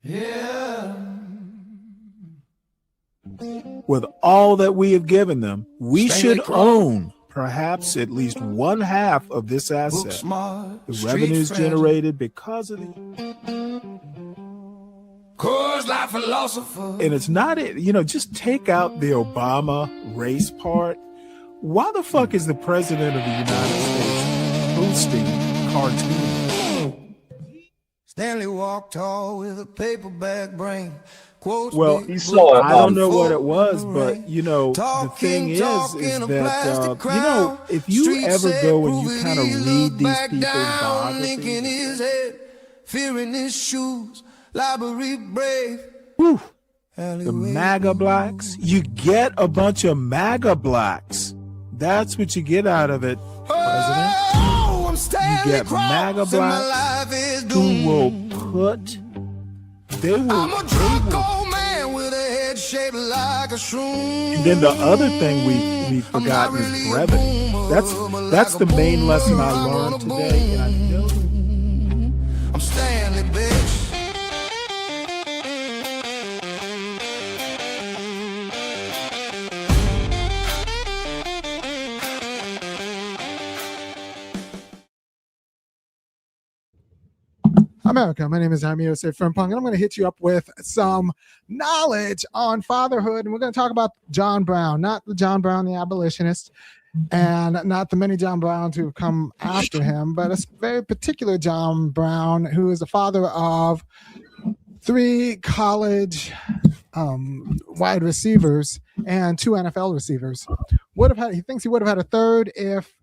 Yeah. With all that we have given them, we Stanley should Crow. own perhaps at least one half of this Book asset. smart, The street revenues friendly. generated because of the. Coors Light philosopher. And it's not it, just take out the Obama race part. Why the fuck is the president of the United States boosting cartoons? Stanley walked tall with a paperback brain. Quotes Well, big I don't know what it was, but the thing is that if you ever go and you kind of read these people's biographies, fearing his shoes, library brave. Whew, the MAGA blacks, you get a bunch of MAGA blacks. That's what you get out of it, President. You get MAGA blacks who will put. They will. I'm a drunk old man with a head shaped like a shroom. And then the other thing we've forgotten is brevity. That's the main lesson I learned today. And I know I'm Stanley, bitch. America, my name is Jaime Jose Frimpong, and I'm going to hit you up with some knowledge on fatherhood. And we're going to talk about John Brown, not the John Brown, the abolitionist, and not the many John Browns who've come after him, but a very particular John Brown, who is the father of 3 college wide receivers and 2 NFL receivers. He thinks he would have had a third if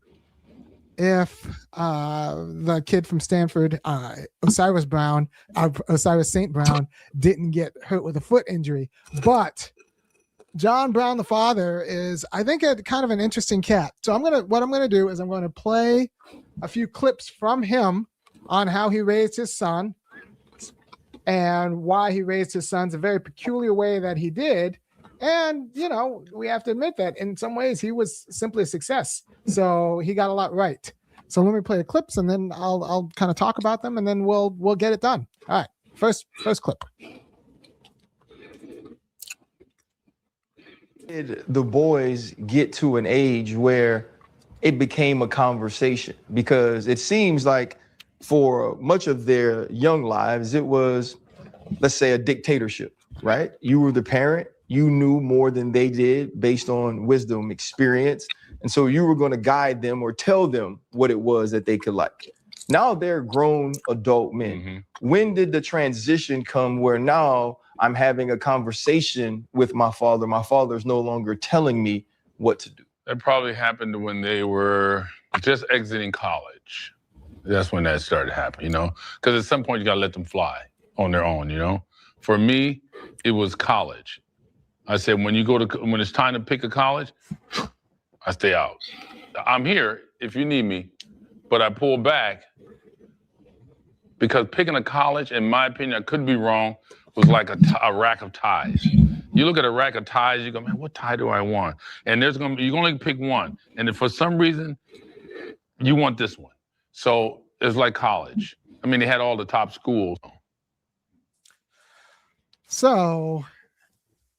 the kid from Stanford, Osiris St. Brown, didn't get hurt with a foot injury. But John Brown, the father, is, I think, a kind of an interesting cat. So what I'm gonna do is I'm gonna play a few clips from him on how he raised his son and why he raised his sons a very peculiar way that he did. And, we have to admit that in some ways he was simply a success. So he got a lot right. So let me play the clips and then I'll kind of talk about them and then we'll get it done. All right. First clip. Did the boys get to an age where it became a conversation? Because it seems like for much of their young lives, it was, let's say, a dictatorship, right? You were the parent. You knew more than they did based on wisdom, experience. And so you were going to guide them or tell them what it was that they could like. Now they're grown adult men. Mm-hmm. When did the transition come where now I'm having a conversation with my father? My father's no longer telling me what to do. That probably happened when they were just exiting college. That's when that started happening, because at some point you got to let them fly on their own, For me, it was college. I said, when it's time to pick a college, I stay out. I'm here if you need me, but I pull back because picking a college, in my opinion, I could be wrong, was like a rack of ties. You look at a rack of ties, you go, man, what tie do I want? And you're going to only pick one. And if for some reason you want this one. So it's like college. I mean, they had all the top schools. So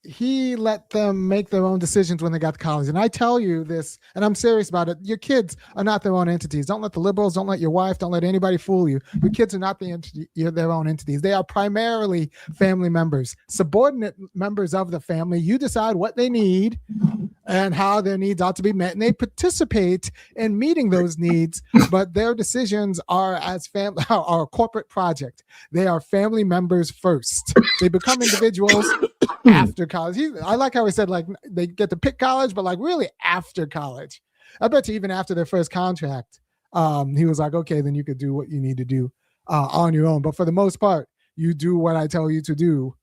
he let them make their own decisions when they got to college. And I tell you this, and I'm serious about it. Your kids are not their own entities. Don't let the liberals, don't let your wife, don't let anybody fool you. Your kids are not their own entities. They are primarily family members, subordinate members of the family. You decide what they need and how their needs ought to be met. And they participate in meeting those needs, but their decisions are as family, are a corporate project. They are family members first. They become individuals after college. I like how he said, like, they get to pick college, but like really after college. I bet you even after their first contract, he was like, okay, then you could do what you need to do on your own. But for the most part, you do what I tell you to do.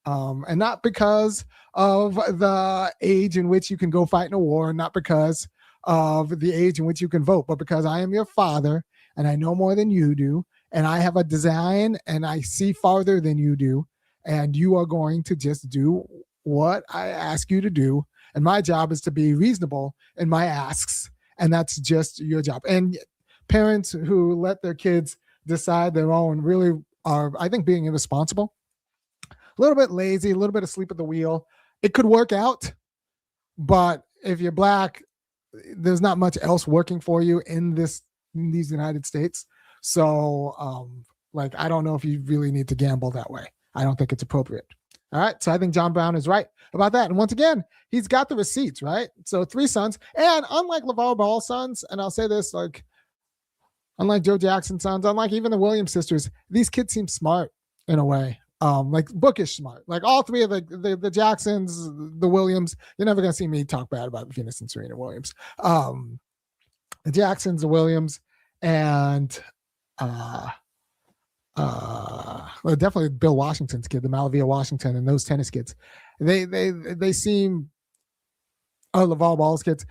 And not because of the age in which you can go fight in a war, not because of the age in which you can vote, but because I am your father and I know more than you do. And I have a design and I see farther than you do. And you are going to just do what I ask you to do. And my job is to be reasonable in my asks. And that's just your job. And parents who let their kids decide their own really are, I think, being irresponsible. a little bit lazy, a little bit asleep at the wheel. It could work out, but if you're black, there's not much else working for you in these United States. So, like, I don't know if you really need to gamble that way. I don't think it's appropriate. All right. So I think John Brown is right about that. And once again, he's got the receipts, right? So 3 sons. And unlike LeVar Ball's sons, and I'll say this, like, unlike Joe Jackson's sons, unlike even the Williams sisters, these kids seem smart in a way. Like bookish smart. Like all 3 of the Jacksons, the Williams, you're never gonna see me talk bad about Venus and Serena Williams. The Jacksons, the Williams, and well, definitely Bill Washington's kid, the Malavia Washington, and those tennis kids. They seem LeVar Ball's kids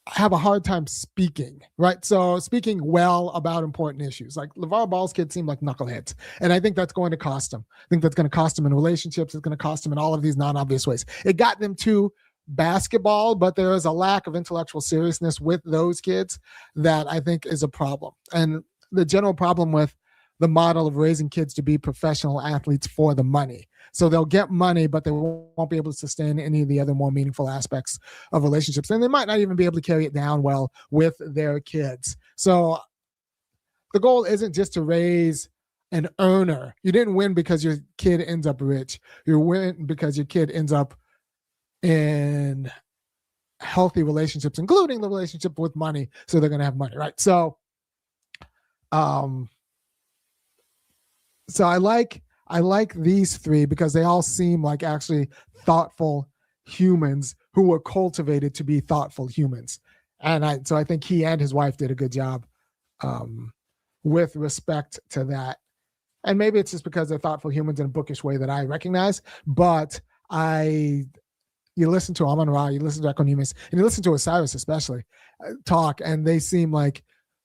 have a hard time speaking, right? So speaking well about important issues. Like LeVar Ball's kids seem like knuckleheads. And I think that's going to cost them. I think that's going to cost them in relationships. It's going to cost them in all of these non-obvious ways. It got them to basketball, but there is a lack of intellectual seriousness with those kids that I think is a problem. And the general problem with the model of raising kids to be professional athletes for the money. So they'll get money, but they won't be able to sustain any of the other more meaningful aspects of relationships. And they might not even be able to carry it down well with their kids. So the goal isn't just to raise an earner. You didn't win because your kid ends up rich. You win because your kid ends up in healthy relationships, including the relationship with money. So they're going to have money, right? So, so I like these 3 because they all seem like actually thoughtful humans who were cultivated to be thoughtful humans. And so I think he and his wife did a good job with respect to that. And maybe it's just because they're thoughtful humans in a bookish way that I recognize, but you listen to Amon-Ra, you listen to Equanimus, and you listen to Osiris especially talk, and they seem like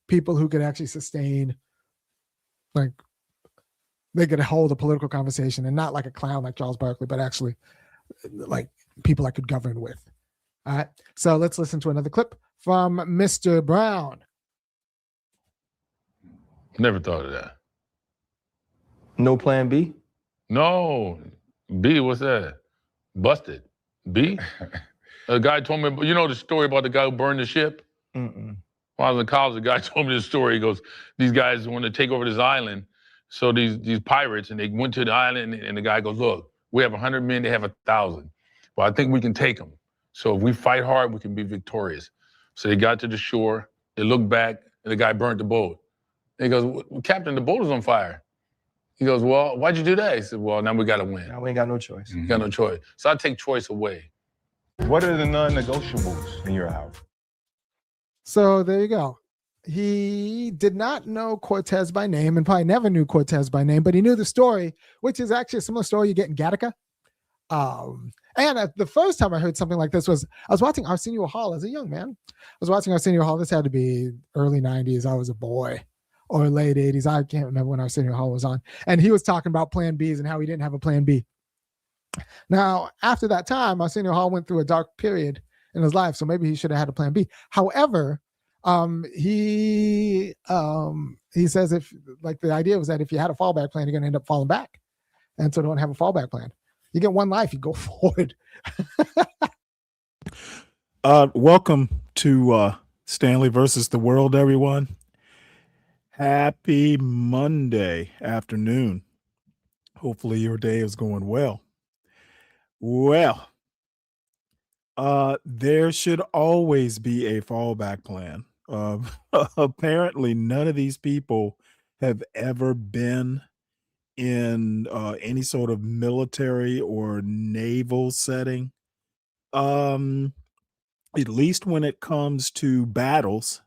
people who could actually sustain, like, they could hold a political conversation and not like a clown like Charles Barkley, but actually like people I could govern with. All right. So let's listen to another clip from Mr. Brown. Never thought of that. No plan B? No. B, what's that? Busted. B? A guy told me, you know the story about the guy who burned the ship? Mm-mm. When I was in college, the guy told me this story. He goes, these guys want to take over this island. So these pirates, and they went to the island, and the guy goes, look, we have 100 men, they have 1,000. Well, I think we can take them. So if we fight hard, we can be victorious. So they got to the shore, they looked back, and the guy burnt the boat. And he goes, well, Captain, the boat is on fire. He goes, well, why'd you do that? He said, well, now we got to win. Now we ain't got no choice. We got no choice. So I take choice away. What are the non-negotiables in your house? So there you go. He did not know Cortez by name and probably never knew Cortez by name, but he knew the story, which is actually a similar story you get in Gattaca. And the first time I heard something like this was, I was watching Arsenio Hall as a young man. I was watching Arsenio Hall. This had to be early 90s. I was a boy, or late 80s. I can't remember when Arsenio Hall was on. And he was talking about plan Bs and how he didn't have a plan B. Now, after that time, Arsenio Hall went through a dark period in his life, so maybe he should have had a plan B. However, he says if, like, the idea was that if you had a fallback plan, you're going to end up falling back. And so don't have a fallback plan. You get one life, you go forward. Welcome to Stanley versus the world, everyone. Happy Monday afternoon. Hopefully your day is going well. Well, there should always be a fallback plan. Apparently, none of these people have ever been in any sort of military or naval setting. At least when it comes to battles,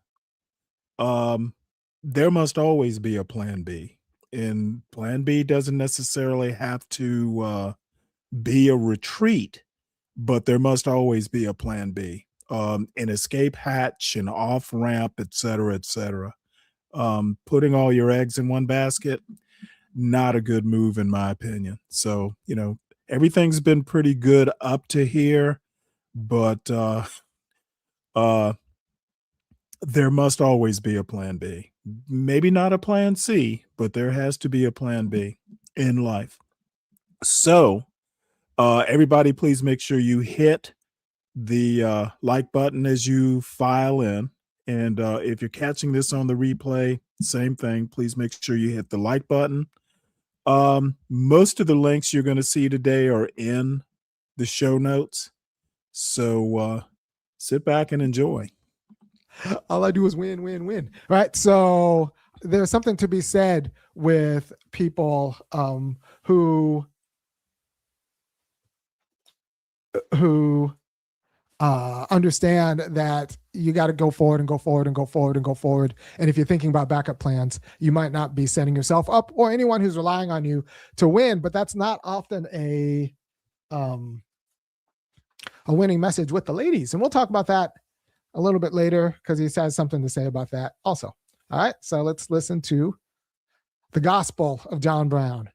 there must always be a plan B. And plan B doesn't necessarily have to be a retreat, but there must always be a plan B. An escape hatch, an off ramp, et cetera, et cetera. Putting all your eggs in one basket, not a good move in my opinion. So, you know, everything's been pretty good up to here, but there must always be a plan B. Maybe not a plan C, but there has to be a plan B. in life. So everybody, please make sure you hit the like button as you file in. And if you're catching this on the replay, same thing. Please make sure you hit the like button. Most of the links you're going to see today are in the show notes. So sit back and enjoy. All I do is win, win, win. Right. So there's something to be said with people who understand that you got to go forward and go forward and go forward and go forward. And if you're thinking about backup plans, you might not be setting yourself up or anyone who's relying on you to win. But that's not often a winning message with the ladies. And we'll talk about that a little bit later because he has something to say about that also. All right. So let's listen to the gospel of John Brown.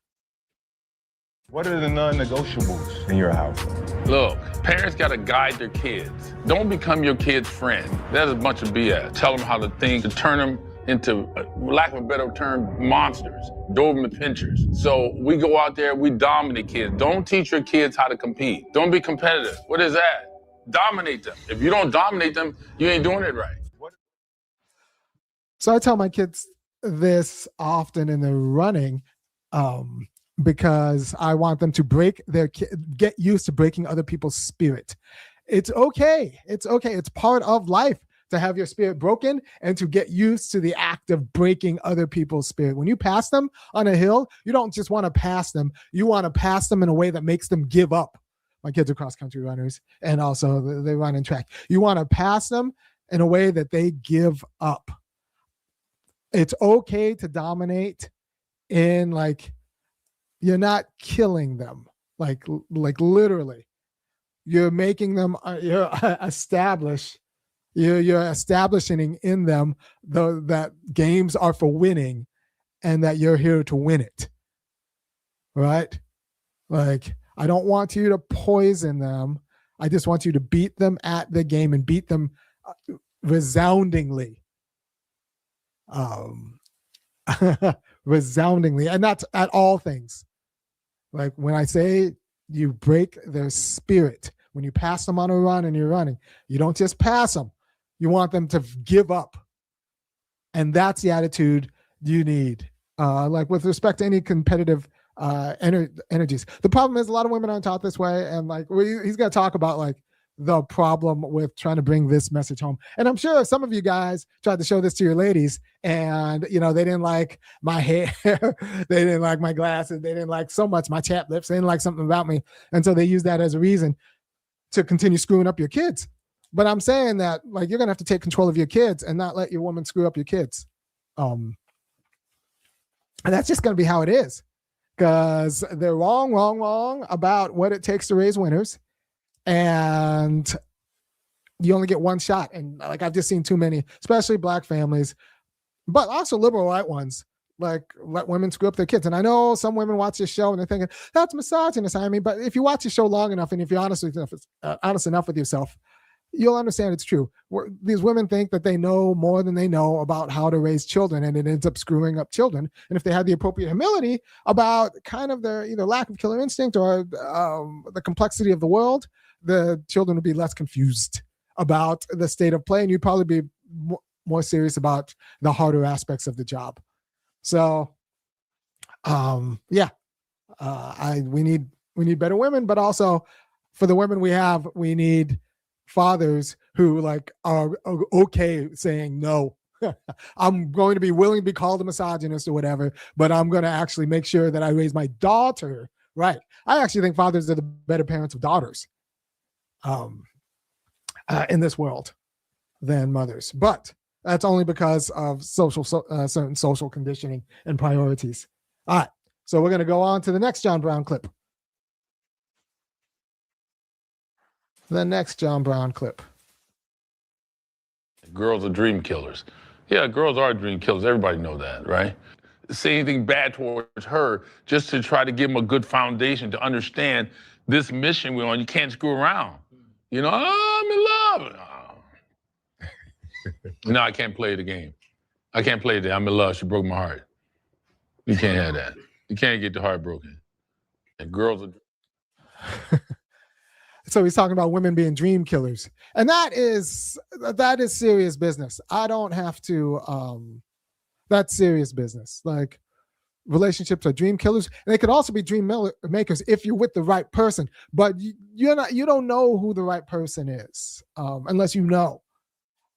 What are the non-negotiables in your house? Look, parents got to guide their kids. Don't become your kid's friend. That's a bunch of BS. Tell them how to think, to turn them into, lack of a better term, monsters, Doberman pinchers. So we go out there, we dominate kids. Don't teach your kids how to compete. Don't be competitive. What is that? Dominate them. If you don't dominate them, you ain't doing it right. So I tell my kids this often in the running, because I want them to get used to breaking other people's spirit. It's okay. It's okay. It's part of life to have your spirit broken and to get used to the act of breaking other people's spirit. When you pass them on a hill, you don't just want to pass them. You want to pass them in a way that makes them give up. My kids are cross-country runners, and also they run in track. You want to pass them in a way that they give up. It's okay to dominate in you're not killing them, like literally. You're making them. You're establishing in them that games are for winning, and that you're here to win it. Right? I don't want you to poison them. I just want you to beat them at the game and beat them resoundingly. Resoundingly, and that's at all things. Like when I say you break their spirit, when you pass them on a run and you're running, you don't just pass them. You want them to give up. And that's the attitude you need. With respect to any competitive energies. The problem is a lot of women aren't taught this way. And he's going to talk about the problem with trying to bring this message home. And I'm sure some of you guys tried to show this to your ladies and, they didn't like my hair. They didn't like my glasses. They didn't like so much my chapped lips. They didn't like something about me. And so they use that as a reason to continue screwing up your kids. But I'm saying that you're going to have to take control of your kids and not let your woman screw up your kids. And that's just going to be how it is, because they're wrong about what it takes to raise winners. And you only get one shot. And I've just seen too many, especially black families, but also liberal white ones, let women screw up their kids. And I know some women watch this show and they're thinking that's misogynist. I mean, but if you watch the show long enough and if you're honest enough with yourself, you'll understand it's true. These women think that they know more than they know about how to raise children, and it ends up screwing up children. And if they had the appropriate humility about kind of their either lack of killer instinct or the complexity of the world, the children would be less confused about the state of play, and you'd probably be more serious about the harder aspects of the job. So, we need better women, but also for the women we have, we need fathers who are okay saying no. I'm going to be willing to be called a misogynist or whatever, but I'm going to actually make sure that I raise my daughter right. I actually think fathers are the better parents of daughters in this world than mothers, but that's only because of certain social conditioning and priorities. All right, so we're going to go on to the next John Brown clip. Girls are dream killers. Yeah, girls are dream killers. Everybody know that, right? Say anything bad towards her just to try to give them a good foundation to understand this mission we're on. You can't screw around. I'm in love. No, I can't play the game. I can't play that. I'm in love. She broke my heart. You can't have that. You can't get your heart broken. And girls are. So he's talking about women being dream killers. And that is serious business. I don't have to, that's serious business. Like, relationships are dream killers, and they could also be dream makers if you're with the right person. But you don't know who the right person is unless you know.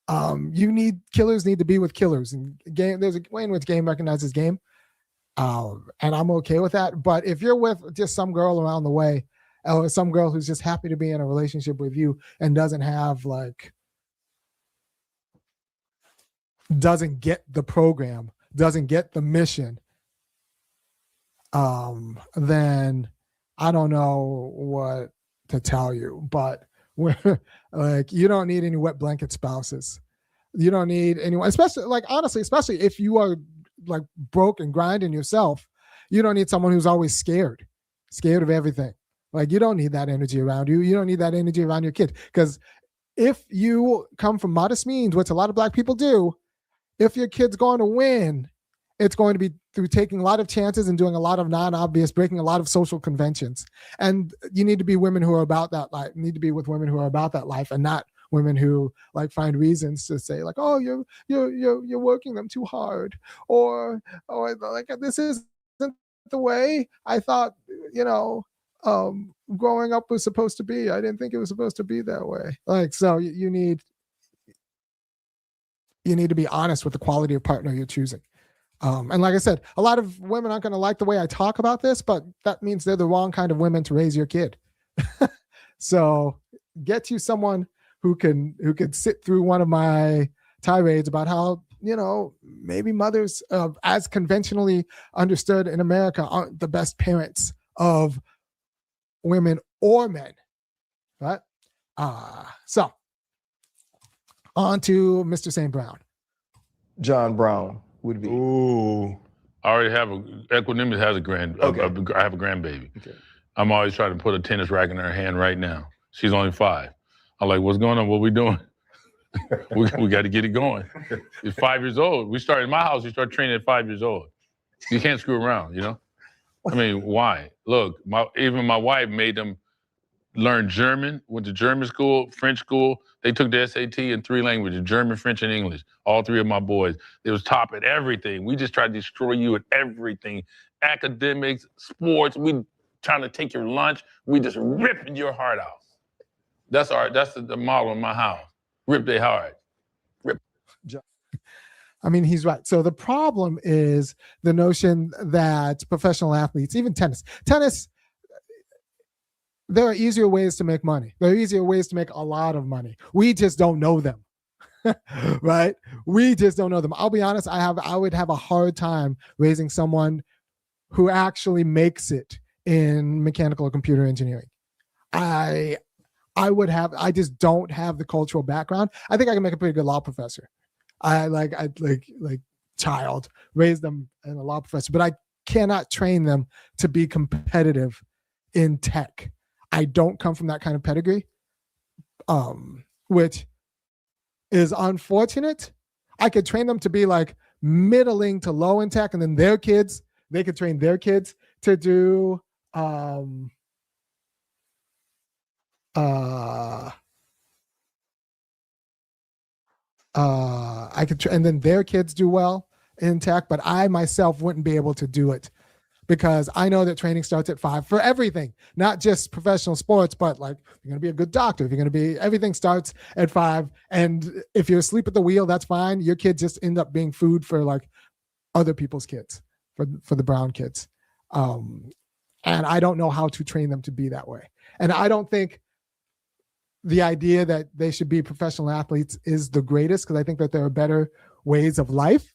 Killers need to be with killers. And there's a way in which game recognizes game, and I'm okay with that. But if you're with just some girl around the way, or some girl who's just happy to be in a relationship with you and doesn't get the program, doesn't get the mission, then I don't know what to tell you. But like, you don't need any wet blanket spouses. You don't need anyone, especially if you are like broke and grinding yourself. You don't need someone who's always scared of everything. Like, you don't need that energy around you. You don't need that energy around your kid. Because if you come from modest means, which a lot of Black people do, if your kid's going to win, it's going to be through taking a lot of chances and doing a lot of non-obvious, breaking a lot of social conventions. And you need to be women who are about that life. You need to be with women who are about that life, and not women who like find reasons to say like, oh, you're working them too hard, or like, this isn't the way I thought, growing up was supposed to be. I didn't think it was supposed to be that way. Like, so you need to be honest with the quality of partner you're choosing. And like I said, a lot of women aren't going to like the way I talk about this, but that means they're the wrong kind of women to raise your kid. So get you someone who can sit through one of my tirades about how, maybe mothers, as conventionally understood in America, aren't the best parents of women or men. Right? So on to Mr. St. Brown. John Brown would be. Ooh. I already have Equanimity has a Okay. I have a grandbaby. Okay. I'm always trying to put a tennis racket in her hand right now. She's only 5. I'm like, what's going on? What we doing? we got to get it going. It's 5 years old. We started in my house. We start training at 5 years old. You can't screw around, I mean, why? Look, even my wife made them learn German, went to German school, French school. They took the SAT in 3 languages, German, French, and English. All 3 of my boys. They was top at everything. We just tried to destroy you at everything. Academics, sports, we trying to take your lunch. We just ripping your heart out. That's the model in my house. Rip their heart. Rip. I mean, he's right. So the problem is the notion that professional athletes, even tennis, there are easier ways to make money. There are easier ways to make a lot of money. We just don't know them, right? We just don't know them. I'll be honest. I would have a hard time raising someone who actually makes it in mechanical or computer engineering. I just don't have the cultural background. I think I can make a pretty good law professor. I child, raise them in a law professor, but I cannot train them to be competitive in tech. I don't come from that kind of pedigree, which is unfortunate. I could train them to be like middling to low in tech, and then they could train their kids to do and then their kids do well in tech, but I myself wouldn't be able to do it because I know that training starts at 5 for everything, not just professional sports, but like you're going to be a good doctor. If you're going to be, everything starts at 5. And if you're asleep at the wheel, that's fine. Your kids just end up being food for like other people's kids, for the Brown kids. And I don't know how to train them to be that way. And I don't think the idea that they should be professional athletes is the greatest, because I think that there are better ways of life.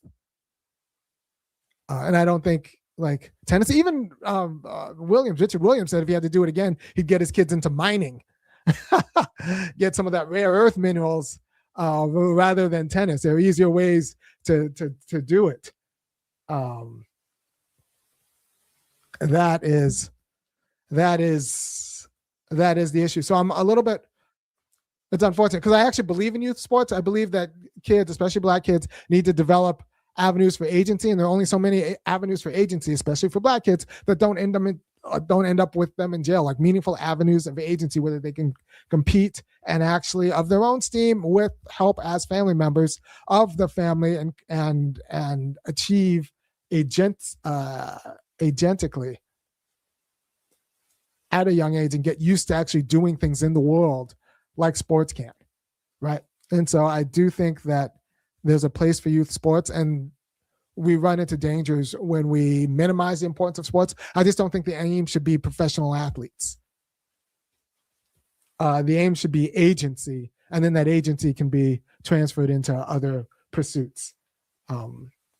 And I don't think like tennis, even Richard Williams said if he had to do it again, he'd get his kids into mining, get some of that rare earth minerals rather than tennis. There are easier ways to do it. That is the issue. So I'm a little bit, it's unfortunate because I actually believe in youth sports. I believe that kids, especially Black kids, need to develop avenues for agency, and there are only so many avenues for agency, especially for Black kids, that don't end up with them in jail, like meaningful avenues of agency where they can compete and actually of their own steam with help as family members of the family and achieve agentically at a young age and get used to actually doing things in the world like sports can, right? And so I do think that there's a place for youth sports, and we run into dangers when we minimize the importance of sports. I just don't think the aim should be professional athletes. The aim should be agency, and then that agency can be transferred into other pursuits.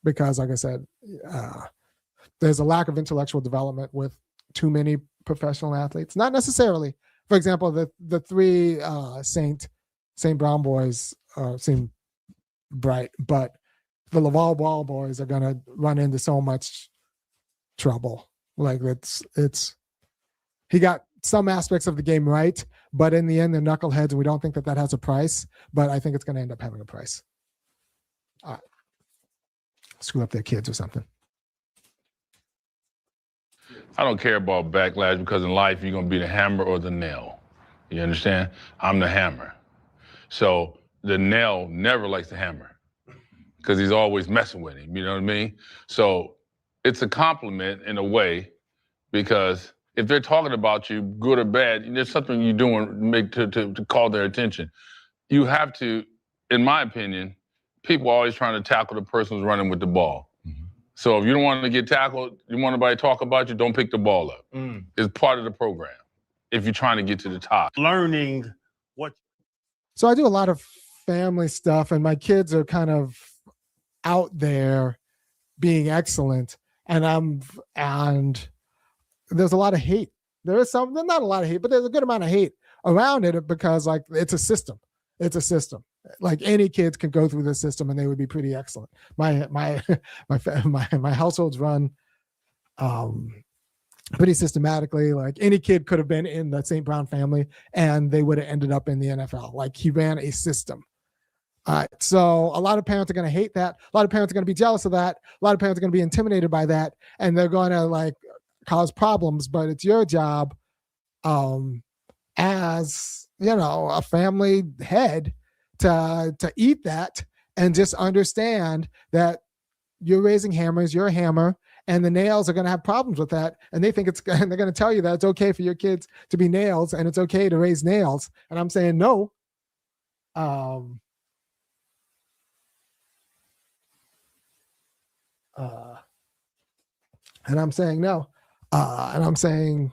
Because, like I said, there's a lack of intellectual development with too many professional athletes. Not necessarily. For example, the three St. Brown boys seem bright, but the Laval Ball boys are gonna run into so much trouble. Like he got some aspects of the game right, but in the end, they're knuckleheads, and we don't think that has a price. But I think it's gonna end up having a price. All right. Screw up their kids or something. I don't care about backlash because in life you're gonna be the hammer or the nail. You understand? I'm the hammer. So the nail never likes the hammer because he's always messing with him, you know what I mean? So it's a compliment in a way, because if they're talking about you, good or bad, there's something you're doing to call their attention. You have to, in my opinion, people are always trying to tackle the person who's running with the ball. Mm-hmm. So if you don't want to get tackled, you want anybody to talk about you, don't pick the ball up. It's part of the program if you're trying to get to the top. Learning what. So I do a lot of family stuff, and my kids are kind of out there being excellent, and there's a lot of hate. There's not a lot of hate, but there's a good amount of hate around it because, like, it's a system. It's a system. Like, any kids can go through the system and they would be pretty excellent. My household's run pretty systematically. Like, any kid could have been in the St. Brown family and they would have ended up in the NFL. Like, he ran a system. So a lot of parents are going to hate that. A lot of parents are going to be jealous of that. A lot of parents are going to be intimidated by that, and they're going to, like, cause problems. But it's your job, as a family head, to eat that and just understand that you're raising hammers. You're a hammer, and the nails are going to have problems with that. And they think they're going to tell you that it's okay for your kids to be nails and it's okay to raise nails. And I'm saying no. And I'm saying no. And I'm saying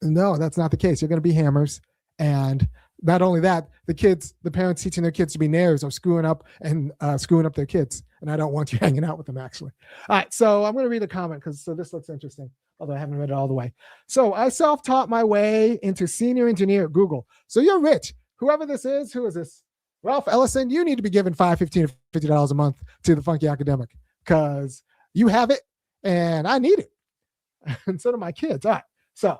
no, that's not the case. You're going to be hammers. And not only that, the parents teaching their kids to be nails are screwing up their kids. And I don't want you hanging out with them, actually. All right, so I'm going to read a comment because this looks interesting, although I haven't read it all the way. So I self-taught my way into senior engineer at Google. So you're rich. Whoever this is, who is this? Ralph Ellison, you need to be giving $5, $15, or $50 a month to the Funky Academic because you have it and I need it. And so do my kids. All right. So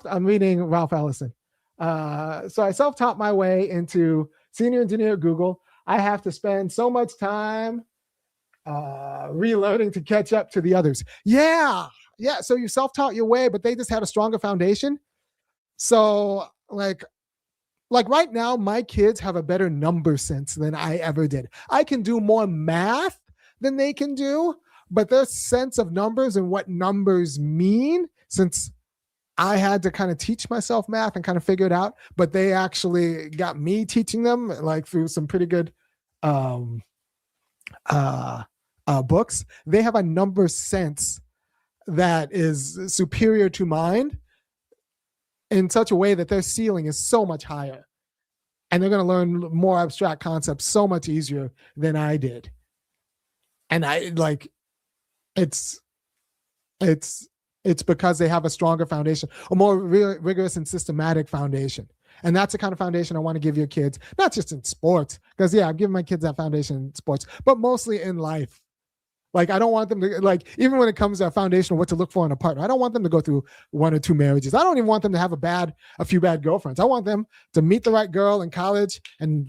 I'm reading Ralph Ellison. So I self-taught my way into senior engineer at Google. I have to spend so much time relearning to catch up to the others. Yeah. So you self-taught your way, but they just had a stronger foundation. So like right now, my kids have a better number sense than I ever did. I can do more math than they can do, but their sense of numbers and what numbers mean, since I had to kind of teach myself math and kind of figure it out, but they actually got me teaching them, like, through some pretty good books. They have a number sense that is superior to mine in such a way that their ceiling is so much higher. And they're going to learn more abstract concepts so much easier than I did. And it's because they have a stronger foundation, a more rigorous and systematic foundation. And that's the kind of foundation I want to give your kids, not just in sports, because, yeah, I'm giving my kids that foundation in sports, but mostly in life. Like, I don't want them to, like, even when it comes to a foundation of what to look for in a partner, I don't want them to go through 1 or 2 marriages. I don't even want them to have a few bad girlfriends. I want them to meet the right girl in college and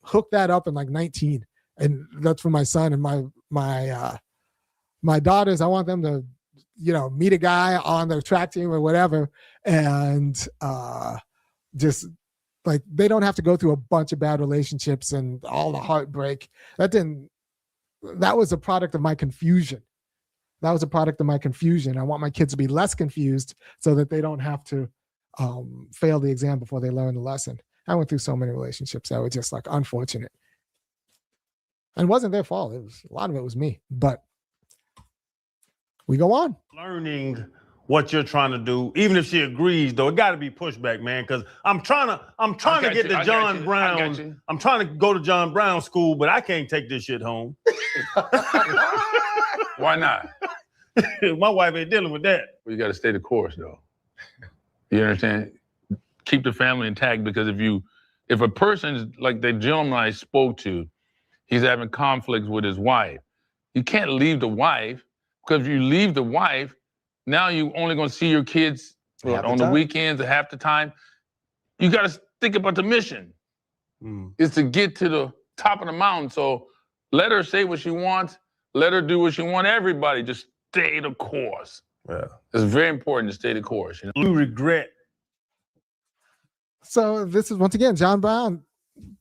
hook that up in, like, 19 And that's for my son and my daughters. I want them to, meet a guy on the track team or whatever, and just like they don't have to go through a bunch of bad relationships and all the heartbreak. That was a product of my confusion. I want my kids to be less confused so that they don't have to fail the exam before they learn the lesson. I went through so many relationships that were just like unfortunate. And it wasn't their fault. A lot of it was me, but we go on. Learning what you're trying to do, even if she agrees, though, it got to be pushback, man. Because I'm trying to get to John Brown. I'm trying to go to John Brown school, but I can't take this shit home. Why not? My wife ain't dealing with that. Well, you got to stay the course, though. You understand? Keep the family intact, because if a person's like the gentleman I spoke to, he's having conflicts with his wife. You can't leave the wife, because if you leave the wife, now you only going to see your kids on the weekends or half the time. You got to think about the mission. It's to get to the top of the mountain. So let her say what she wants. Let her do what she wants. Everybody just stay the course. Yeah. It's very important to stay the course. You regret. So this is, once again, John Brown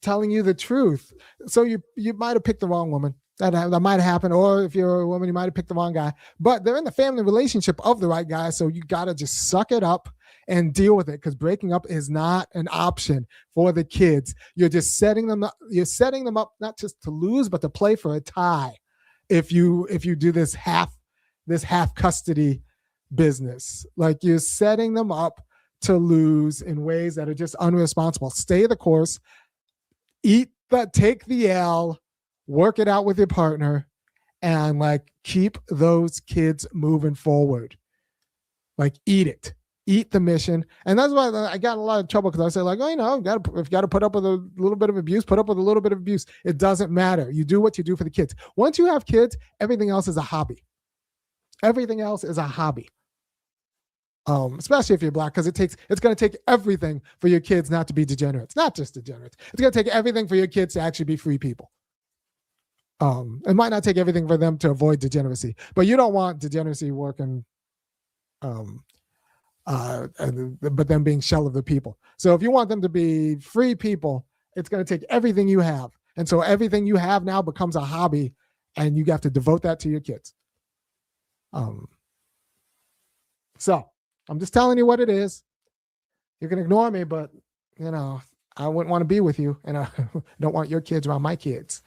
telling you the truth. So you might have picked the wrong woman. That might have happened. Or if you're a woman, you might have picked the wrong guy. But they're in the family relationship of the right guy. So you got to just suck it up and deal with it, because breaking up is not an option for the kids. You're just setting them up. You're setting them up not just to lose, but to play for a tie. If you do this half custody business, like you're setting them up to lose in ways that are just unresponsible. Stay the course, take the L, work it out with your partner, and like keep those kids moving forward. Like eat the mission. And that's why I got in a lot of trouble, because I say like, if you got to put up with a little bit of abuse, put up with a little bit of abuse. It doesn't matter. You do what you do for the kids. Once you have kids, everything else is a hobby. Everything else is a hobby. Especially if you're Black, because it's going to take everything for your kids not to be degenerates. Not just degenerates. It's going to take everything for your kids to actually be free people. It might not take everything for them to avoid degeneracy, but you don't want degeneracy working, but them being shell of the people. So if you want them to be free people, it's going to take everything you have. And so everything you have now becomes a hobby, and you have to devote that to your kids. So I'm just telling you what it is. You can ignore me, but I wouldn't want to be with you, and I don't want your kids around my kids,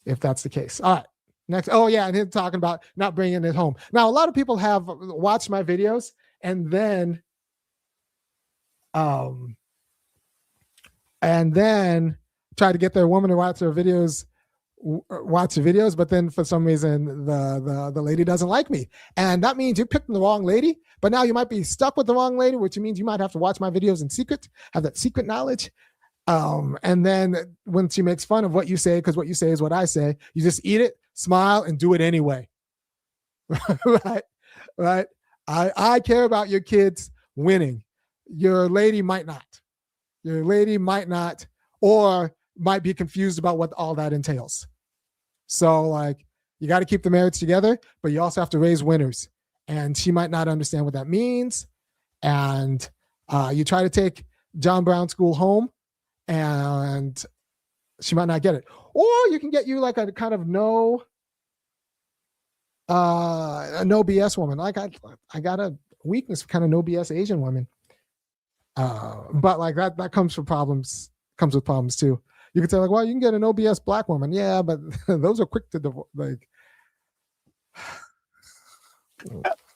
if that's the case. All right, next. Oh yeah, and him talking about not bringing it home. Now, a lot of people have watched my videos and then try to get their woman to watch the videos, but then for some reason the lady doesn't like me, and that means you picked the wrong lady. But now you might be stuck with the wrong lady, which means you might have to watch my videos in secret, have that secret knowledge. And then when she makes fun of what you say, because what you say is what I say, you just eat it, smile, and do it anyway. Right? I care about your kids winning. Your lady might not. Or might be confused about what all that entails. So like, you got to keep the marriage together, but you also have to raise winners. And she might not understand what that means. And you try to take John Brown School home, and she might not get it. Or you can get you like a kind of no BS woman. Like I got a weakness for kind of no BS Asian women. But like that comes with problems too. You can say like, well, you can get an no BS Black woman. Yeah, but those are quick to divorce. Like,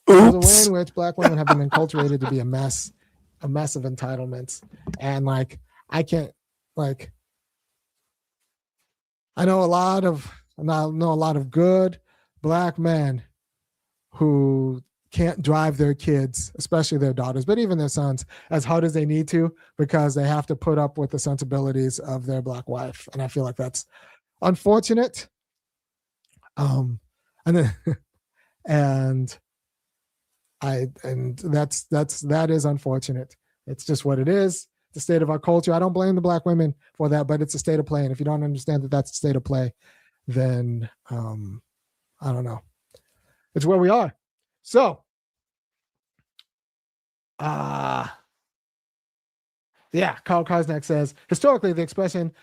there's a way in which Black women have been enculturated to be a mess of entitlements. And like, I can't, like, I know a lot of good Black men who can't drive their kids, especially their daughters, but even their sons, as hard as they need to, because they have to put up with the sensibilities of their Black wife. And I feel like that's unfortunate. And that is unfortunate. It's just what it is. The state of our culture. I don't blame the Black women for that, but it's a state of play. And if you don't understand that that's the state of play, then I don't know. It's where we are. So, yeah, Carl Kosnak says, historically, the expression,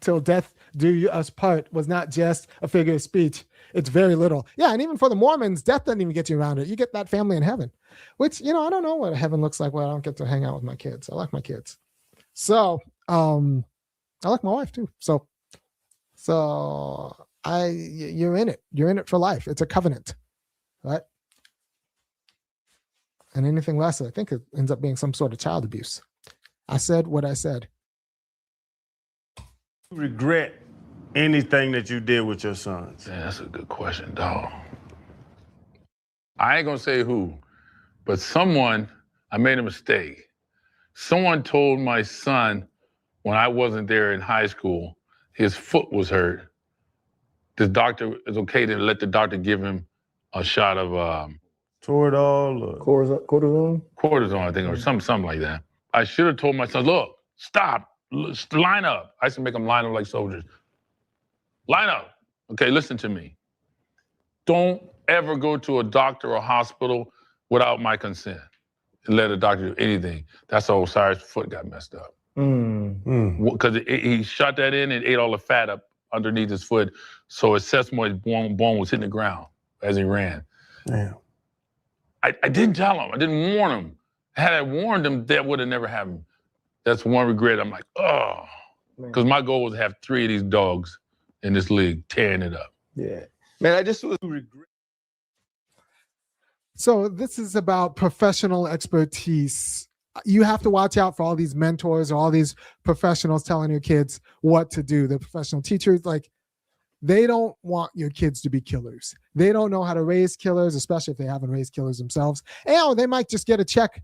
till death do us part, was not just a figure of speech. It's very little. Yeah, and even for the Mormons, death doesn't even get you around it. You get that family in heaven, which, I don't know what heaven looks like. Well, I don't get to hang out with my kids. I like my kids. So, I like my wife too. So you're in it. You're in it for life. It's a covenant, right? And anything less, I think it ends up being some sort of child abuse. I said what I said. Regret anything that you did with your sons? Yeah, that's a good question, dog. I ain't gonna say who, but I made a mistake. Someone told my son when I wasn't there in high school, his foot was hurt. The doctor, it's okay to let the doctor give him a shot of Toradol or Cortisone? I think, or something like that. I should have told my son, look, stop, line up. I used to make them line up like soldiers. Line up. Okay, listen to me. Don't ever go to a doctor or hospital without my consent and let a doctor do anything. That's how Osiris' foot got messed up. Because he shot that in and ate all the fat up underneath his foot, so his sesamoid bone was hitting the ground as he ran. Damn. I didn't tell him. I didn't warn him. Had I warned him, that would have never happened. That's one regret. I'm like, oh. Because my goal was to have 3 of these dogs in this league tearing it up. Yeah. Man, I just was regret. So this is about professional expertise. You have to watch out for all these mentors or all these professionals telling your kids what to do. The professional teachers, like, they don't want your kids to be killers. They don't know how to raise killers, especially if they haven't raised killers themselves. And they might just get a check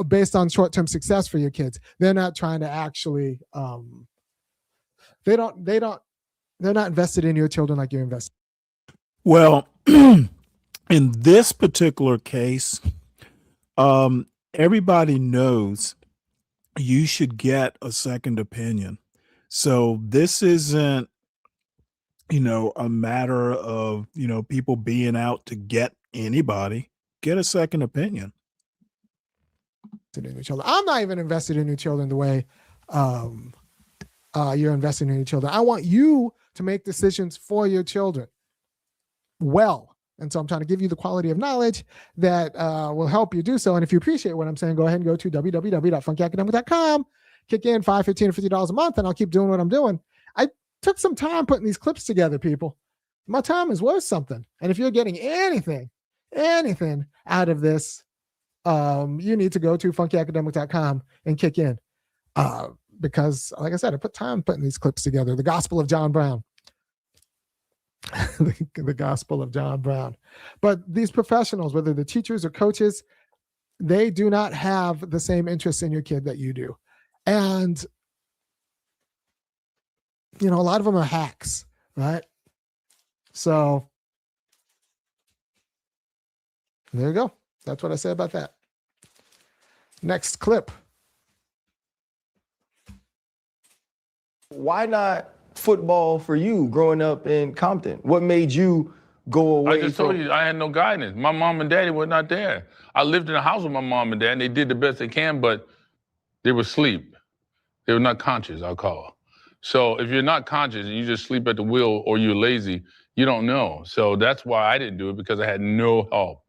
based on short-term success for your kids. They're not trying to actually, they're not invested in your children like you're invested. Well, in this particular case, everybody knows you should get a second opinion. So this isn't, a matter of, people being out to get anybody. Get a second opinion. In your children. I'm not even invested in your children the way you're investing in your children. I want you to make decisions for your children well. And so I'm trying to give you the quality of knowledge that will help you do so. And if you appreciate what I'm saying, go ahead and go to www.funkyacademic.com, kick in $5, $15, or $50 a month, and I'll keep doing what I'm doing. I took some time putting these clips together, people. My time is worth something. And if you're getting anything out of this, you need to go to funkyacademic.com and kick in. Because, like I said, I put time putting these clips together. The Gospel of John Brown. the Gospel of John Brown. But these professionals, whether the teachers or coaches, they do not have the same interests in your kid that you do. And, a lot of them are hacks, right? So there you go. That's what I say about that. Next clip. Why not football for you growing up in Compton? What made you go away? I just told you, I had no guidance. My mom and daddy were not there. I lived in a house with my mom and dad, and they did the best they can, but they were asleep. They were not conscious, I'll call it. So if you're not conscious and you just sleep at the wheel or you're lazy, you don't know. So that's why I didn't do it, because I had no help.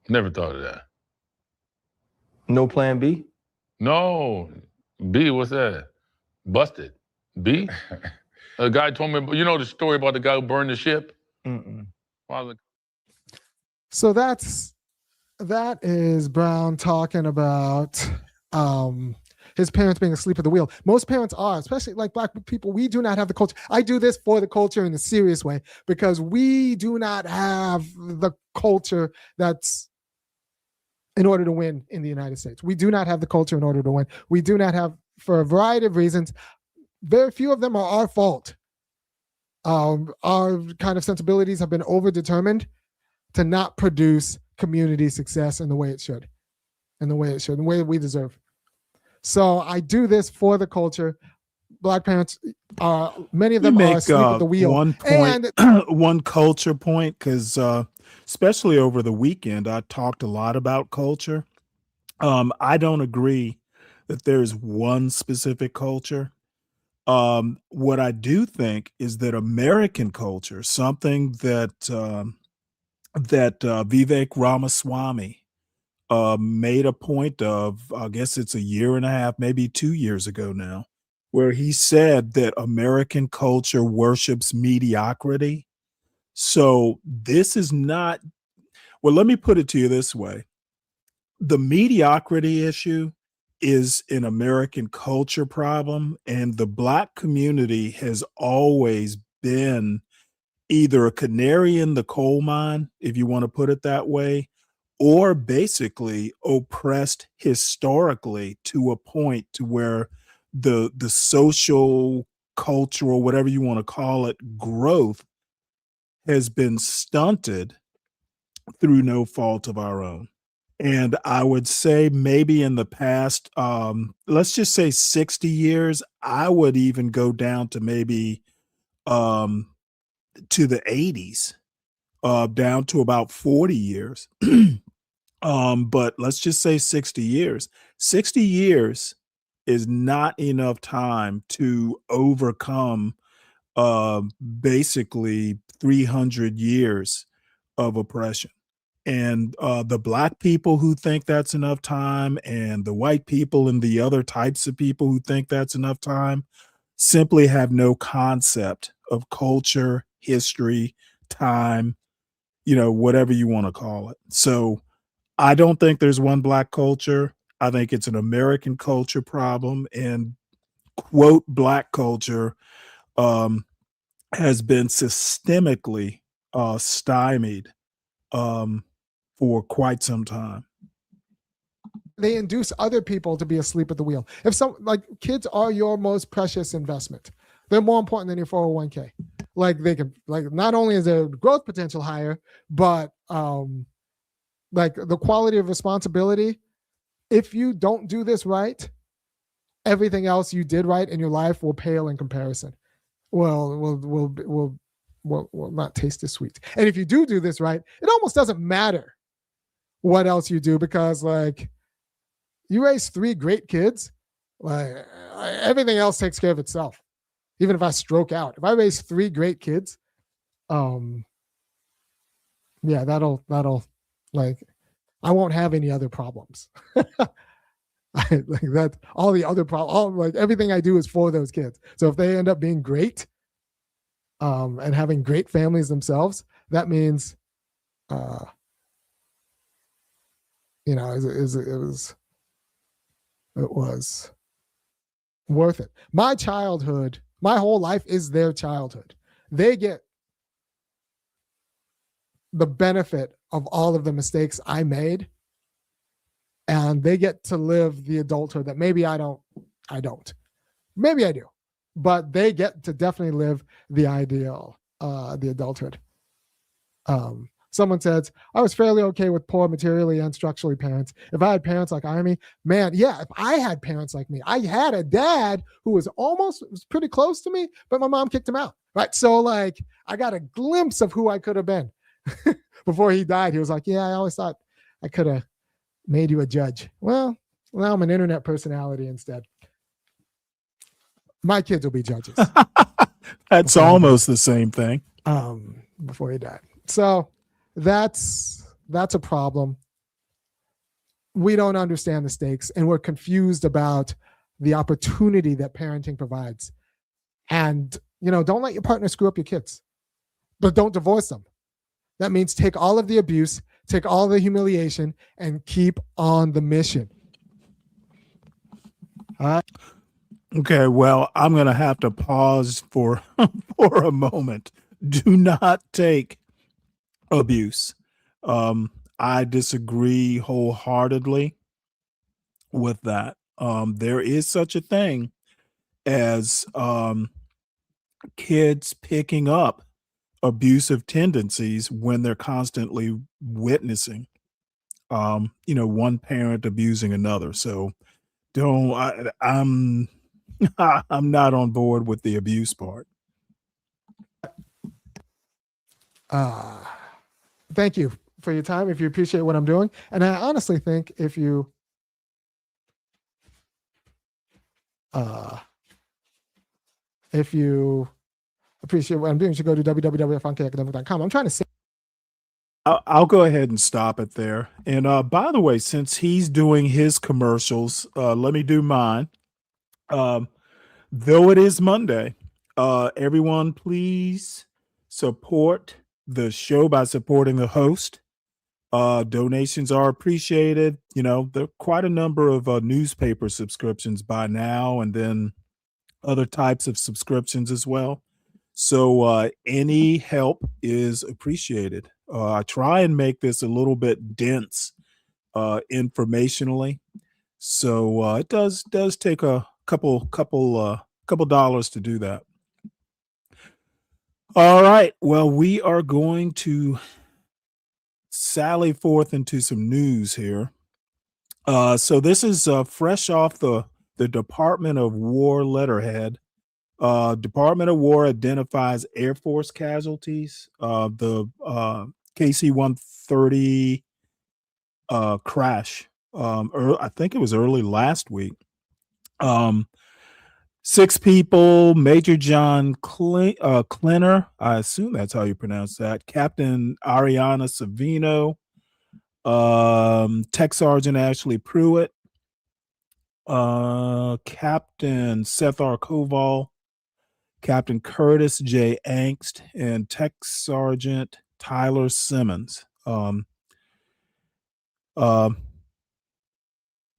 Never thought of that. No plan B? No. B, what's that? Busted. B? A guy told me, the story about the guy who burned the ship? So that is Brown talking about his parents being asleep at the wheel. Most parents are, especially like Black people. We do not have the culture. I do this for the culture in a serious way, because we do not have the culture that's in order to win in the United States. We do not have the culture in order to win. We do not have, for a variety of reasons. Very few of them are our fault. Our kind of sensibilities have been overdetermined to not produce community success in the way it should, in the way that we deserve. So I do this for the culture. black parents, many of You them are make asleep at the wheel. one point, And one culture point, because especially over the weekend, I talked a lot about culture. I don't agree that there's one specific culture. What I do think is that American culture, something that Vivek Ramaswamy made a point of, I guess it's a year and a half, maybe 2 years ago now, where he said that American culture worships mediocrity. So this is not, well, let me put it to you this way. The mediocrity issue is an American culture problem, and the Black community has always been either a canary in the coal mine, if you want to put it that way, or basically oppressed historically to a point to where the social, cultural, whatever you want to call it, growth has been stunted through no fault of our own. And I would say maybe in the past, let's just say 60 years, I would even go down to maybe to the 80s, down to about 40 years. But let's just say 60 years. 60 years is not enough time to overcome basically 300 years of oppression. And the Black people who think that's enough time, and the white people and the other types of people who think that's enough time, simply have no concept of culture, history, time, whatever you want to call it. So I don't think there's one Black culture. I think it's an American culture problem, and quote Black culture has been systemically stymied for quite some time. they induce other people to be asleep at the wheel. If some, like, kids are your most precious investment. They're more important than your 401k. Like, they can, like, not only is their growth potential higher, but like the quality of responsibility. If you don't do this right, everything else you did right in your life will pale in comparison. Will not taste as sweet. And if you do this right, it almost doesn't matter what else you do, because, like, you raise 3 great kids, like, everything else takes care of itself. Even if I stroke out, if I raise 3 great kids, yeah, that'll like, I won't have any other problems. Like, that, all the other problems, like, everything I do is for those kids. So if they end up being great, and having great families themselves, that means, it was worth it. My childhood, my whole life is their childhood. They get the benefit of all of the mistakes I made, and they get to live the adulthood that maybe I don't. Maybe I do, but they get to definitely live the ideal, the adulthood. Someone says, I was fairly okay with poor materially and structurally parents. If I had parents like Army, man, yeah, if I had parents like me, I had a dad who was pretty close to me, but my mom kicked him out, right? So, like, I got a glimpse of who I could have been. Before he died, he was like, yeah, I always thought I could have made you a judge. Well, now I'm an internet personality instead. My kids will be judges. That's almost the same thing. Before he died. So that's a problem. We don't understand the stakes, and we're confused about the opportunity that parenting provides. And, don't let your partner screw up your kids, but don't divorce them. That means take all of the abuse, take all the humiliation, and keep on the mission. Okay, well, I'm going to have to pause for a moment. Do not take abuse. I disagree wholeheartedly with that. There is such a thing as kids picking up abusive tendencies when they're constantly witnessing, one parent abusing another. So I'm I'm not on board with the abuse part. Thank you for your time. If you appreciate what I'm doing, and I honestly think if you appreciate what I'm doing, you should go to www.funkyacademic.com. I'm trying to say. I'll go ahead and stop it there. And by the way, since he's doing his commercials, let me do mine. Though it is Monday, everyone please support the show by supporting the host. Donations are appreciated. You know, there are quite a number of newspaper subscriptions by now, and then other types of subscriptions as well. So any help is appreciated. I try and make this a little bit dense informationally. So it does take a couple dollars to do that. All right. Well, we are going to sally forth into some news here. So this is fresh off the Department of War letterhead. Department of War identifies Air Force casualties. The KC-130 crash. I think it was early last week. 6 people, Major John Klenner, I assume that's how you pronounce that, Captain Ariana Savino, Tech Sergeant Ashley Pruitt, Captain Seth R. Koval, Captain Curtis J. Angst, and Tech Sergeant Tyler Simmons.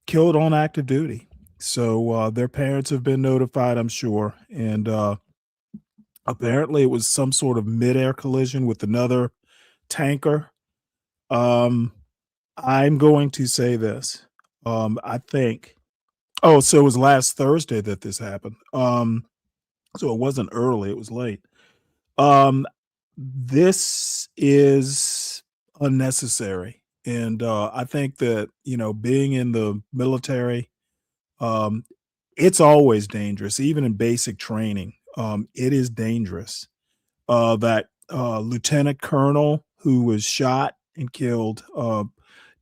Killed on active duty. So their parents have been notified, I'm sure. And apparently it was some sort of midair collision with another tanker. I'm going to say this. I think, so it was last Thursday that this happened. So it wasn't early, it was late. This is unnecessary. And I think that, you know, being in the military, it's always dangerous, even in basic training. It is dangerous. That lieutenant colonel who was shot and killed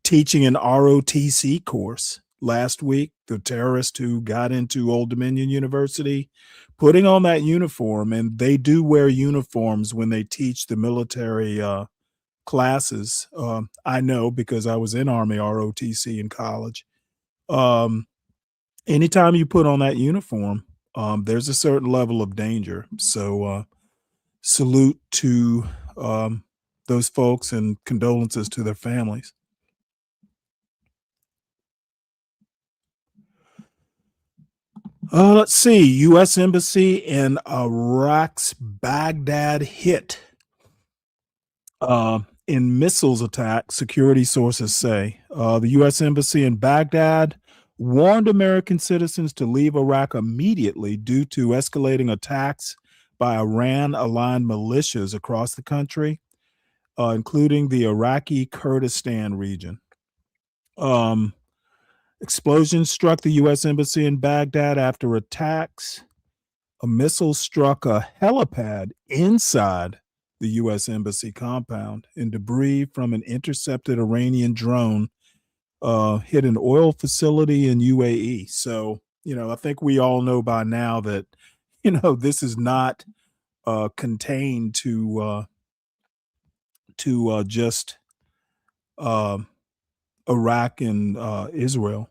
teaching an ROTC course last week, the terrorist who got into Old Dominion University, putting on that uniform, and they do wear uniforms when they teach the military classes. I know because I was in Army ROTC in college. Anytime you put on that uniform, there's a certain level of danger. So salute to those folks and condolences to their families. Let's see. U.S. Embassy in Iraq's Baghdad hit in missiles attack, security sources say. The U.S. Embassy in Baghdad warned American citizens to leave Iraq immediately due to escalating attacks by Iran-aligned militias across the country, including the Iraqi Kurdistan region. Explosions struck the U.S. Embassy in Baghdad after attacks. A missile struck a helipad inside the U.S. Embassy compound, and debris from an intercepted Iranian drone hit an oil facility in UAE. So, you know, I think we all know by now that, you know, this is not contained to just Iraq and Israel.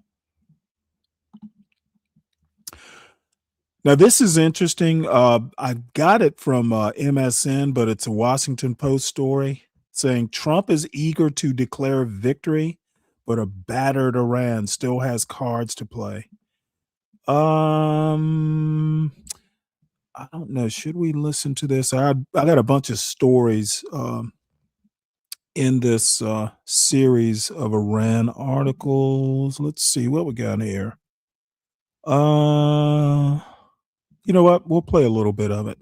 Now, this is interesting. I got it from MSN, but it's a Washington Post story saying Trump is eager to declare victory, but a battered Iran still has cards to play. I don't know. Should we listen to this? I got a bunch of stories in this series of Iran articles. Let's see what we got here. You know what? We'll play a little bit of it.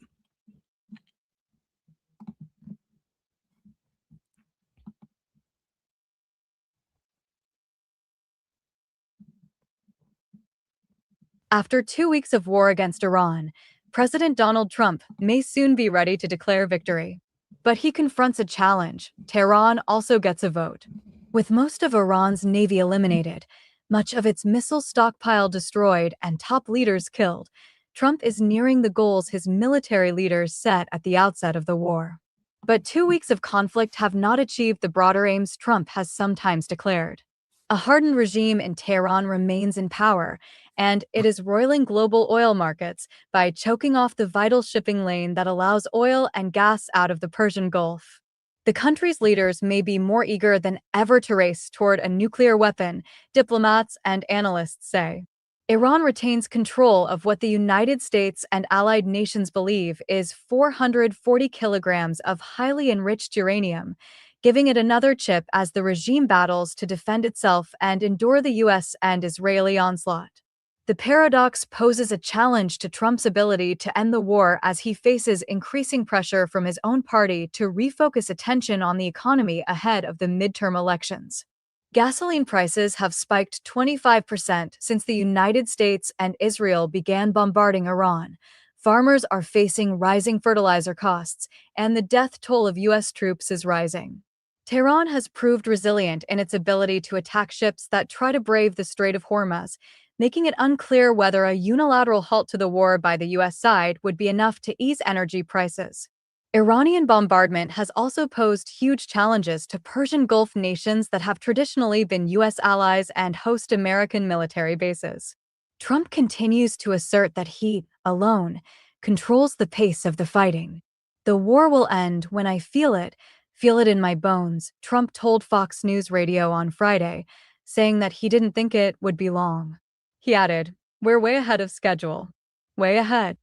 After 2 weeks of war against Iran, President Donald Trump may soon be ready to declare victory. But he confronts a challenge. Tehran also gets a vote. With most of Iran's navy eliminated, much of its missile stockpile destroyed, and top leaders killed, Trump is nearing the goals his military leaders set at the outset of the war. But 2 weeks of conflict have not achieved the broader aims Trump has sometimes declared. A hardened regime in Tehran remains in power, and it is roiling global oil markets by choking off the vital shipping lane that allows oil and gas out of the Persian Gulf. The country's leaders may be more eager than ever to race toward a nuclear weapon, diplomats and analysts say. Iran retains control of what the United States and allied nations believe is 440 kilograms of highly enriched uranium, giving it another chip as the regime battles to defend itself and endure the US and Israeli onslaught. The paradox poses a challenge to Trump's ability to end the war as he faces increasing pressure from his own party to refocus attention on the economy ahead of the midterm elections. Gasoline prices have spiked 25% since the United States and Israel began bombarding Iran. Farmers are facing rising fertilizer costs, and the death toll of U.S. troops is rising. Tehran has proved resilient in its ability to attack ships that try to brave the Strait of Hormuz, making it unclear whether a unilateral halt to the war by the U.S. side would be enough to ease energy prices. Iranian bombardment has also posed huge challenges to Persian Gulf nations that have traditionally been U.S. allies and host American military bases. Trump continues to assert that he, alone, controls the pace of the fighting. The war will end when I feel it in my bones, Trump told Fox News Radio on Friday, saying that he didn't think it would be long. He added, "We're way ahead of schedule. Way ahead."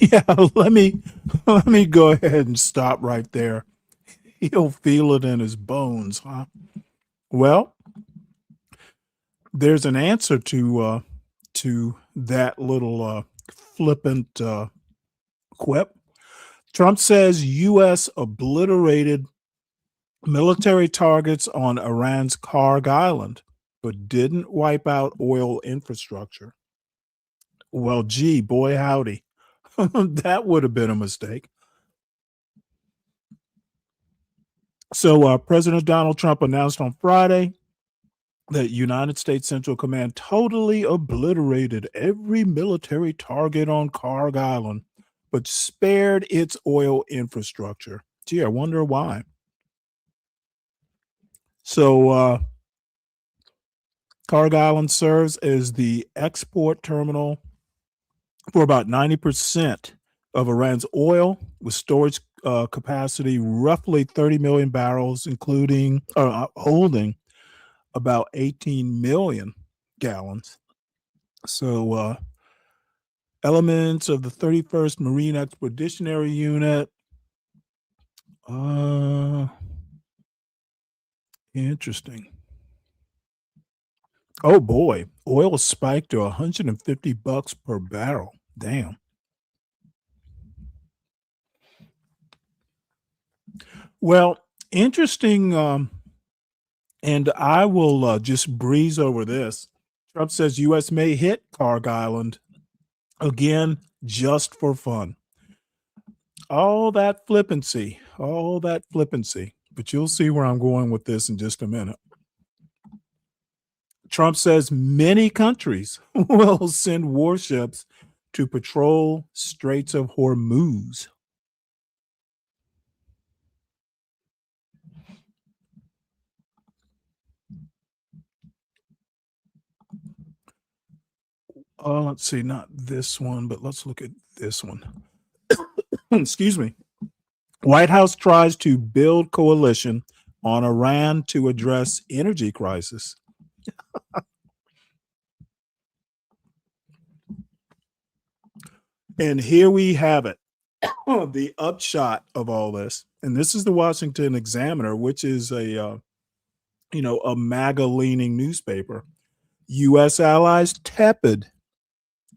Yeah, let me go ahead and stop right there. He'll feel it in his bones, huh? Well, there's an answer to that little flippant quip. Trump says U.S. obliterated military targets on Iran's Karg Island, but didn't wipe out oil infrastructure. Well, gee, boy, howdy. That would have been a mistake. So President Donald Trump announced on Friday that United States Central Command totally obliterated every military target on Karg Island, but spared its oil infrastructure. Gee, I wonder why. So Karg Island serves as the export terminal for about 90% of Iran's oil, with storage capacity roughly 30 million barrels, including holding about 18 million gallons. So elements of the 31st Marine Expeditionary Unit. Interesting. Oh boy, oil spiked to $150 per barrel. Damn. Well, interesting. And I will just breeze over this. Trump says U.S. may hit Karg Island again just for fun. All that flippancy. But you'll see where I'm going with this in just a minute. Trump says many countries will send warships to patrol Straits of Hormuz. Let's see, not this one, but let's look at this one. Excuse me. White House tries to build coalition on Iran to address energy crisis. And here we have it, the upshot of all this. And this is the Washington Examiner, which is a MAGA-leaning newspaper. U.S. allies tepid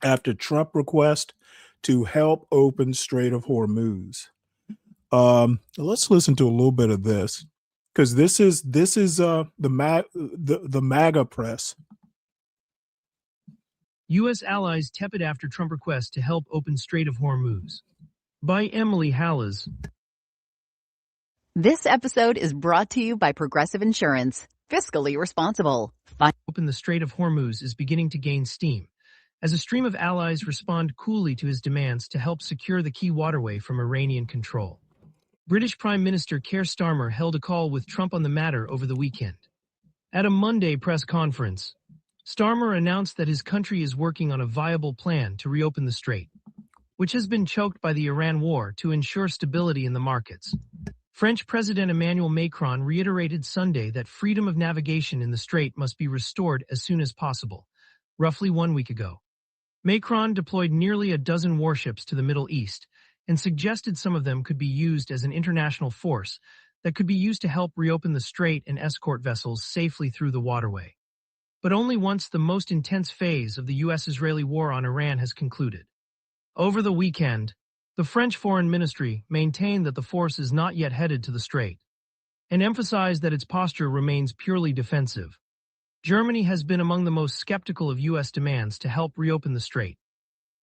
after Trump request to help open Strait of Hormuz. Let's listen to a little bit of this, because this is the MAGA press. U.S. allies tepid after Trump request to help open Strait of Hormuz. By Emily Hallas. This episode is brought to you by Progressive Insurance. Fiscally responsible. Open the Strait of Hormuz is beginning to gain steam, as a stream of allies respond coolly to his demands to help secure the key waterway from Iranian control. British Prime Minister Keir Starmer held a call with Trump on the matter over the weekend. At a Monday press conference, Starmer announced that his country is working on a viable plan to reopen the strait, which has been choked by the Iran war, to ensure stability in the markets. French President Emmanuel Macron reiterated Sunday that freedom of navigation in the strait must be restored as soon as possible, roughly 1 week ago. Macron deployed nearly a dozen warships to the Middle East and suggested some of them could be used as an international force that could be used to help reopen the strait and escort vessels safely through the waterway. But only once the most intense phase of the U.S.-Israeli war on Iran has concluded. Over the weekend, the French Foreign Ministry maintained that the force is not yet headed to the strait, and emphasized that its posture remains purely defensive. Germany has been among the most skeptical of U.S. demands to help reopen the strait,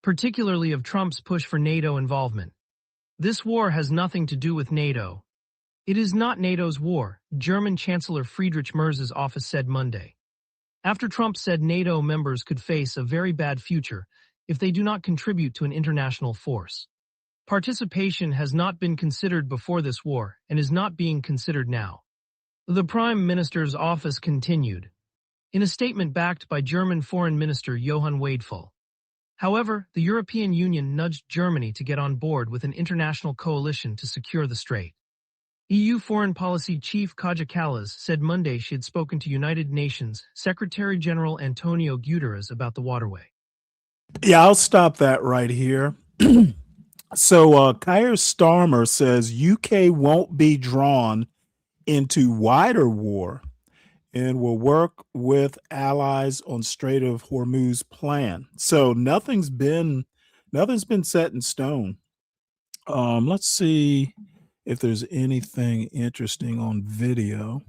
particularly of Trump's push for NATO involvement. This war has nothing to do with NATO. It is not NATO's war, German Chancellor Friedrich Merz's office said Monday, after Trump said NATO members could face a very bad future if they do not contribute to an international force. Participation has not been considered before this war and is not being considered now. The Prime Minister's office continued, in a statement backed by German Foreign Minister Johann Wadephul. However, the European Union nudged Germany to get on board with an international coalition to secure the strait. EU Foreign Policy Chief Kaja Kallas said Monday she had spoken to United Nations Secretary-General Antonio Guterres about the waterway. Yeah, I'll stop that right here. So Keir Starmer says UK won't be drawn into wider war and will work with allies on Strait of Hormuz plan. So nothing's been set in stone. Let's see if there's anything interesting on video.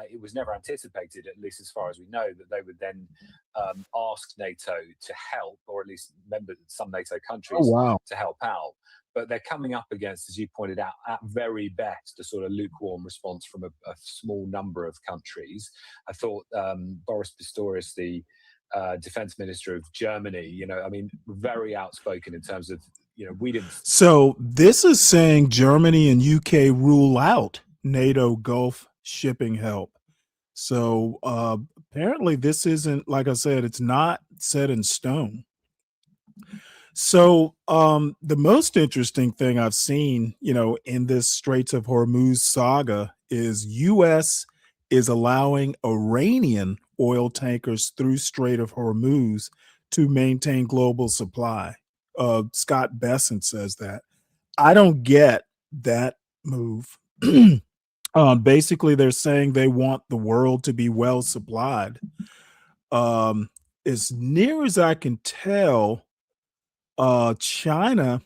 It was never anticipated, at least as far as we know, that they would then ask NATO to help, or at least some NATO countries to help out. But they're coming up against, as you pointed out, at very best, a sort of lukewarm response from a small number of countries. I thought Boris Pistorius, the defense minister of Germany, very outspoken in terms of, we didn't. So this is saying Germany and UK rule out NATO Gulf shipping help. So apparently this isn't, like I said, it's not set in stone. So the most interesting thing I've seen, in this Straits of Hormuz saga is U.S. is allowing Iranian oil tankers through Strait of Hormuz to maintain global supply. Scott Besson says that. I don't get that move. Basically, they're saying they want the world to be well supplied. As near as I can tell, China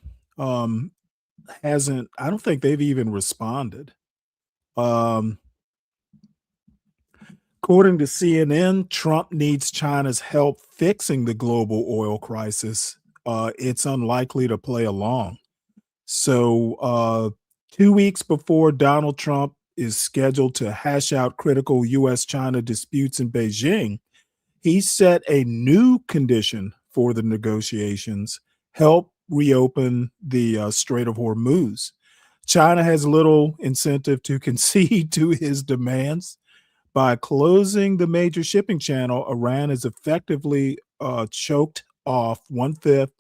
hasn't, I don't think they've even responded. According to CNN, Trump needs China's help fixing the global oil crisis. It's unlikely to play along. So 2 weeks before Donald Trump is scheduled to hash out critical U.S.-China disputes in Beijing, he set a new condition for the negotiations: help reopen the Strait of Hormuz. China has little incentive to concede to his demands. By closing the major shipping channel, Iran has effectively choked off 1/5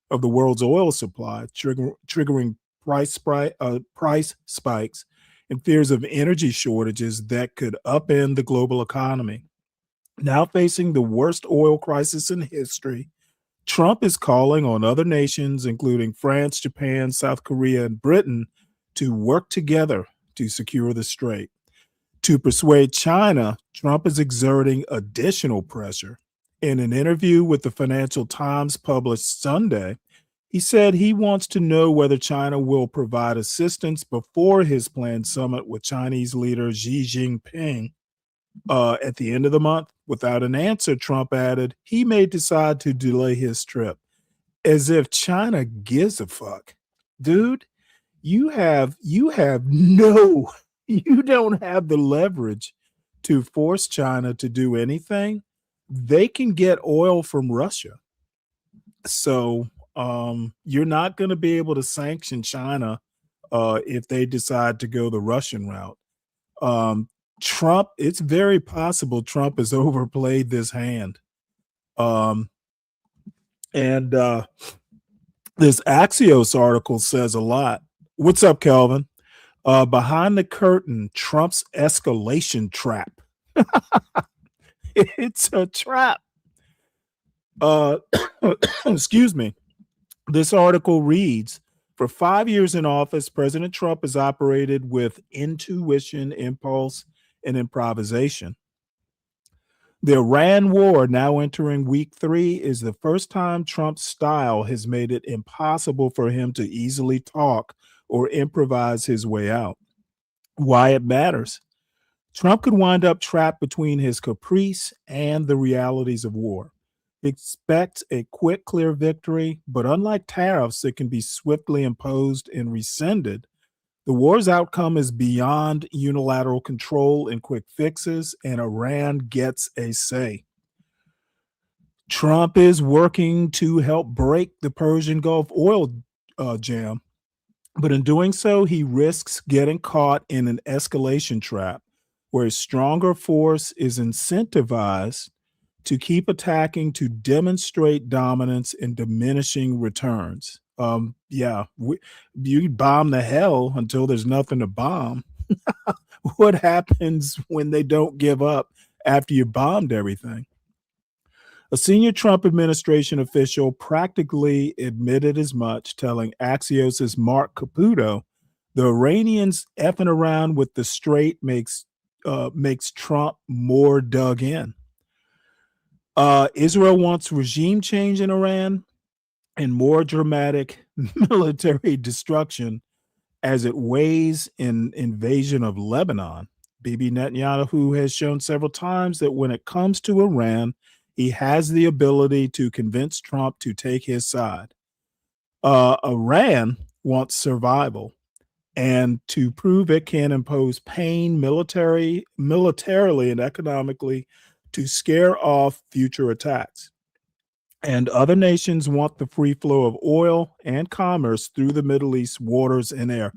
of the world's oil supply, triggering price spikes and fears of energy shortages that could upend the global economy. Now facing the worst oil crisis in history, Trump is calling on other nations, including France, Japan, South Korea, and Britain, to work together to secure the strait. To persuade China, Trump is exerting additional pressure. In an interview with the Financial Times published Sunday, He said he wants to know whether China will provide assistance before his planned summit with Chinese leader Xi Jinping at the end of the month. Without an answer, Trump added he may decide to delay his trip. As if China gives a fuck. Dude, you don't have the leverage to force China to do anything. They can get oil from Russia. So you're not going to be able to sanction China if they decide to go the Russian route. Trump, it's very possible Trump has overplayed this hand. And this Axios article says a lot. What's up, Kelvin? Behind the curtain, Trump's escalation trap. It's a trap. Excuse me. This article reads, for 5 years in office, President Trump has operated with intuition, impulse, and improvisation. The Iran war, now entering week 3, is the first time Trump's style has made it impossible for him to easily talk or improvise his way out. Why it matters. Trump could wind up trapped between his caprice and the realities of war. Expect a quick, clear victory, but unlike tariffs that can be swiftly imposed and rescinded, the war's outcome is beyond unilateral control and quick fixes, and Iran gets a say. Trump is working to help break the Persian Gulf oil jam, but in doing so, he risks getting caught in an escalation trap where a stronger force is incentivized to keep attacking to demonstrate dominance and diminishing returns. You bomb the hell until there's nothing to bomb. What happens when they don't give up after you bombed everything? A senior Trump administration official practically admitted as much, telling Axios' Mark Caputo, the Iranians effing around with the strait makes Trump more dug in. Israel wants regime change in Iran and more dramatic military destruction as it weighs in invasion of Lebanon. Bibi Netanyahu has shown several times that when it comes to Iran, he has the ability to convince Trump to take his side. Iran wants survival, and to prove it can impose pain militarily and economically to scare off future attacks. And other nations want the free flow of oil and commerce through the Middle East waters and air.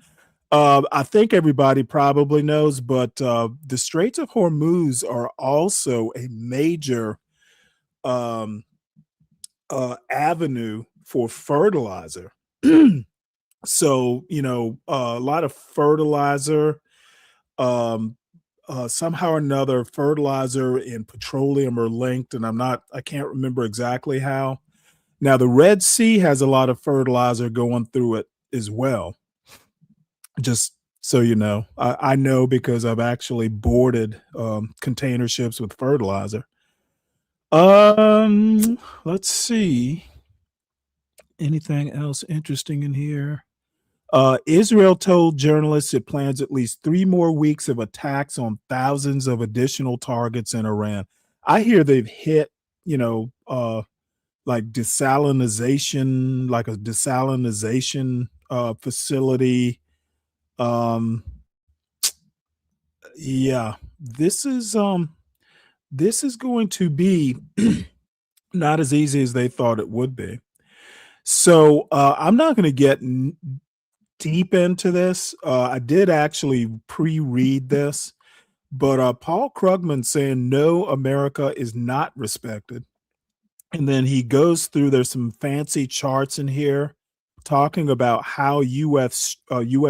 I think everybody probably knows, but the Straits of Hormuz are also a major avenue for fertilizer. So, a lot of fertilizer, somehow or another, fertilizer and petroleum are linked, and I can't remember exactly how. Now, the Red Sea has a lot of fertilizer going through it as well. Just so you know, I know because I've actually boarded container ships with fertilizer. Let's see. Anything else interesting in here? Israel told journalists it plans at least 3 more weeks of attacks on thousands of additional targets in Iran. I hear they've hit, like desalinization, like a desalinization facility. Yeah, this is going to be not as easy as they thought it would be. So I'm not going to get deep into this. I did actually pre-read this, but Paul Krugman saying no, America is not respected. And then he goes through, there's some fancy charts in here talking about how U.S.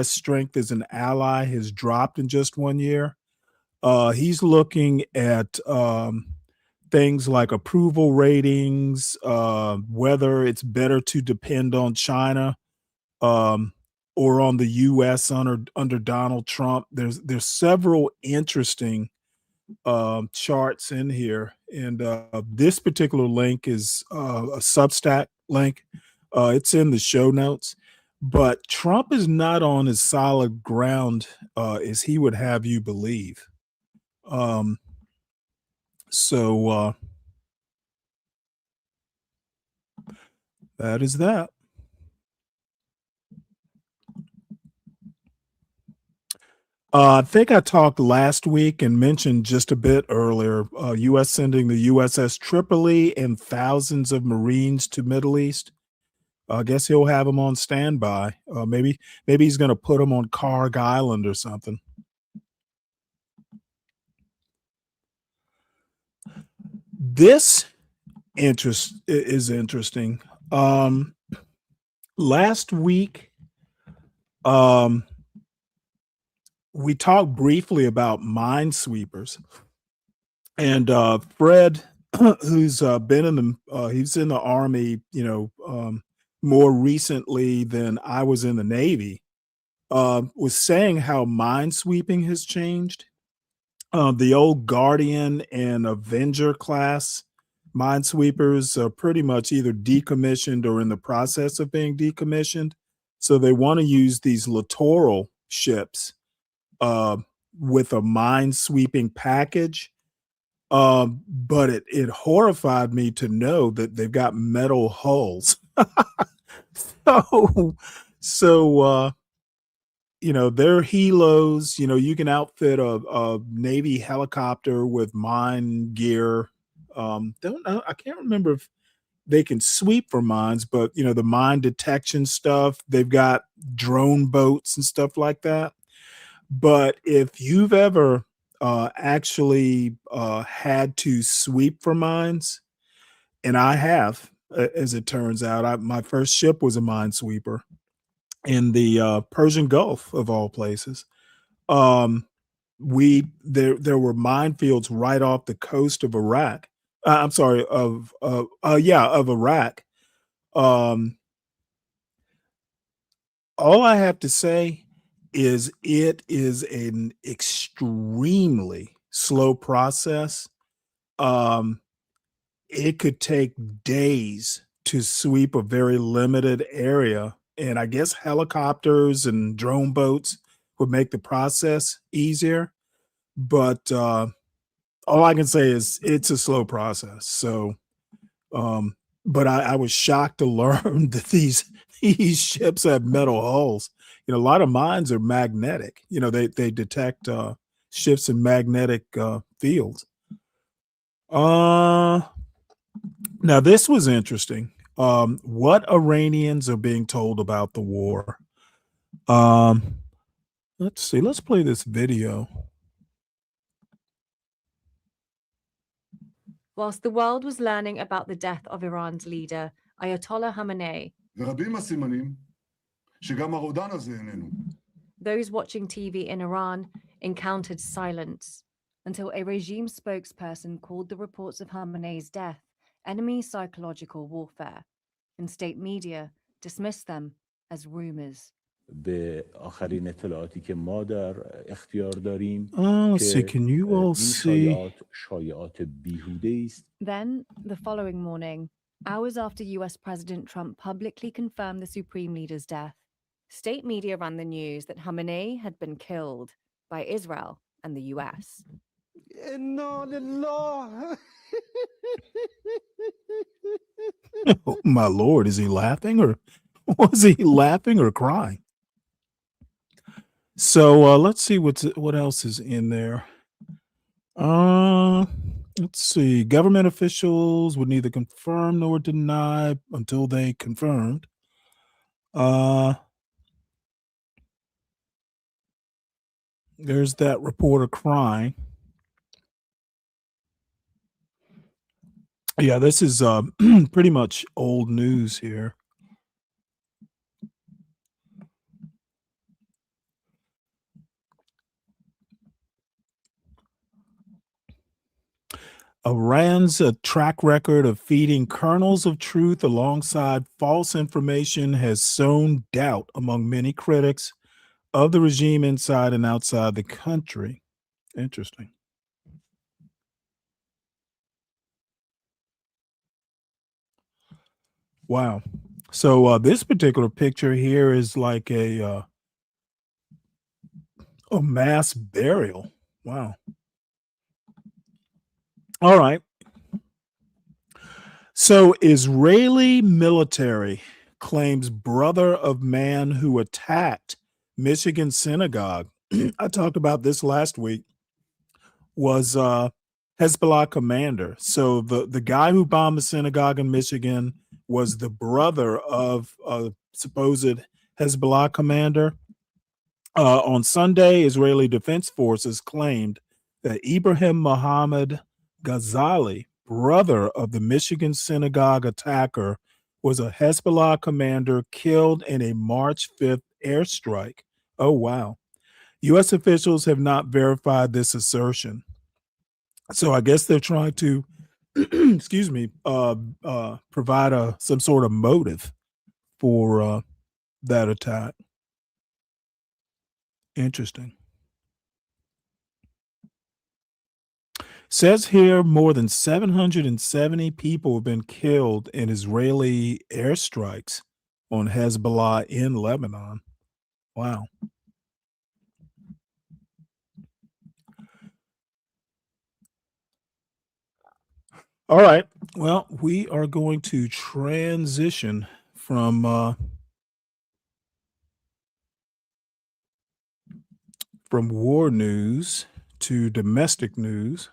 strength as an ally has dropped in just 1 year. He's looking at things like approval ratings, whether it's better to depend on China or on the U.S. under Donald Trump. There's several interesting charts in here, and this particular link is a Substack link It's in the show notes. But Trump is not on as solid ground as he would have you believe. Um, so that is that. I think I talked last week and mentioned just a bit earlier, U.S. sending the USS Tripoli and thousands of Marines to Middle East. I guess he'll have them on standby. Maybe he's going to put them on Karg Island or something. This is interesting. Last week, we talked briefly about minesweepers, and Fred, who's been in he's in the Army, more recently than I was in the Navy, was saying how minesweeping has changed. The old Guardian and Avenger class minesweepers are pretty much either decommissioned or in the process of being decommissioned. So they want to use these littoral ships with a minesweeping package. But it horrified me to know that they've got metal hulls. So they're helos. You can outfit a Navy helicopter with mine gear. Don't know. I can't remember if they can sweep for mines, but the mine detection stuff. They've got drone boats and stuff like that. But if you've ever actually had to sweep for mines, and I have, as it turns out, my first ship was a minesweeper in the Persian Gulf of all places. There were minefields right off the coast of Iraq. I'm sorry, of Iraq. All I have to say is it is an extremely slow process. It could take days to sweep a very limited area. And I guess helicopters and drone boats would make the process easier. But all I can say is it's a slow process. So, but I was shocked to learn that these ships have metal hulls. A lot of mines are magnetic. They detect ships in magnetic fields. Now this was interesting. What Iranians are being told about the war. Let's see. Let's play this video. Whilst the world was learning about the death of Iran's leader, Ayatollah Khamenei, those watching TV in Iran encountered silence until a regime spokesperson called the reports of Khamenei's death enemy psychological warfare, and state media dismissed them as rumors. Let's see, can you all see? Then, the following morning, hours after US President Trump publicly confirmed the Supreme Leader's death, state media ran the news that Khamenei had been killed by Israel and the US. Oh, my Lord, is he laughing or was he laughing or crying? So let's see what else is in there. Let's see. Government officials would neither confirm nor deny until they confirmed. There's that reporter crying. Yeah, this is pretty much old news here. Iran's track record of feeding kernels of truth alongside false information has sown doubt among many critics of the regime inside and outside the country. Interesting. Wow. So this particular picture here is like a mass burial. Wow. All right. So Israeli military claims brother of man who attacked Michigan synagogue. I talked about this last week. Was Hezbollah commander. So the guy who bombed the synagogue in Michigan was the brother of a supposed Hezbollah commander. On Sunday, Israeli Defense Forces claimed that Ibrahim Mohammed Ghazali, brother of the Michigan synagogue attacker, was a Hezbollah commander killed in a March 5th airstrike. Oh, wow. U.S. officials have not verified this assertion. So I guess they're trying to, excuse me, provide some sort of motive for that attack. Interesting. Says here more than 770 people have been killed in Israeli airstrikes on Hezbollah in Lebanon. Wow. All right. Well, we are going to transition from war news to domestic news.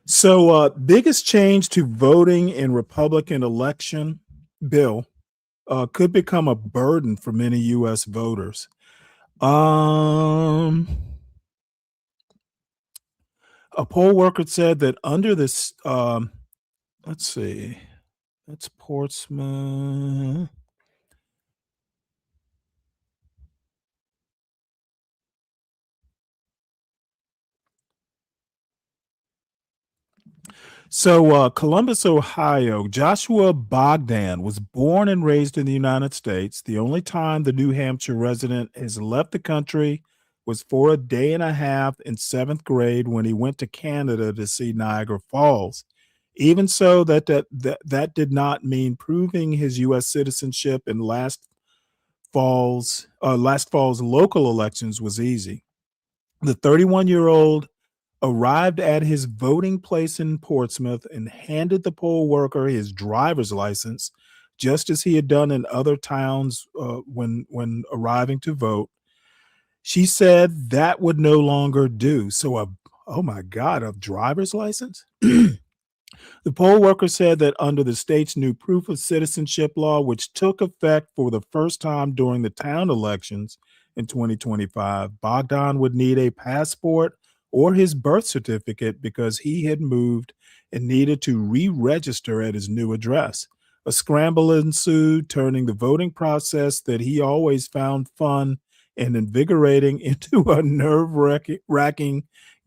So, biggest change to voting in Republican election bill could become a burden for many U.S. voters. A poll worker said that under this, let's see, that's Portsmouth. So, Columbus, Ohio, Joshua Bogdan was born and raised in the United States. The only time the New Hampshire resident has left the country was for a day and a half in seventh grade when he went to Canada to see Niagara Falls. Even so, that did not mean proving his U.S. citizenship in last fall's local elections was easy. The 31-year-old arrived at his voting place in Portsmouth and handed the poll worker his driver's license, just as he had done in other towns when arriving to vote. She said that would no longer do. So, oh my God, a driver's license? The poll worker said that under the state's new proof of citizenship law, which took effect for the first time during the town elections in 2025, Bogdan would need a passport or his birth certificate because he had moved and needed to re-register at his new address. A scramble ensued, turning the voting process that he always found fun and invigorating into a nerve-wracking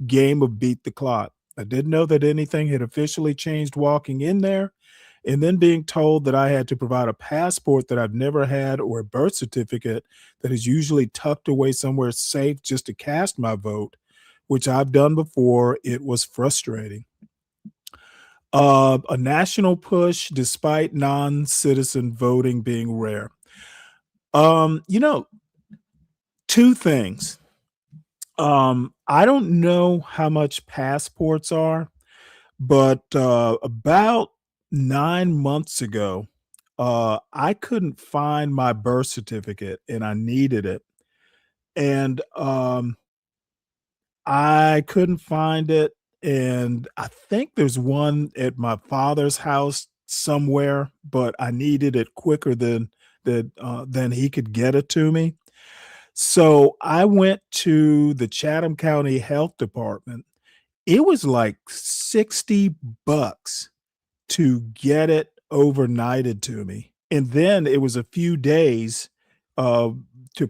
game of beat the clock. I didn't know that anything had officially changed walking in there, and then being told that I had to provide a passport that I've never had or a birth certificate that is usually tucked away somewhere safe just to cast my vote, which I've done before. It was frustrating. A national push despite non-citizen voting being rare. Two things. I don't know how much passports are, but about 9 months ago, I couldn't find my birth certificate and I needed it. And I couldn't find it. And I think there's one at my father's house somewhere, but I needed it quicker than he could get it to me. So I went to the Chatham County Health Department. It was like $60 to get it overnighted to me. And then it was a few days to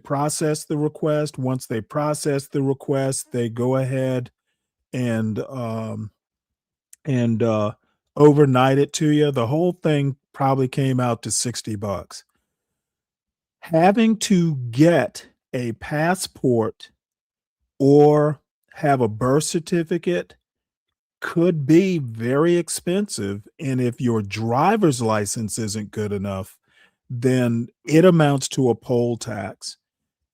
process the request. Once they process the request, they go ahead and overnight it to you. The whole thing probably came out to $60. Having to get a passport or have a birth certificate could be very expensive. And if your driver's license isn't good enough, then it amounts to a poll tax.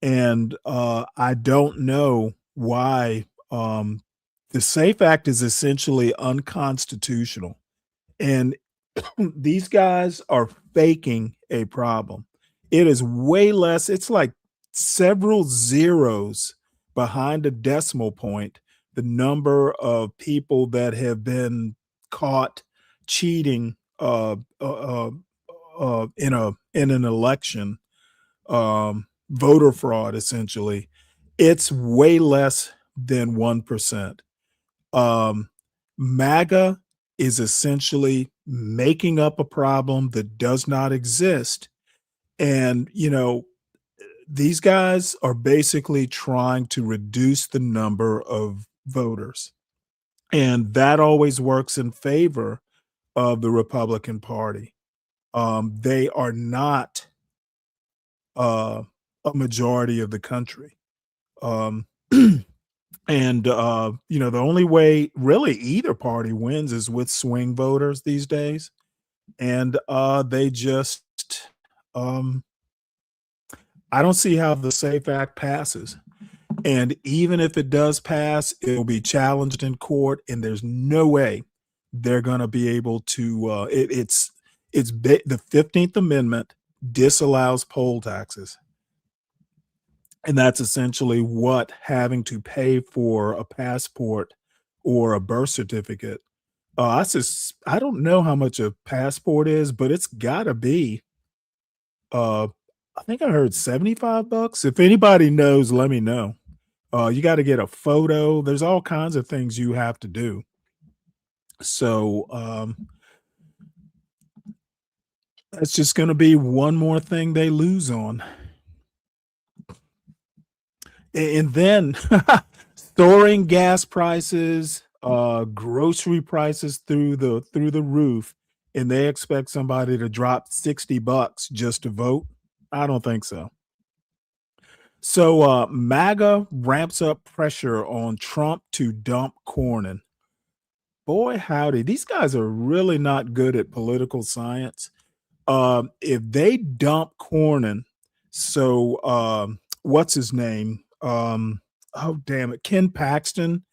And I don't know why the SAFE Act is essentially unconstitutional. And these guys are faking a problem. It is way less, it's like several zeros behind a decimal point, the number of people that have been caught cheating in an election, voter fraud essentially. It's way less than 1%. MAGA is essentially making up a problem that does not exist. And, you know, these guys are basically trying to reduce the number of voters. And that always works in favor of the Republican Party. They are not a majority of the country. And, you know, the only way really either party wins is with swing voters these days. And they just, I don't see how the SAFE Act passes. And even if it does pass, it will be challenged in court, and there's no way they're going to be able to. The 15th Amendment disallows poll taxes. And that's essentially what having to pay for a passport or a birth certificate. I don't know how much a passport is, but it's got to be. I think I heard $75. If anybody knows, let me know. You got to get a photo. There's all kinds of things you have to do. So that's just going to be one more thing they lose on. And then soaring gas prices, grocery prices through the roof, and they expect somebody to drop $60 just to vote. I don't think so. So MAGA ramps up pressure on Trump to dump Cornyn. Boy, howdy, these guys are really not good at political science. If they dump Cornyn, so what's his name? Oh damn it, Ken Paxton.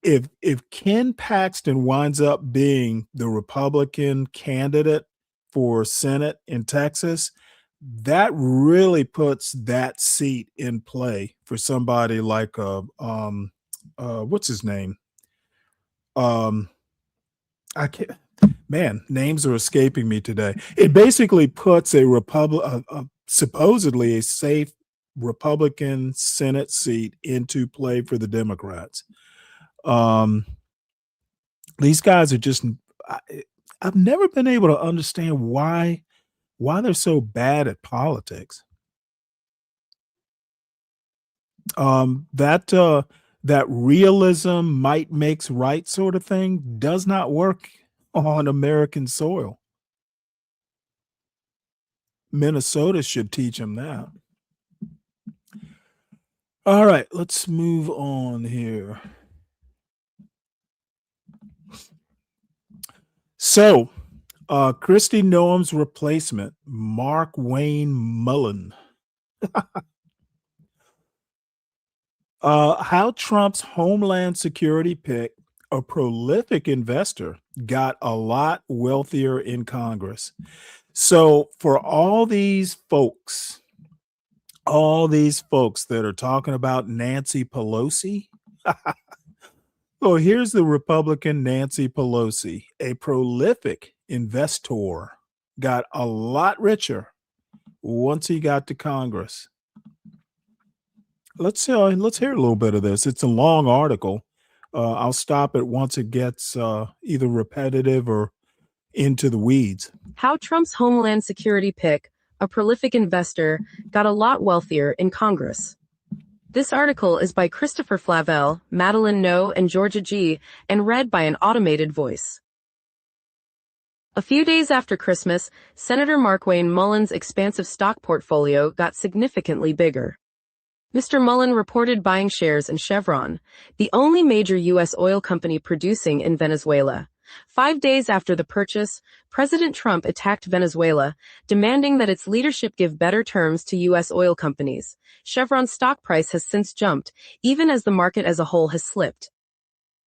If Ken Paxton winds up being the Republican candidate for Senate in Texas, that really puts that seat in play for somebody like what's his name? I can't. Man, names are escaping me today. It basically puts supposedly a safe Republican Senate seat into play for the Democrats. These guys are just. I've never been able to understand why they're so bad at politics. That realism might makes right sort of thing does not work on American soil. Minnesota should teach them that. All right, let's move on here. So, Kristi Noem's replacement, Markwayne Mullin. How Trump's Homeland Security pick, a prolific investor, got a lot wealthier in Congress. So for all these folks that are talking about Nancy Pelosi, so here's the Republican Nancy Pelosi, a prolific investor, got a lot richer once he got to Congress. Let's hear a little bit of this. It's a long article. I'll stop it once it gets either repetitive or into the weeds. How Trump's Homeland Security pick, a prolific investor, got a lot wealthier in Congress. This article is by Christopher Flavel, Madeline No, and Georgia G., and read by an automated voice. A few days after Christmas, Senator Markwayne Mullin's expansive stock portfolio got significantly bigger. Mr. Mullen reported buying shares in Chevron, the only major U.S. oil company producing in Venezuela. 5 days after the purchase, President Trump attacked Venezuela, demanding that its leadership give better terms to U.S. oil companies. Chevron's stock price has since jumped, even as the market as a whole has slipped.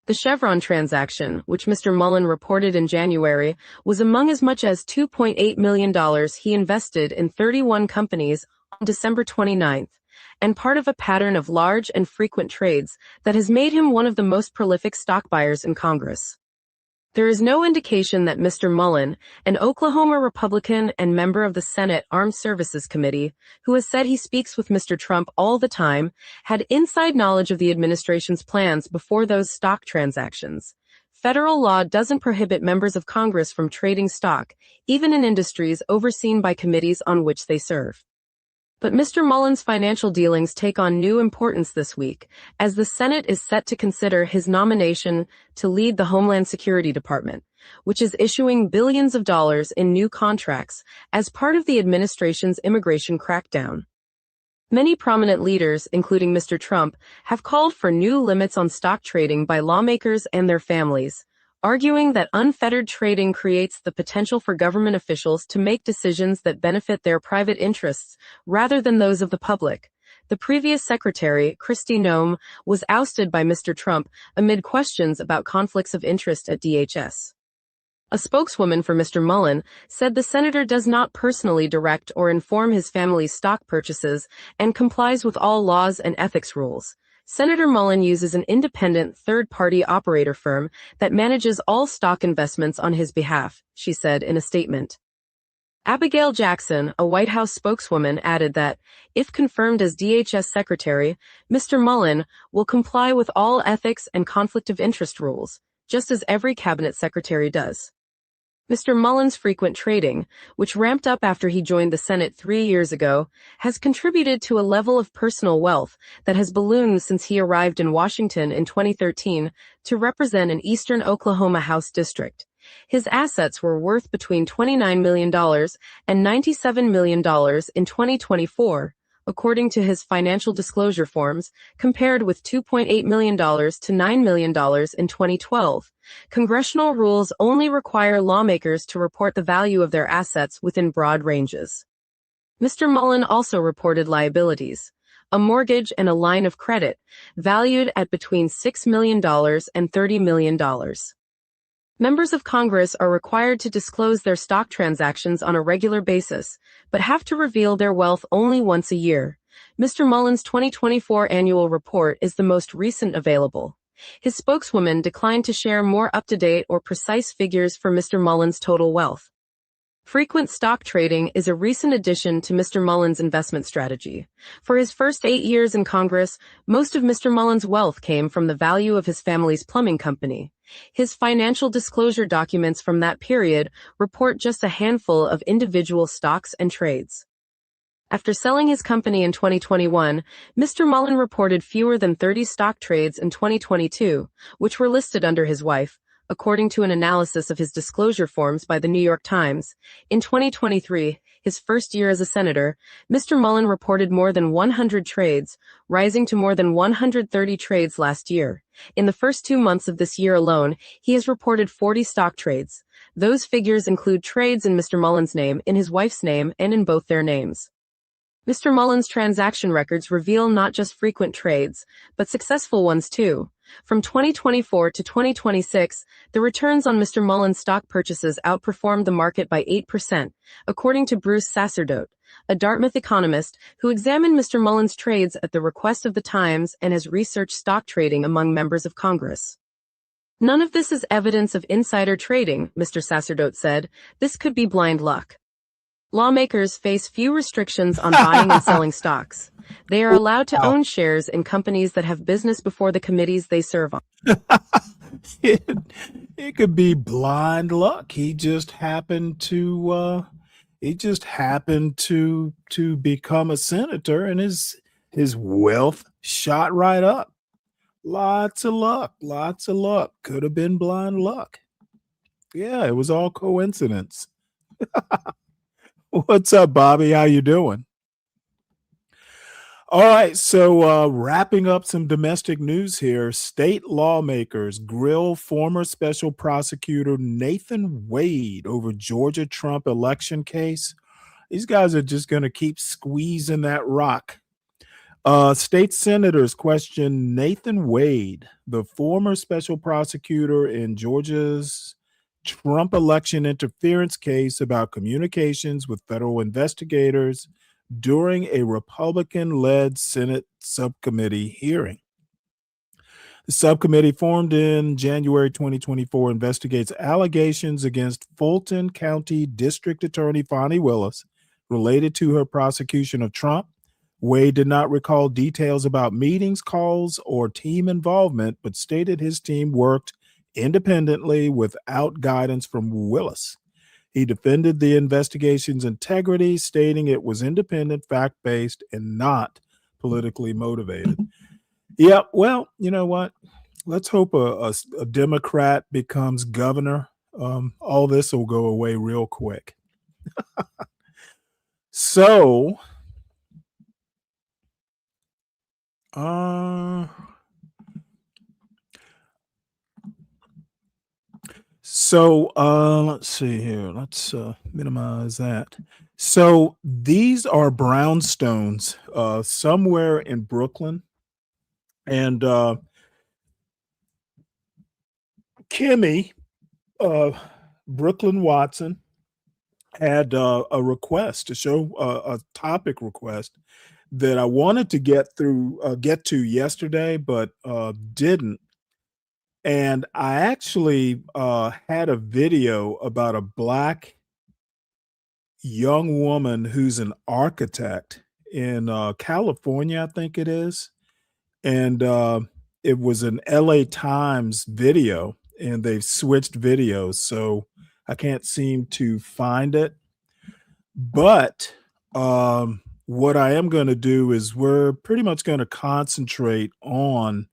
The Chevron transaction, which Mr. Mullen reported in January, was among as much as $2.8 million he invested in 31 companies on December 29, and part of a pattern of large and frequent trades that has made him one of the most prolific stock buyers in Congress. There is no indication that Mr. Mullen, an Oklahoma Republican and member of the Senate Armed Services Committee, who has said he speaks with Mr. Trump all the time, had inside knowledge of the administration's plans before those stock transactions. Federal law doesn't prohibit members of Congress from trading stock, even in industries overseen by committees on which they serve. But Mr. Mullen's financial dealings take on new importance this week, as the Senate is set to consider his nomination to lead the Homeland Security Department, which is issuing billions of dollars in new contracts as part of the administration's immigration crackdown. Many prominent leaders, including Mr. Trump, have called for new limits on stock trading by lawmakers and their families, arguing that unfettered trading creates the potential for government officials to make decisions that benefit their private interests rather than those of the public. The previous secretary, Kristi Noem, was ousted by Mr. Trump amid questions about conflicts of interest at DHS. A spokeswoman for Mr. Mullen said the senator does not personally direct or inform his family's stock purchases and complies with all laws and ethics rules. Senator Mullen uses an independent third-party operator firm that manages all stock investments on his behalf, she said in a statement. Abigail Jackson, a White House spokeswoman, added that, if confirmed as DHS Secretary, Mr. Mullen will comply with all ethics and conflict of interest rules, just as every cabinet secretary does. Mr. Mullen's frequent trading, which ramped up after he joined the Senate 3 years ago, has contributed to a level of personal wealth that has ballooned since he arrived in Washington in 2013 to represent an eastern Oklahoma House district. His assets were worth between $29 million and $97 million in 2024, according to his financial disclosure forms, compared with $2.8 million to $9 million in 2012. Congressional rules only require lawmakers to report the value of their assets within broad ranges. Mr. Mullen also reported liabilities, a mortgage and a line of credit, valued at between $6 million and $30 million. Members of Congress are required to disclose their stock transactions on a regular basis, but have to reveal their wealth only once a year. Mr. Mullen's 2024 annual report is the most recent available. His spokeswoman declined to share more up-to-date or precise figures for Mr. Mullen's total wealth. Frequent stock trading is a recent addition to Mr. Mullen's investment strategy. For his first 8 years in Congress, most of Mr. Mullen's wealth came from the value of his family's plumbing company. His financial disclosure documents from that period report just a handful of individual stocks and trades. After selling his company in 2021, Mr. Mullen reported fewer than 30 stock trades in 2022, which were listed under his wife, according to an analysis of his disclosure forms by the New York Times. In 2023, his first year as a senator, Mr. Mullen reported more than 100 trades, rising to more than 130 trades last year. In the first 2 months of this year alone, he has reported 40 stock trades. Those figures include trades in Mr. Mullen's name, in his wife's name, and in both their names. Mr. Mullen's transaction records reveal not just frequent trades, but successful ones too. From 2024 to 2026, the returns on Mr. Mullen's stock purchases outperformed the market by 8%, according to Bruce Sacerdote, a Dartmouth economist who examined Mr. Mullen's trades at the request of the Times and has researched stock trading among members of Congress. None of this is evidence of insider trading, Mr. Sacerdote said. This could be blind luck. Lawmakers face few restrictions on buying and selling stocks. They are allowed to own shares in companies that have business before the committees they serve on. It could be blind luck. He just happened to become a senator, and his wealth shot right up. Lots of luck. Could have been blind luck. Yeah, it was all coincidence. What's up, Bobby? How you doing? All right, so wrapping up some domestic news here. State lawmakers grill former special prosecutor Nathan Wade over Georgia Trump election case. These guys are just going to keep squeezing that rock. State senators question Nathan Wade, the former special prosecutor in Georgia's Trump election interference case about communications with federal investigators during a Republican-led Senate subcommittee hearing. The subcommittee, formed in January 2024, investigates allegations against Fulton County District Attorney Fonnie Willis related to her prosecution of Trump. Wade did not recall details about meetings, calls, or team involvement, but stated his team worked independently without guidance from Willis. He defended the investigation's integrity, stating it was independent, fact-based, and not politically motivated. Yeah, well, you know what? Let's hope a Democrat becomes governor. All this will go away real quick. So, let's see here. Let's minimize that. So these are brownstones somewhere in Brooklyn. And Kimmy, Brooklyn Watson, had a request to show a topic request that I wanted to get to yesterday, but didn't. And I actually had a video about a Black young woman who's an architect in California, I think it is. And it was an LA Times video, and they've switched videos, so I can't seem to find it. But what I am going to do is we're pretty much going to concentrate on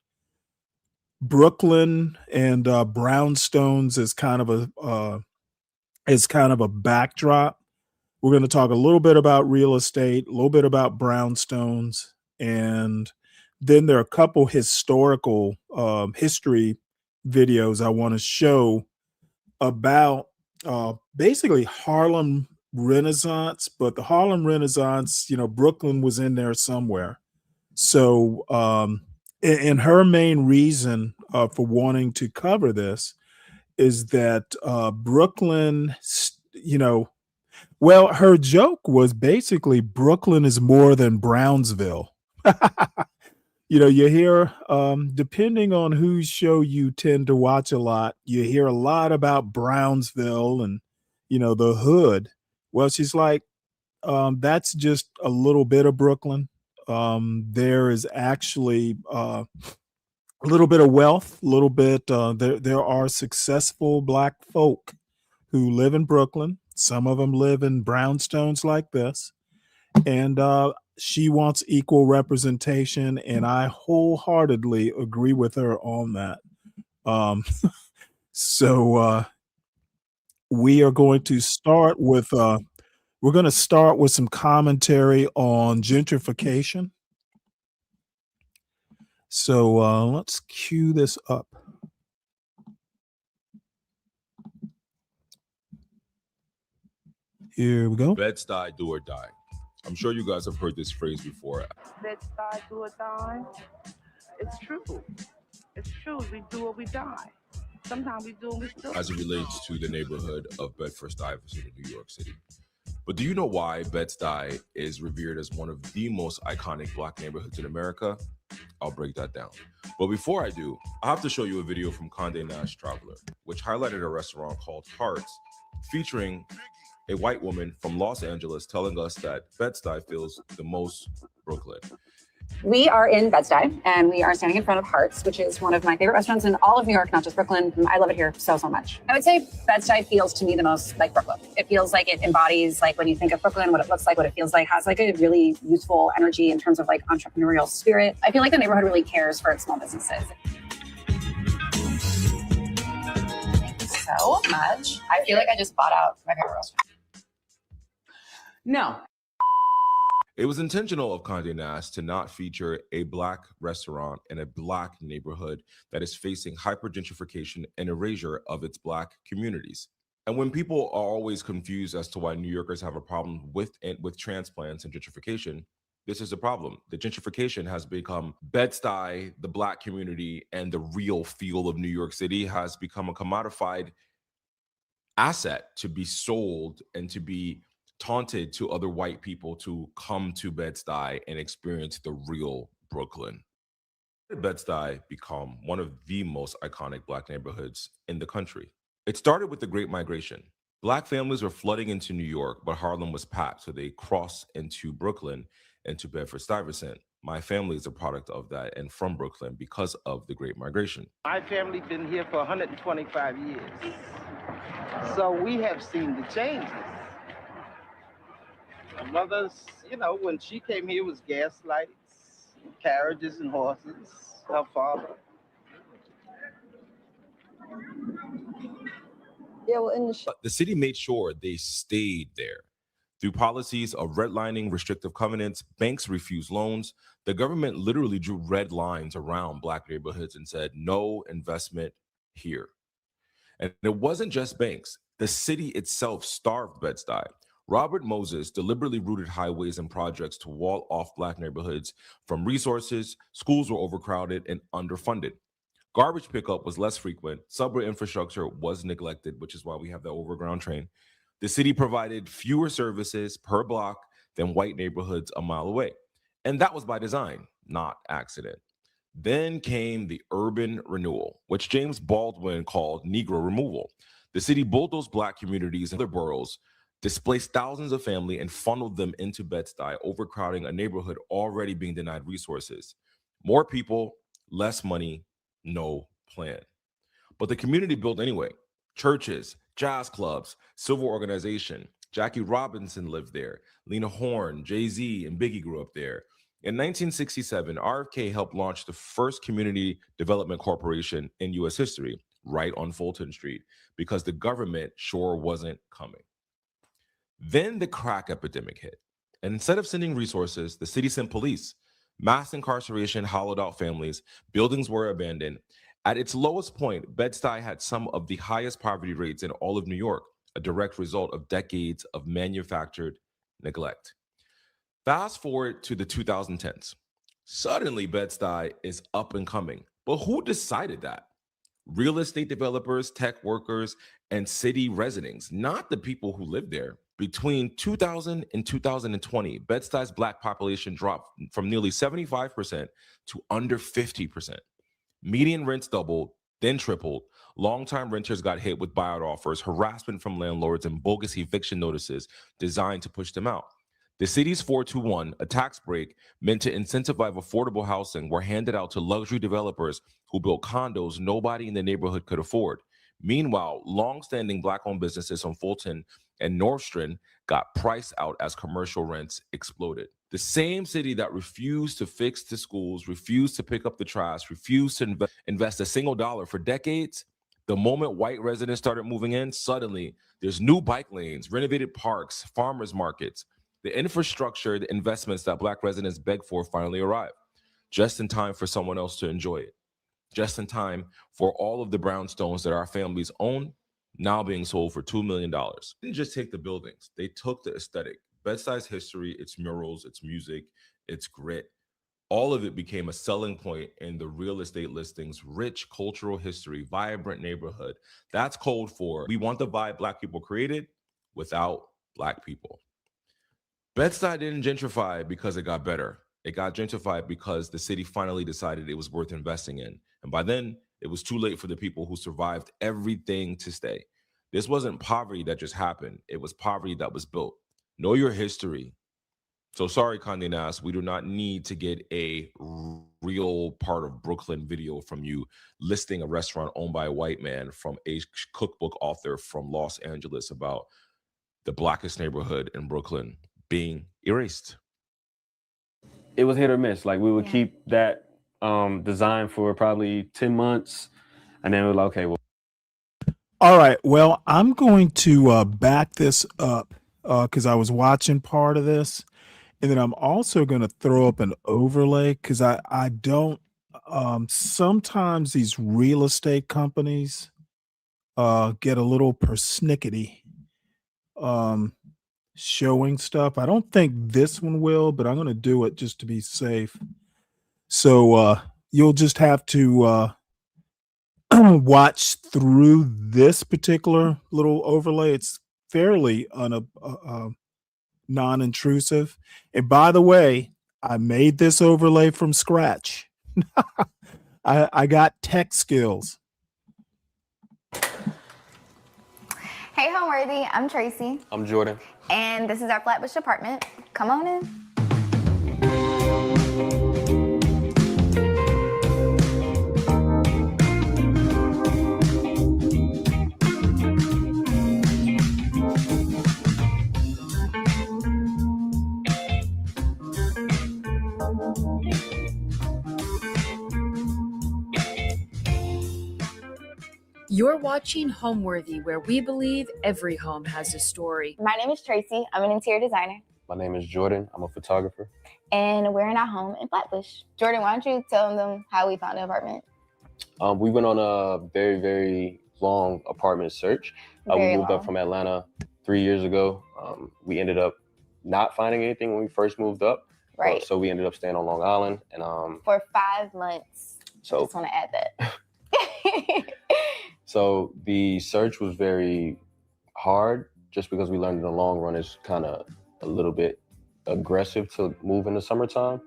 Brooklyn and brownstones as kind of a backdrop. We're going to talk a little bit about real estate, a little bit about brownstones, and then there are a couple historical history videos I want to show about basically Harlem Renaissance, but the Harlem Renaissance, Brooklyn was in there somewhere. So, and her main reason for wanting to cover this is that Brooklyn, well, her joke was basically Brooklyn is more than Brownsville. You hear, depending on whose show you tend to watch a lot, you hear a lot about Brownsville and, the hood. Well, she's like, that's just a little bit of Brooklyn. There is actually a little bit of wealth, a little bit, there are successful Black folk who live in Brooklyn. Some of them live in brownstones like this. And she wants equal representation, and I wholeheartedly agree with her on that. So we are going to start with some commentary on gentrification. So let's cue this up. Here we go. Bed-Stuy, do or die. I'm sure you guys have heard this phrase before. Bed-Stuy, do or die. It's true. It's true. We do or we die. Sometimes we do and we still. As it relates to the neighborhood of Bedford-Stuyvesant in New York City. But do you know why Bed-Stuy is revered as one of the most iconic Black neighborhoods in America? I'll break that down. But before I do, I have to show you a video from Condé Nast Traveler, which highlighted a restaurant called Hearts, featuring a white woman from Los Angeles telling us that Bed-Stuy feels the most Brooklyn. We are in Bed-Stuy, and we are standing in front of Hearts, which is one of my favorite restaurants in all of New York, not just Brooklyn. I love it here so much. I would say Bed-Stuy feels to me the most like Brooklyn. It feels like it embodies, like, when you think of Brooklyn, what it looks like, what it feels like, has like a really youthful energy in terms of like entrepreneurial spirit. I feel like the neighborhood really cares for its small businesses. Thank you so much. I feel like I just bought out my favorite restaurant. No. It was intentional of Condé Nast to not feature a Black restaurant in a Black neighborhood that is facing hypergentrification and erasure of its Black communities. And when people are always confused as to why New Yorkers have a problem with transplants and gentrification, this is a problem. The gentrification has become Bed-Stuy, the Black community, and the real feel of New York City has become a commodified asset to be sold and to be taunted to other white people to come to Bed-Stuy and experience the real Brooklyn. Bed-Stuy become one of the most iconic Black neighborhoods in the country. It started with the Great Migration. Black families were flooding into New York, but Harlem was packed, so they crossed into Brooklyn and to Bedford-Stuyvesant. My family is a product of that and from Brooklyn because of the Great Migration. My family been here for 125 years, so we have seen the changes. My mother's, when she came here, it was gas lights, carriages and horses. Her father. Yeah, well, the city made sure they stayed there. Through policies of redlining, restrictive covenants, banks refused loans. The government literally drew red lines around Black neighborhoods and said, no investment here. And it wasn't just banks. The city itself starved Bed-Stuy. Robert Moses deliberately routed highways and projects to wall off Black neighborhoods from resources. Schools were overcrowded and underfunded. Garbage pickup was less frequent. Subway infrastructure was neglected, which is why we have the overground train. The city provided fewer services per block than white neighborhoods a mile away. And that was by design, not accident. Then came the urban renewal, which James Baldwin called Negro removal. The city bulldozed Black communities and other boroughs, displaced thousands of families, and funneled them into Bed-Stuy, overcrowding a neighborhood already being denied resources. More people, less money, no plan. But the community built anyway. Churches, jazz clubs, civil organization. Jackie Robinson lived there. Lena Horne, Jay-Z, and Biggie grew up there. In 1967, RFK helped launch the first community development corporation in U.S. history, right on Fulton Street, because the government sure wasn't coming. Then the crack epidemic hit. And instead of sending resources, the city sent police. Mass incarceration hollowed out families. Buildings were abandoned. At its lowest point, Bed-Stuy had some of the highest poverty rates in all of New York, a direct result of decades of manufactured neglect. Fast forward to the 2010s. Suddenly, Bed-Stuy is up and coming. But who decided that? Real estate developers, tech workers, and city residents, not the people who live there. Between 2000 and 2020, Bed-Stuy's Black population dropped from nearly 75% to under 50%. Median rents doubled, then tripled. Longtime renters got hit with buyout offers, harassment from landlords, and bogus eviction notices designed to push them out. The city's 421, a tax break meant to incentivize affordable housing, were handed out to luxury developers who built condos nobody in the neighborhood could afford. Meanwhile, longstanding Black-owned businesses on Fulton and North Strand got priced out as commercial rents exploded. The same city that refused to fix the schools, refused to pick up the trash, refused to invest a single dollar for decades, the moment white residents started moving in, suddenly there's new bike lanes, renovated parks, farmers markets. The infrastructure, the investments that Black residents begged for finally arrived, just in time for someone else to enjoy it. Just in time for all of the brownstones that our families own now being sold for $2 million. They didn't just take the buildings, they took the aesthetic. Bed-Stuy's history, its murals, its music, its grit, all of it became a selling point in the real estate listings. Rich cultural history, vibrant neighborhood. That's code for we want the vibe Black people created without Black people. Bed-Stuy didn't gentrify because it got better. It got gentrified because the city finally decided it was worth investing in. And by then, it was too late for the people who survived everything to stay. This wasn't poverty that just happened. It was poverty that was built. Know your history. So sorry, Condé Nast, we do not need to get a real part of Brooklyn video from you listing a restaurant owned by a white man from a cookbook author from Los Angeles about the Blackest neighborhood in Brooklyn being erased. It was hit or miss. Like we would keep that design for probably 10 months. And then we were like, okay, well. All right. Well, I'm going to back this up because I was watching part of this. And then I'm also going to throw up an overlay because I don't sometimes these real estate companies get a little persnickety um showing stuff. I don't think this one will, but I'm going to do it just to be safe. So you'll just have to watch through this particular little overlay. It's fairly non-intrusive. And by the way, I made this overlay from scratch. I got tech skills. Hey, Homeworthy. I'm Tracy. I'm Jordan. And this is our Flatbush apartment. Come on in. You're watching Homeworthy, where we believe every home has a story. My name is Tracy. I'm an interior designer. My name is Jordan. I'm a photographer. And we're in our home in Flatbush. Jordan, why don't you tell them how we found the apartment? We went on a very, very long apartment search. We moved up from Atlanta 3 years ago. We ended up not finding anything when we first moved up. Right. So we ended up staying on Long Island. And for 5 months. So I just want to add that. So the search was very hard just because we learned in the long run it's kind of a little bit aggressive to move in the summertime.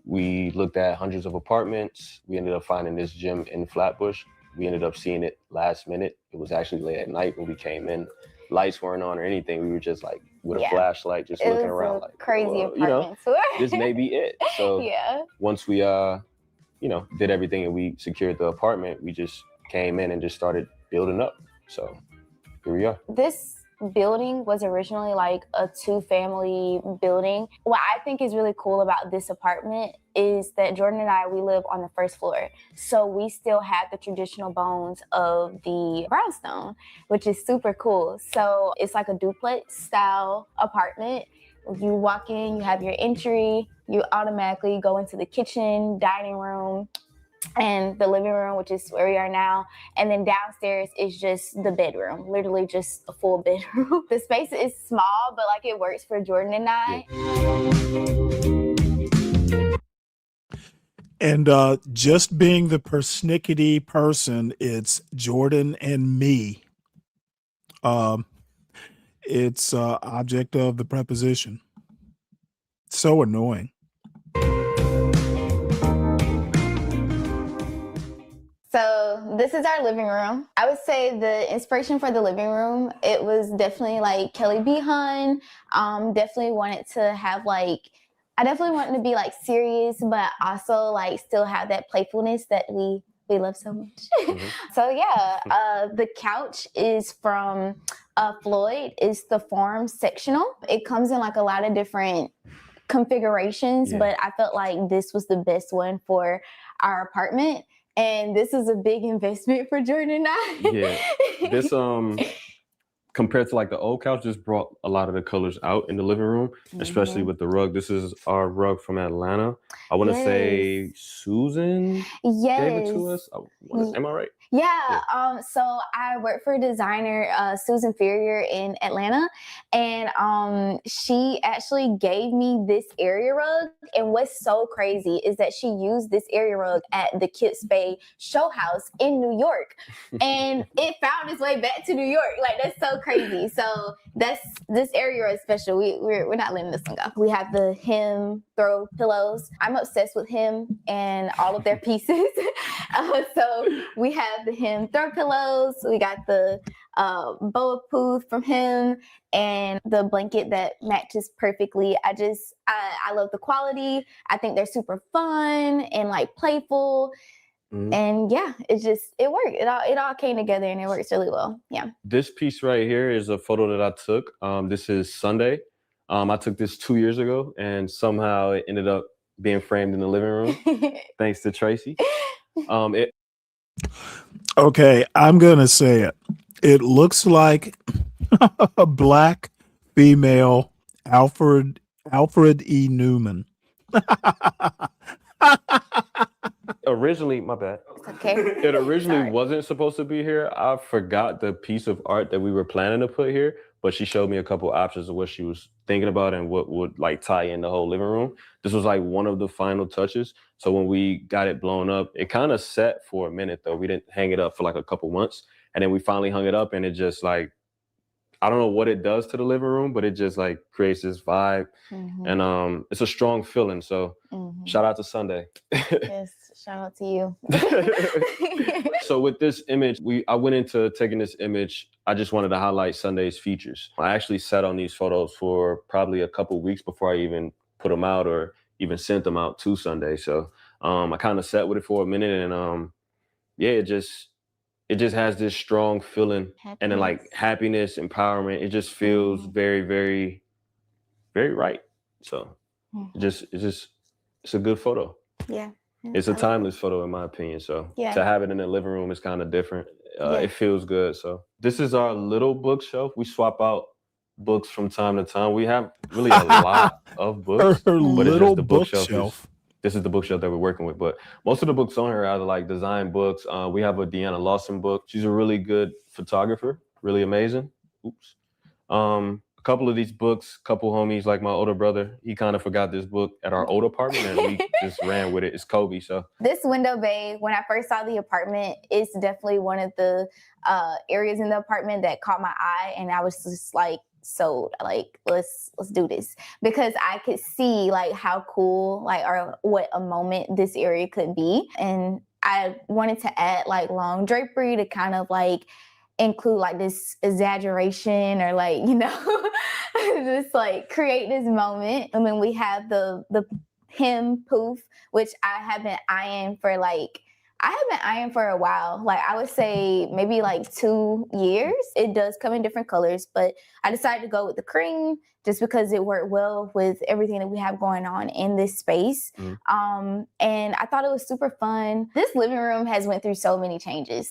We looked at hundreds of apartments. We ended up finding this gym in Flatbush. We ended up seeing it last minute. It was actually late at night when we came in. Lights weren't on or anything. We were just like with a flashlight, just looking around like crazy apartment tour. This may be it. So yeah. Once we did everything and we secured the apartment, we just came in and just started building up. So here we are. This building was originally like a 2-family building. What I think is really cool about this apartment is that Jordan and we live on the first floor. So we still have the traditional bones of the brownstone, which is super cool. So it's like a duplex style apartment. You walk in, you have your entry, you automatically go into the kitchen, dining room, and the living room, which is where we are now. And then downstairs is just the bedroom, literally just a full bedroom. The space is small, but like it works for Jordan and I. And just being the persnickety person, it's Jordan and me. It's object of the preposition. So annoying. So this is our living room. I would say the inspiration for the living room, it was definitely like Kelly B. Hun. Definitely wanted to have I definitely wanted to be serious, but also still have that playfulness that we love so much. So yeah, the couch is from Floyd. It's the farm sectional. It comes in a lot of different configurations, but I felt like this was the best one for our apartment. And this is a big investment for Jordan and I. Yeah, this compared to the old couch, just brought a lot of the colors out in the living room, especially with the rug. This is our rug from Atlanta. I want to say Susan gave it to us. Am I right? Yeah. So I work for a designer, Susan Ferrier in Atlanta, and she actually gave me this area rug. And what's so crazy is that she used this area rug at the Kips Bay Show House in New York, and it found its way back to New York. That's so crazy. So this area rug is special. We're not letting this one go. We have the hem throw pillows. I'm obsessed with him and all of their pieces. So we have the hem throw pillows. We got the boa pooth from him and the blanket that matches perfectly. I love the quality. I think they're super fun and playful. And yeah, it worked. It all came together and it works really well. Yeah. This piece right here is a photo that I took. This is Sunday. I took this 2 years ago and somehow it ended up being framed in the living room thanks to Tracy. Okay, I'm going to say it. It looks like a black female Alfred Alfred E. Newman. Originally, my bad. Okay. It originally wasn't supposed to be here. I forgot the piece of art that we were planning to put here, but she showed me a couple options of what she was thinking about and what would like tie in the whole living room. This was like one of the final touches. So when we got it blown up, it kind of set for a minute though. We didn't hang it up for like a couple months. And then we finally hung it up and it just like, I don't know what it does to the living room, but it just like creates this vibe. And it's a strong feeling. So shout out to Sunday. Yes, shout out to you. So with this image, I went into taking this image. I just wanted to highlight Sunday's features. I actually sat on these photos for probably a couple weeks before I even put them out or even sent them out to Sunday. So I kind of sat with it for a minute and yeah, it just has this strong feeling and then like happiness, empowerment. It just feels very, very, very right. So it's a good photo. Yeah. It's a timeless photo in my opinion. So Yeah. to have it in the living room is kind of different. It feels good. So this is our little bookshelf. We swap out books from time to time. We have really a lot of books. Her but it's little just the bookshelf. This is the bookshelf that we're working with. But most of the books on here are either like design books. We have a Deanna Lawson book. She's a really good photographer, really amazing. Oops. A couple of these books, couple homies like my older brother, he kind of forgot this book at our old apartment and we just ran with it. It's Kobe. So This window bay, when I first saw the apartment, it's definitely one of the areas in the apartment that caught my eye, and I was just like sold. Like let's do this because I could see like how cool like or what a moment this area could be, and I wanted to add like long drapery to kind of like include like this exaggeration or like just like create this moment. And then we have the hem poof, which I have been eyeing for a while. Like I would say maybe like 2 years. It does come in different colors, but I decided to go with the cream just because it worked well with everything that we have going on in this space. And I thought it was super fun. This living room has went through so many changes.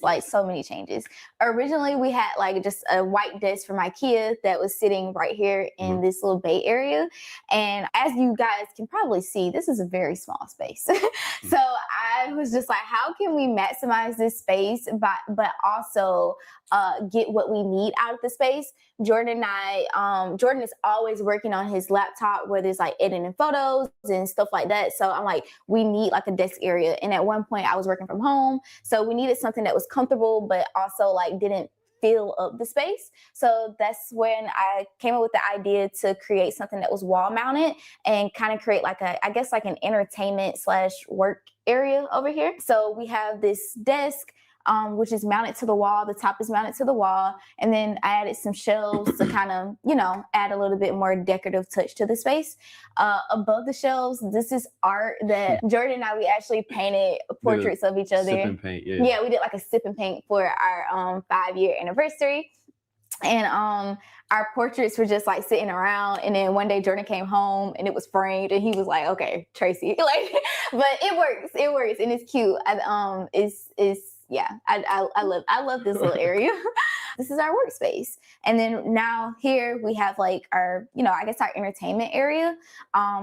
Originally, we had like just a white desk from IKEA that was sitting right here in this little bay area. And as you guys can probably see, this is a very small space. So I was just like, how can we maximize this space, but also get what we need out of the space? Jordan and I, Jordan is always working on his laptop, whether it's like editing photos and stuff like that. So I'm like, we need like a desk area. And at one point I was working from home. So we needed something that was comfortable, but also like didn't fill up the space. So that's when I came up with the idea to create something that was wall mounted and kind of create like an entertainment / work area over here. So we have this desk, which is mounted to the wall. The top is mounted to the wall. And then I added some shelves to kind of, add a little bit more decorative touch to the space. Above the shelves, this is art that Jordan and I, we actually painted portraits of each other. Sip and paint, yeah. Yeah, we did like a sip and paint for our 5-year anniversary. And our portraits were just like sitting around. And then one day Jordan came home and it was framed and he was like, okay, Tracy, but it works and it's cute. I love this little area. This is our workspace. And then now here we have like our, our entertainment area.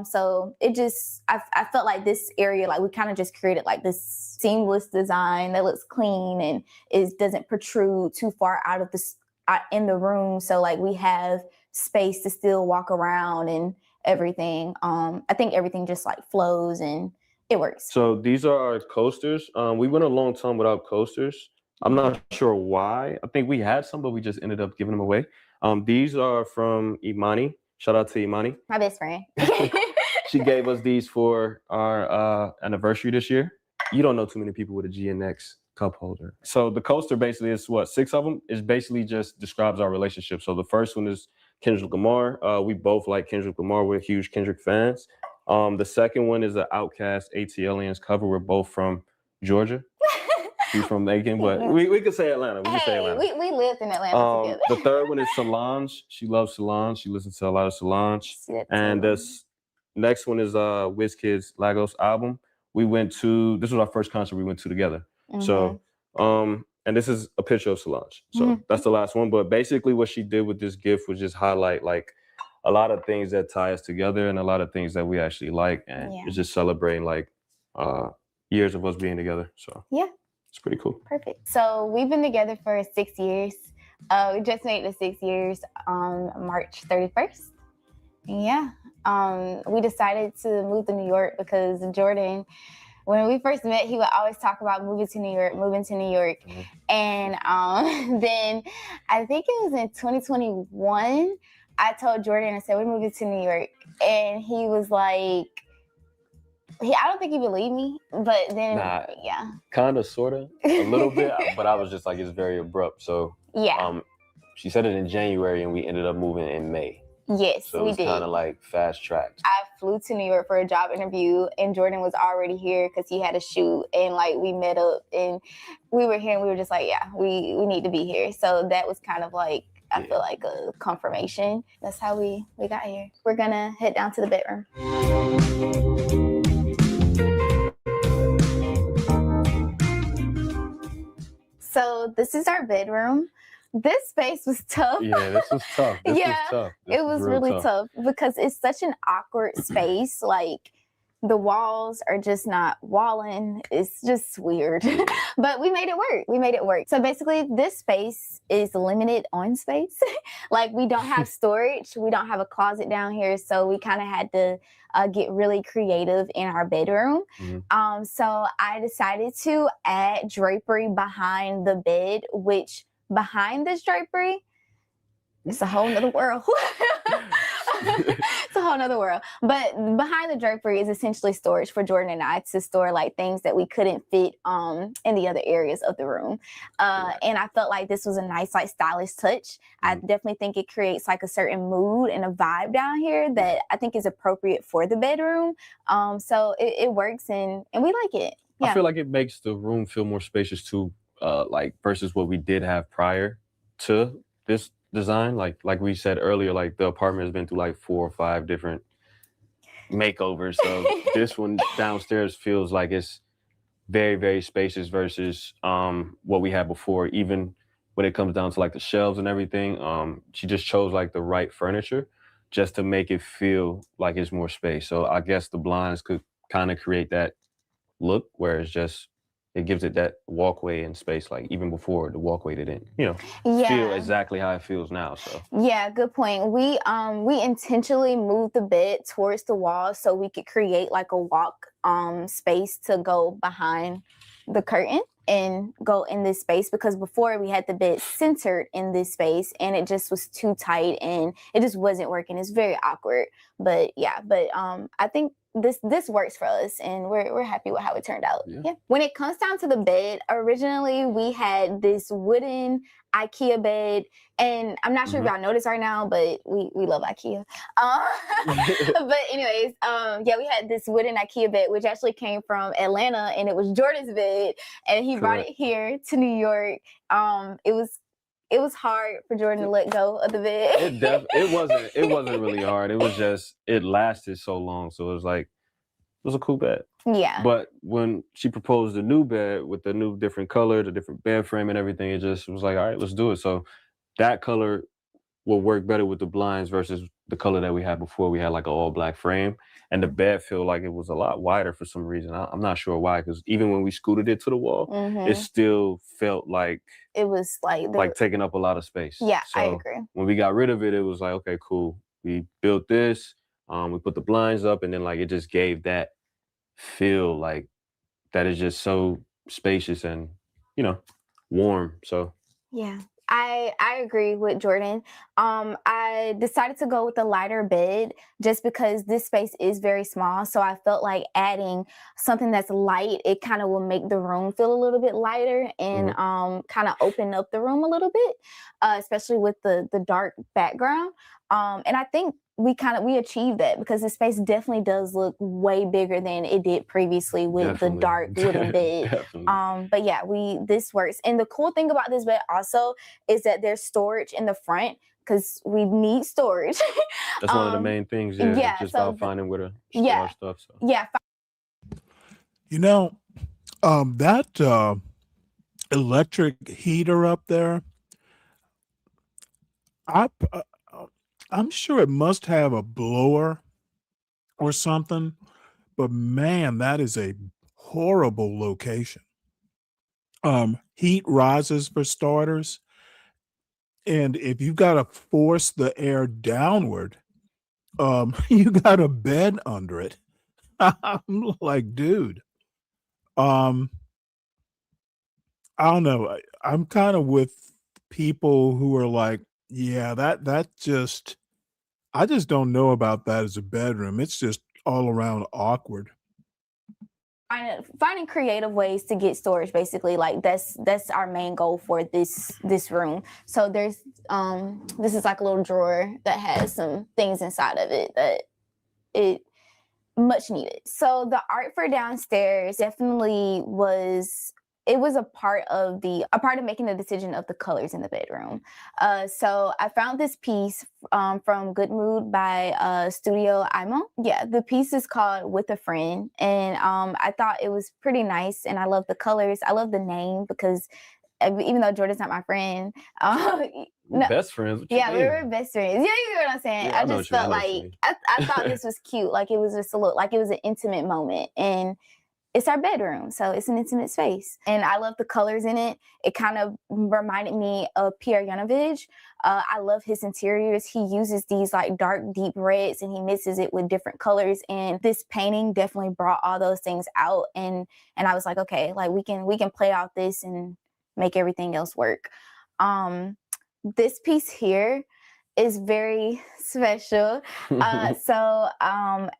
So it just, I felt like this area, like we kind of just created like this seamless design that looks clean and doesn't protrude too far out of in the room. So like we have space to still walk around and everything. I think everything just like flows and it works. So these are our coasters. We went a long time without coasters. I'm not sure why. I think we had some, but we just ended up giving them away. These are from Imani. Shout out to Imani. My best friend. She gave us these for our anniversary this year. You don't know too many people with a GNX cup holder. So the coaster basically is 6 of them. It basically just describes our relationship. So the first one is Kendrick Lamar. We both like Kendrick Lamar. We're huge Kendrick fans. The second one is the Outkast ATLiens cover. We're both from Georgia. She's from Macon, but we could say Atlanta. We lived in Atlanta together. The third one is Solange. She loves Solange. She listens to a lot of Solange. And this next one is WizKid's Lagos album. This was our first concert we went to together. So, and this is a picture of Solange. So that's the last one. But basically what she did with this gift was just highlight like a lot of things that tie us together and a lot of things that we actually like. And it's just celebrating like years of us being together. So yeah, it's pretty cool. perfect. So we've been together for 6 years. We just made it 6 years on March 31st. Yeah, we decided to move to New York because Jordan, when we first met, he would always talk about moving to New York. And then I think it was in 2021, I told Jordan, I said, we're moving to New York. And he was like, I don't think he believed me, but then, Kind of, sort of, a little bit, but I was just like, it's very abrupt. So she said it in January and we ended up moving in May. Yes, so we it's did. kind of like fast tracked. I flew to New York for a job interview and Jordan was already here because he had a shoot, and like we met up and we were here and we were just like, yeah, we need to be here. So that was kind of like, I feel like a confirmation. That's how we got here. We're gonna head down to the bedroom. So this is our bedroom. This space was tough. Yeah, this was tough. This was tough. This it was really tough because it's such an awkward space. Like the walls are just not walling. It's just weird. But we made it work. So basically this space is limited on space. Like we don't have storage. We don't have a closet down here. So we kind of had to get really creative in our bedroom. So I decided to add drapery behind the bed, which behind this drapery, it's a whole nother world. It's a whole nother world. But behind the drapery is essentially storage for Jordan and I to store like things that we couldn't fit in the other areas of the room. And I felt like this was a nice, like stylish touch. I definitely think it creates like a certain mood and a vibe down here that I think is appropriate for the bedroom. So it works and we like it. Yeah. I feel like it makes the room feel more spacious too, like versus what we did have prior to this design. Like we said earlier, like the apartment has been through like 4 or 5 different makeovers. So this one downstairs feels like it's very, very spacious versus what we had before. Even when it comes down to like the shelves and everything, she just chose like the right furniture just to make it feel like it's more space. So I guess the blinds could kind of create that look where it's just, it gives it that walkway and space. Like even before the walkway didn't, feel exactly how it feels now. So yeah, good point. We intentionally moved the bed towards the wall so we could create like a walk space to go behind the curtain and go in this space, because before we had the bed centered in this space and it just was too tight and it just wasn't working. It's very awkward. But I think this works for us and we're happy with how it turned out. Yeah. When it comes down to the bed, originally we had this wooden IKEA bed, and I'm not sure if y'all noticed right now, but we love IKEA. But anyways, we had this wooden IKEA bed, which actually came from Atlanta, and it was Jordan's bed, and he brought it here to New York. It was hard for Jordan to let go of the bed. It wasn't really hard. It was just, it lasted so long. So it was like, it was a cool bed. Yeah. But when she proposed the new bed with the new different color, the different bed frame and everything, it just was like, all right, let's do it. So that color will work better with the blinds versus the color that we had before. We had like an all black frame, and the bed feel like it was a lot wider for some reason. I'm not sure why, because even when we scooted it to the wall, it still felt like it was like taking up a lot of space. Yeah, so I agree. When we got rid of it, it was like, okay, cool. We built this, we put the blinds up, and then like it just gave that feel like that is just so spacious and warm. So yeah. I agree with Jordan. I decided to go with a lighter bed just because this space is very small. So I felt like adding something that's light, it kind of will make the room feel a little bit lighter and kind of open up the room a little bit, especially with the dark background. And I think we achieved that because the space definitely does look way bigger than it did previously with the dark wooden bed. But yeah, this works. And the cool thing about this bed also is that there's storage in the front because we need storage. That's one of the main things. Yeah, just about finding where to store stuff. So. Yeah. That electric heater up there, I'm sure it must have a blower or something, but man, that is a horrible location. Heat rises for starters, and if you gotta force the air downward, you got a bed under it. I'm like, dude, um, I don't know. I'm kind of with people who are like, yeah, that just I just don't know about that as a bedroom. It's just all around awkward. Finding creative ways to get storage, basically. Like that's our main goal for this room. So there's this is like a little drawer that has some things inside of it that it much needed. So the art for downstairs definitely was a part of making the decision of the colors in the bedroom. So I found this piece from Good Mood by Studio Imo. Yeah, the piece is called With a Friend, and I thought it was pretty nice, and I love the colors. I love the name because even though Jordan's not my friend, We're best friends. What you yeah, we mean? were best friends. Yeah, you know what I'm saying. Yeah, I I know just what you- I felt know what you like mean. I thought this was cute. Like it was just like it was an intimate moment, and it's our bedroom, so it's an intimate space. And I love the colors in it. It kind of reminded me of Pierre Yanovich. I love his interiors. He uses these like dark, deep reds, and he mixes it with different colors. And this painting definitely brought all those things out. And I was like, okay, like we can play out this and make everything else work. This piece here is very special.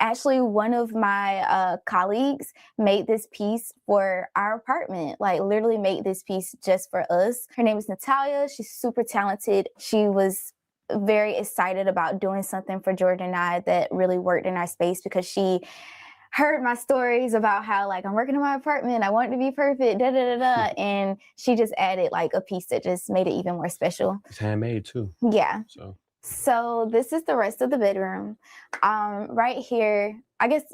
Actually, one of my colleagues made this piece for our apartment, like literally made this piece just for us. Her name is Natalia. She's super talented. She was very excited about doing something for Jordan and I that really worked in our space because she heard my stories about how like I'm working in my apartment, I want it to be perfect, da da da da, and she just added like a piece that just made it even more special. It's handmade too. Yeah. So this is the rest of the bedroom. Right here, I guess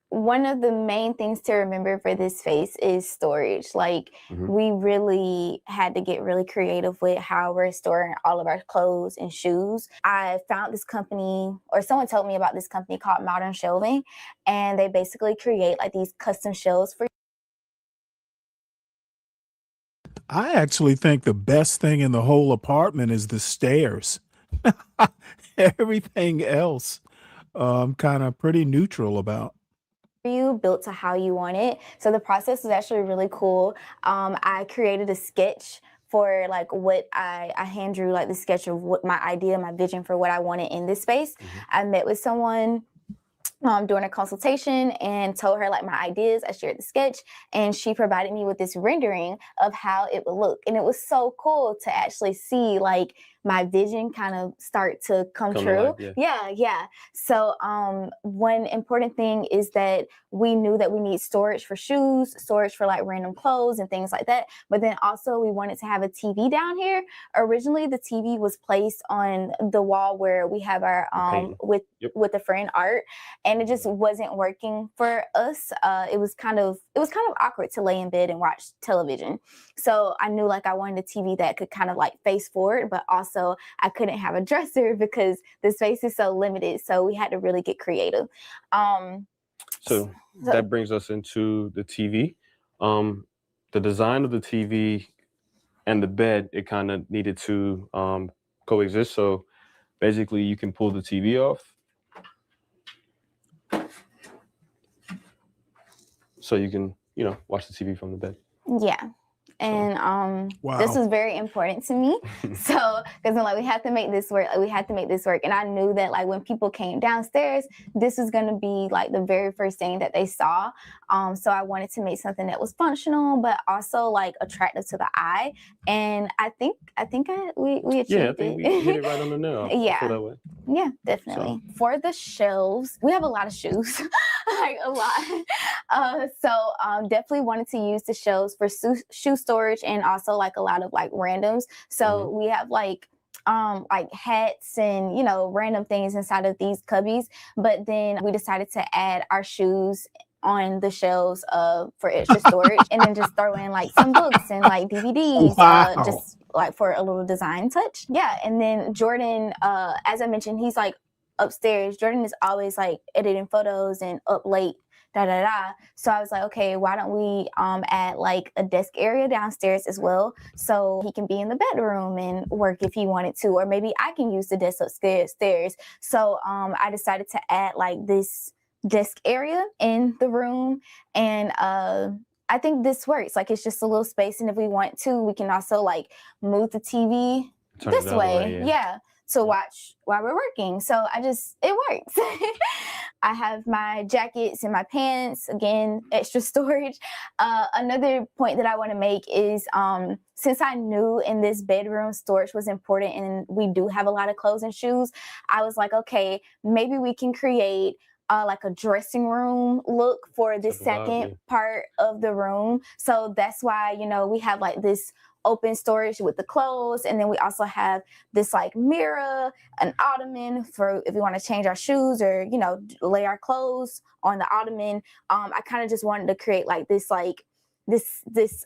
one of the main things to remember for this space is storage. Like we really had to get really creative with how we're storing all of our clothes and shoes. I found this company, or someone told me about this company called Modern Shelving, and they basically create like these custom shelves for I actually think the best thing in the whole apartment is the stairs. Everything else, I'm kind of pretty neutral about. you, built to how you want it. So the process was actually really cool. I created a sketch for like what I hand drew, like the sketch of what my idea, my vision for what I wanted in this space. I met with someone during a consultation and told her like my ideas. I shared the sketch, and she provided me with this rendering of how it would look. And it was so cool to actually see like my vision kind of start to come true. Yeah. So one important thing is that we knew that we need storage for shoes, storage for like random clothes and things like that. But then also we wanted to have a TV down here. Originally the TV was placed on the wall where we have our with a friend art, and it just wasn't working for us. It was kind of awkward to lay in bed and watch television. So I knew like I wanted a TV that could kind of like face forward, but also I couldn't have a dresser because the space is so limited. So we had to really get creative. So that brings us into the TV. The design of the TV and the bed, it kind of needed to coexist. So basically you can pull the TV off. So you can, watch the TV from the bed. Yeah. And this was very important to me. So, because I'm like, we have to make this work. And I knew that like when people came downstairs, this was going to be like the very first thing that they saw. So I wanted to make something that was functional, but also like attractive to the eye. And I think we achieved Yeah, I think we hit it right on the nail. Yeah. I feel that way. Yeah, definitely. For the shelves, we have a lot of shoes, like a lot. So definitely wanted to use the shelves for shoe storage and also like a lot of like randoms. So we have like hats and random things inside of these cubbies. But then we decided to add our shoes on the shelves for extra storage, and then just throw in like some books and like DVDs, just like for a little design touch. Yeah. And then Jordan, as I mentioned, he's like upstairs. Jordan is always like editing photos and up late. So I was like, okay, why don't we add like a desk area downstairs as well, so he can be in the bedroom and work if he wanted to, or maybe I can use the desk upstairs. So I decided to add like this desk area in the room, and I think this works. Like, it's just a little space, and if we want to, we can also like move the TV this way. Yeah. To watch while we're working. So it works. I have my jackets and my pants, again, extra storage. Another point that I want to make is since I knew in this bedroom storage was important and we do have a lot of clothes and shoes, I was like, okay, maybe we can create like a dressing room look for the second part of the room. So that's why, we have like this open storage with the clothes, and then we also have this like mirror, an ottoman for if we want to change our shoes or lay our clothes on the ottoman. I kind of just wanted to create like this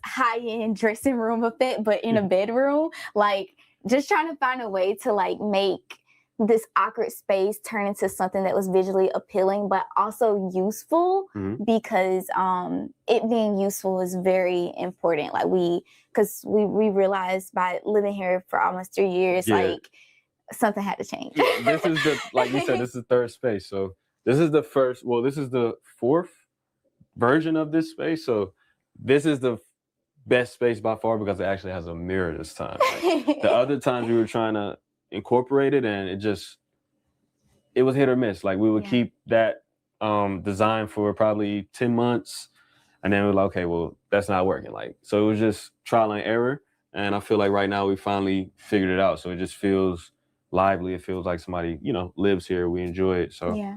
high-end dressing room effect, but in a bedroom, like just trying to find a way to like make this awkward space turn into something that was visually appealing but also useful, because it being useful is very important. Like because we realized by living here for almost 3 years, like something had to change. This is like you said, this is the third space. So this is the fourth version of this space. So this is the best space by far because it actually has a mirror this time. Like, the other times we were trying to incorporate it, and it was hit or miss. Like, we would keep that design for probably 10 months, and then we were like, okay, well, that's not working. Like, so it was just trial and error, and I feel like right now we finally figured it out. So it just feels lively. It feels like somebody lives here. We enjoy it. So yeah.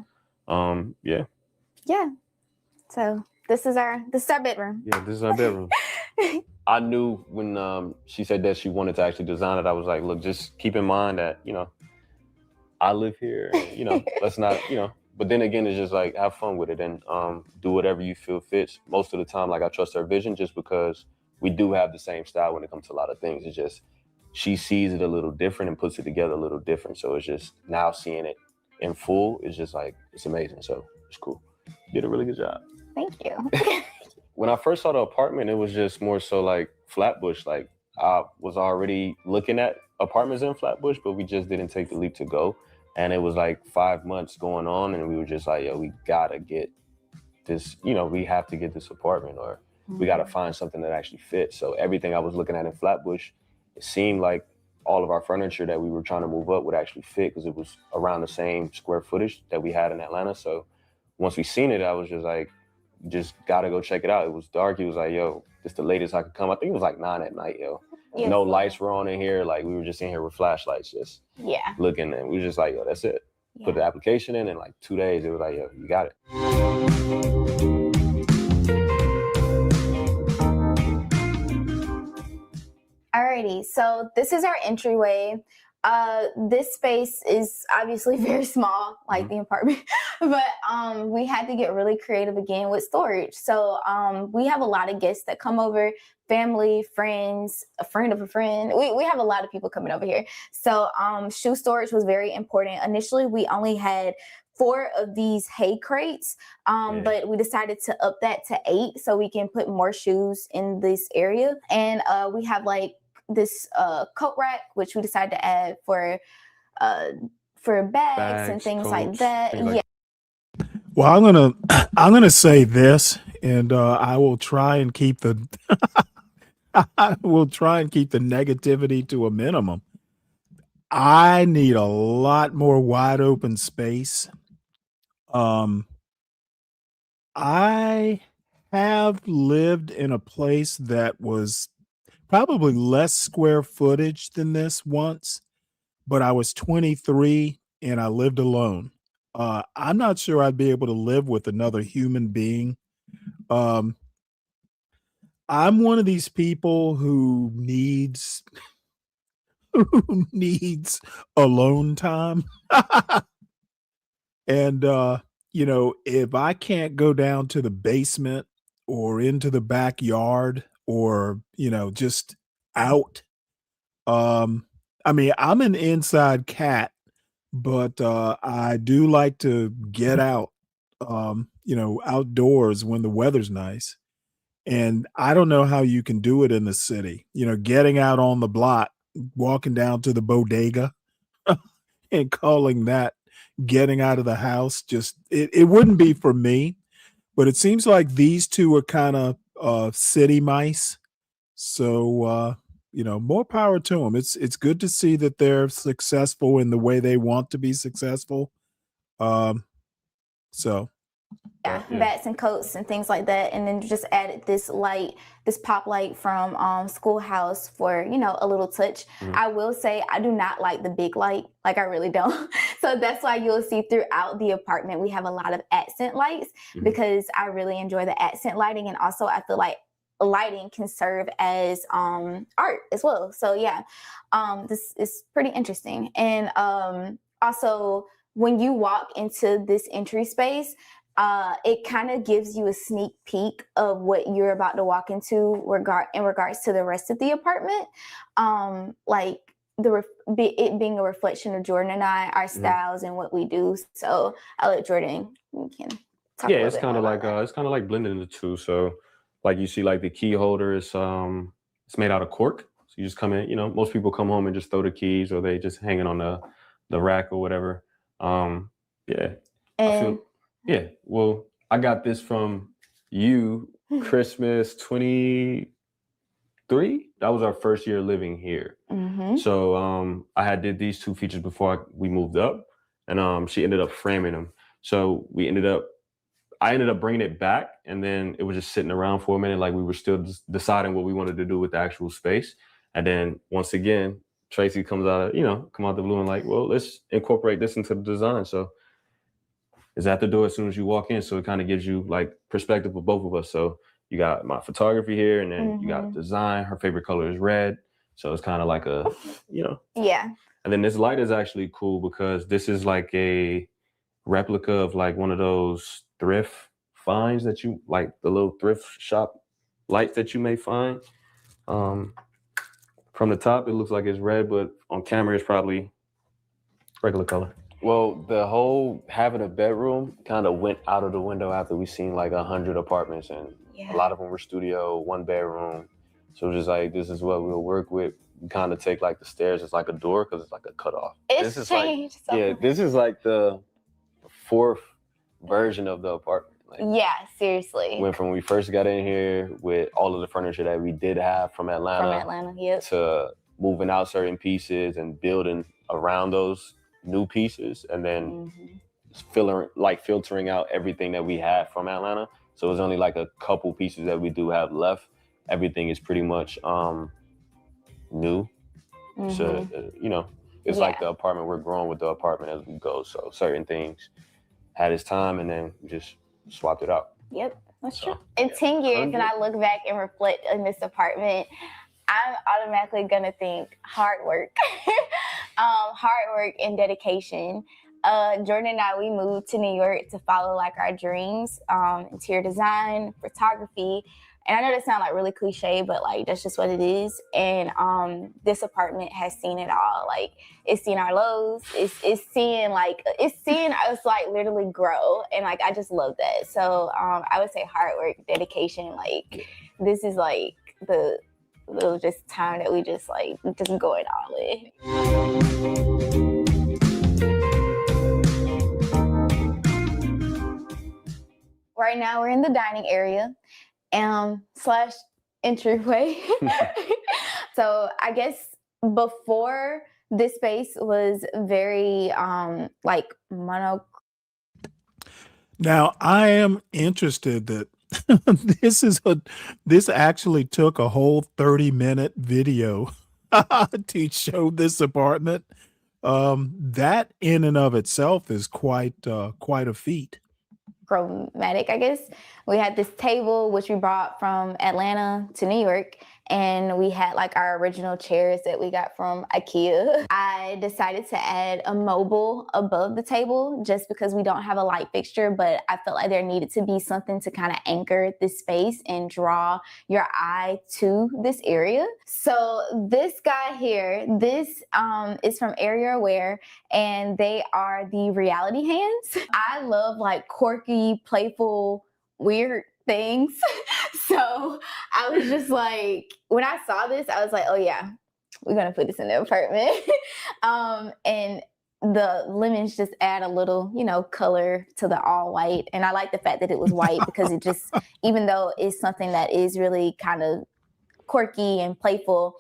So this is our bedroom. Yeah, this is our bedroom. I knew when she said that she wanted to actually design it, I was like, look, just keep in mind that, I live here, and, let's not, but then again, it's just like, have fun with it and do whatever you feel fits. Most of the time, like, I trust her vision just because we do have the same style when it comes to a lot of things. It's just, she sees it a little different and puts it together a little different. So it's just now seeing it in full, it's just like, it's amazing. So it's cool. You did a really good job. Thank you. When I first saw the apartment, it was just more so like Flatbush. Like, I was already looking at apartments in Flatbush, but we just didn't take the leap to go. And it was like 5 months going on, and we were just like, yo, we gotta get this, we have to get this apartment, or we gotta find something that actually fits. So everything I was looking at in Flatbush, it seemed like all of our furniture that we were trying to move up would actually fit because it was around the same square footage that we had in Atlanta. So once we seen it, I was just like, just gotta go check it out. It was dark. He was like, yo, this the latest I could come. I think it was like 9 at night, yo. Yes. No lights were on in here. Like, we were just in here with flashlights, just looking, and we were just like, yo, that's it. Put the application in like 2 days. It was like, yo, you got it. Alrighty, so this is our entryway. This space is obviously very small, like the apartment, but we had to get really creative again with storage. So we have a lot of guests that come over, family, friends, a friend of a friend. We have a lot of people coming over here. So shoe storage was very important. Initially, we only had 4 of these hay crates, but we decided to up that to 8 so we can put more shoes in this area. And we have like this coat rack, which we decided to add for bags and things coats, like that. Well, I'm gonna say this, and I will try and keep the negativity to a minimum. I need a lot more wide open space. I have lived in a place that was probably less square footage than this once, but I was 23 and I lived alone. I'm not sure I'd be able to live with another human being. I'm one of these people who needs alone time. And if I can't go down to the basement or into the backyard or, just out, I mean, I'm an inside cat, but I do like to get out, outdoors when the weather's nice. And I don't know how you can do it in the city, getting out on the block, walking down to the bodega and calling that getting out of the house. Just it wouldn't be for me, but it seems like these two are kind of city mice. So more power to them. It's good to see that they're successful in the way they want to be successful. So Yeah, bats and coats and things like that, and then just added this light, this pop light from Schoolhouse for a little touch. I will say I do not like the big light, like I really don't. So that's why you'll see throughout the apartment we have a lot of accent lights because I really enjoy the accent lighting, and also I feel like lighting can serve as art as well. So yeah, this is pretty interesting, and also when you walk into this entry space. It kind of gives you a sneak peek of what you're about to walk into in regards to the rest of the apartment. Like it being a reflection of Jordan and I, our styles and what we do. So I'll let Jordan, you can talk Yeah, it's kind of like blending the two. So like you see like the key holder is it's made out of cork. So you just come in, most people come home and just throw the keys or they just hang it on the rack or whatever. Yeah. Yeah, well, I got this from you Christmas 23. That was our first year living here. So I did these two features before we moved up, and she ended up framing them. So I ended up bringing it back, and then it was just sitting around for a minute, like we were still deciding what we wanted to do with the actual space. And then once again, Tracy come out the blue and like, well, let's incorporate this into the design. So it's at the door as soon as you walk in. So it kind of gives you like perspective of both of us. So you got my photography here, and then you got design. Her favorite color is red. So it's kind of like Yeah. And then this light is actually cool because this is like a replica of like one of those thrift finds that you like, the little thrift shop lights that you may find. From the top, it looks like it's red, but on camera, it's probably regular color. Well, the whole having a bedroom kind of went out of the window after we seen like 100 apartments, and a lot of them were studio, one bedroom. So just like, this is what we'll work with. We kind of take like the stairs as like a door because it's like a cutoff. It's changed. This is like the fourth version of the apartment. Like, yeah, seriously. Went from when we first got in here with all of the furniture that we did have from Atlanta, yep. to moving out certain pieces and building around those new pieces, and then filtering out everything that we had from Atlanta. So it's only like a couple pieces that we do have left. Everything is pretty much new. So it's like the apartment, we're growing with the apartment as we go. So certain things had its time, and then we just swapped it out. Yep, that's true. In 10 years, and I look back and reflect on this apartment, I'm automatically gonna think hard work. Hard work and dedication. Jordan and I, we moved to New York to follow like our dreams, interior design, photography. And I know that sounds like really cliche, but like that's just what it is. And this apartment has seen it all. Like it's seen our lows. It's seeing us like literally grow. And like I just love that. So I would say hard work, dedication. Like this is like the little just time that we just going all in. Right now we're in the dining area slash entryway. So I guess before this space was very mono. Now I am interested that this actually took a whole 30-minute video to show this apartment. That in and of itself is quite a feat. Chromatic, I guess. We had this table which we brought from Atlanta to New York, and we had like our original chairs that we got from IKEA. I decided to add a mobile above the table just because we don't have a light fixture, but I felt like there needed to be something to kind of anchor this space and draw your eye to this area. So this guy here, this is from Area Aware, and they are the reality hands. I love like quirky, playful, weird things. So I was just like, when I saw this, I was like, oh yeah, we're gonna put this in the apartment. And the lemons just add a little, you know, color to the all white. And I like the fact that it was white because it just, even though it's something that is really kind of quirky and playful,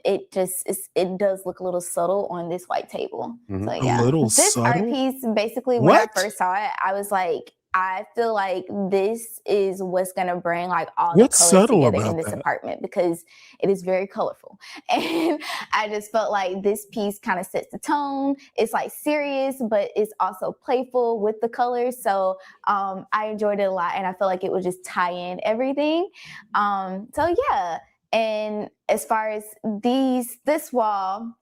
it does look a little subtle on this white table. So yeah, A little this art subtle? piece, basically when I What? first saw it, I was like, I feel like this is what's gonna bring like all What's the colors subtle together in about this that? apartment, because it is very colorful. And I just felt like this piece kind of sets the tone. It's like serious, but it's also playful with the colors. So I enjoyed it a lot, and I feel like it would just tie in everything. So yeah. And as far as this wall,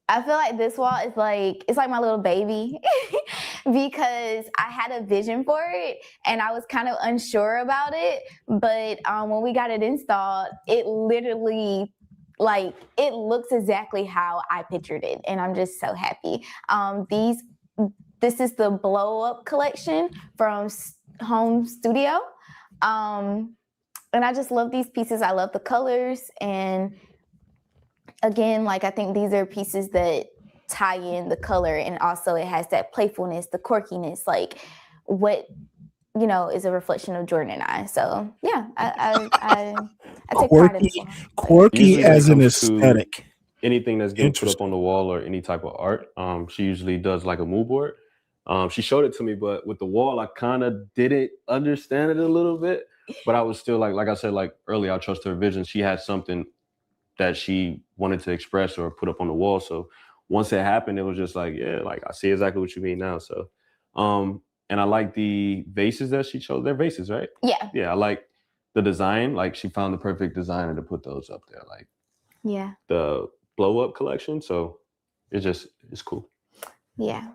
I feel like this wall is like, it's like my little baby because I had a vision for it and I was kind of unsure about it. But when we got it installed, it literally, like, it looks exactly how I pictured it. And I'm just so happy. This is the blow up collection from Home Studio. And I just love these pieces. I love the colors. And again, like, I think these are pieces that tie in the color, and also it has that playfulness, the quirkiness, like what, you know, is a reflection of Jordan and I. So yeah, I take pride in this one. Quirky Usually when it as an comes to aesthetic. anything that's getting put up on the wall or any type of art, she usually does like a mood board. She showed it to me, but with the wall, I kind of didn't understand it a little bit. But I was still like I said, like earlier, I trust her vision. She had something that she wanted to express or put up on the wall. So once it happened, it was just like, yeah, like I see exactly what you mean now. So, and I like the vases that she chose. They're vases, right? Yeah. Yeah, I like the design. Like she found the perfect designer to put those up there, like Yeah. the blow up collection. So it's cool. Yeah.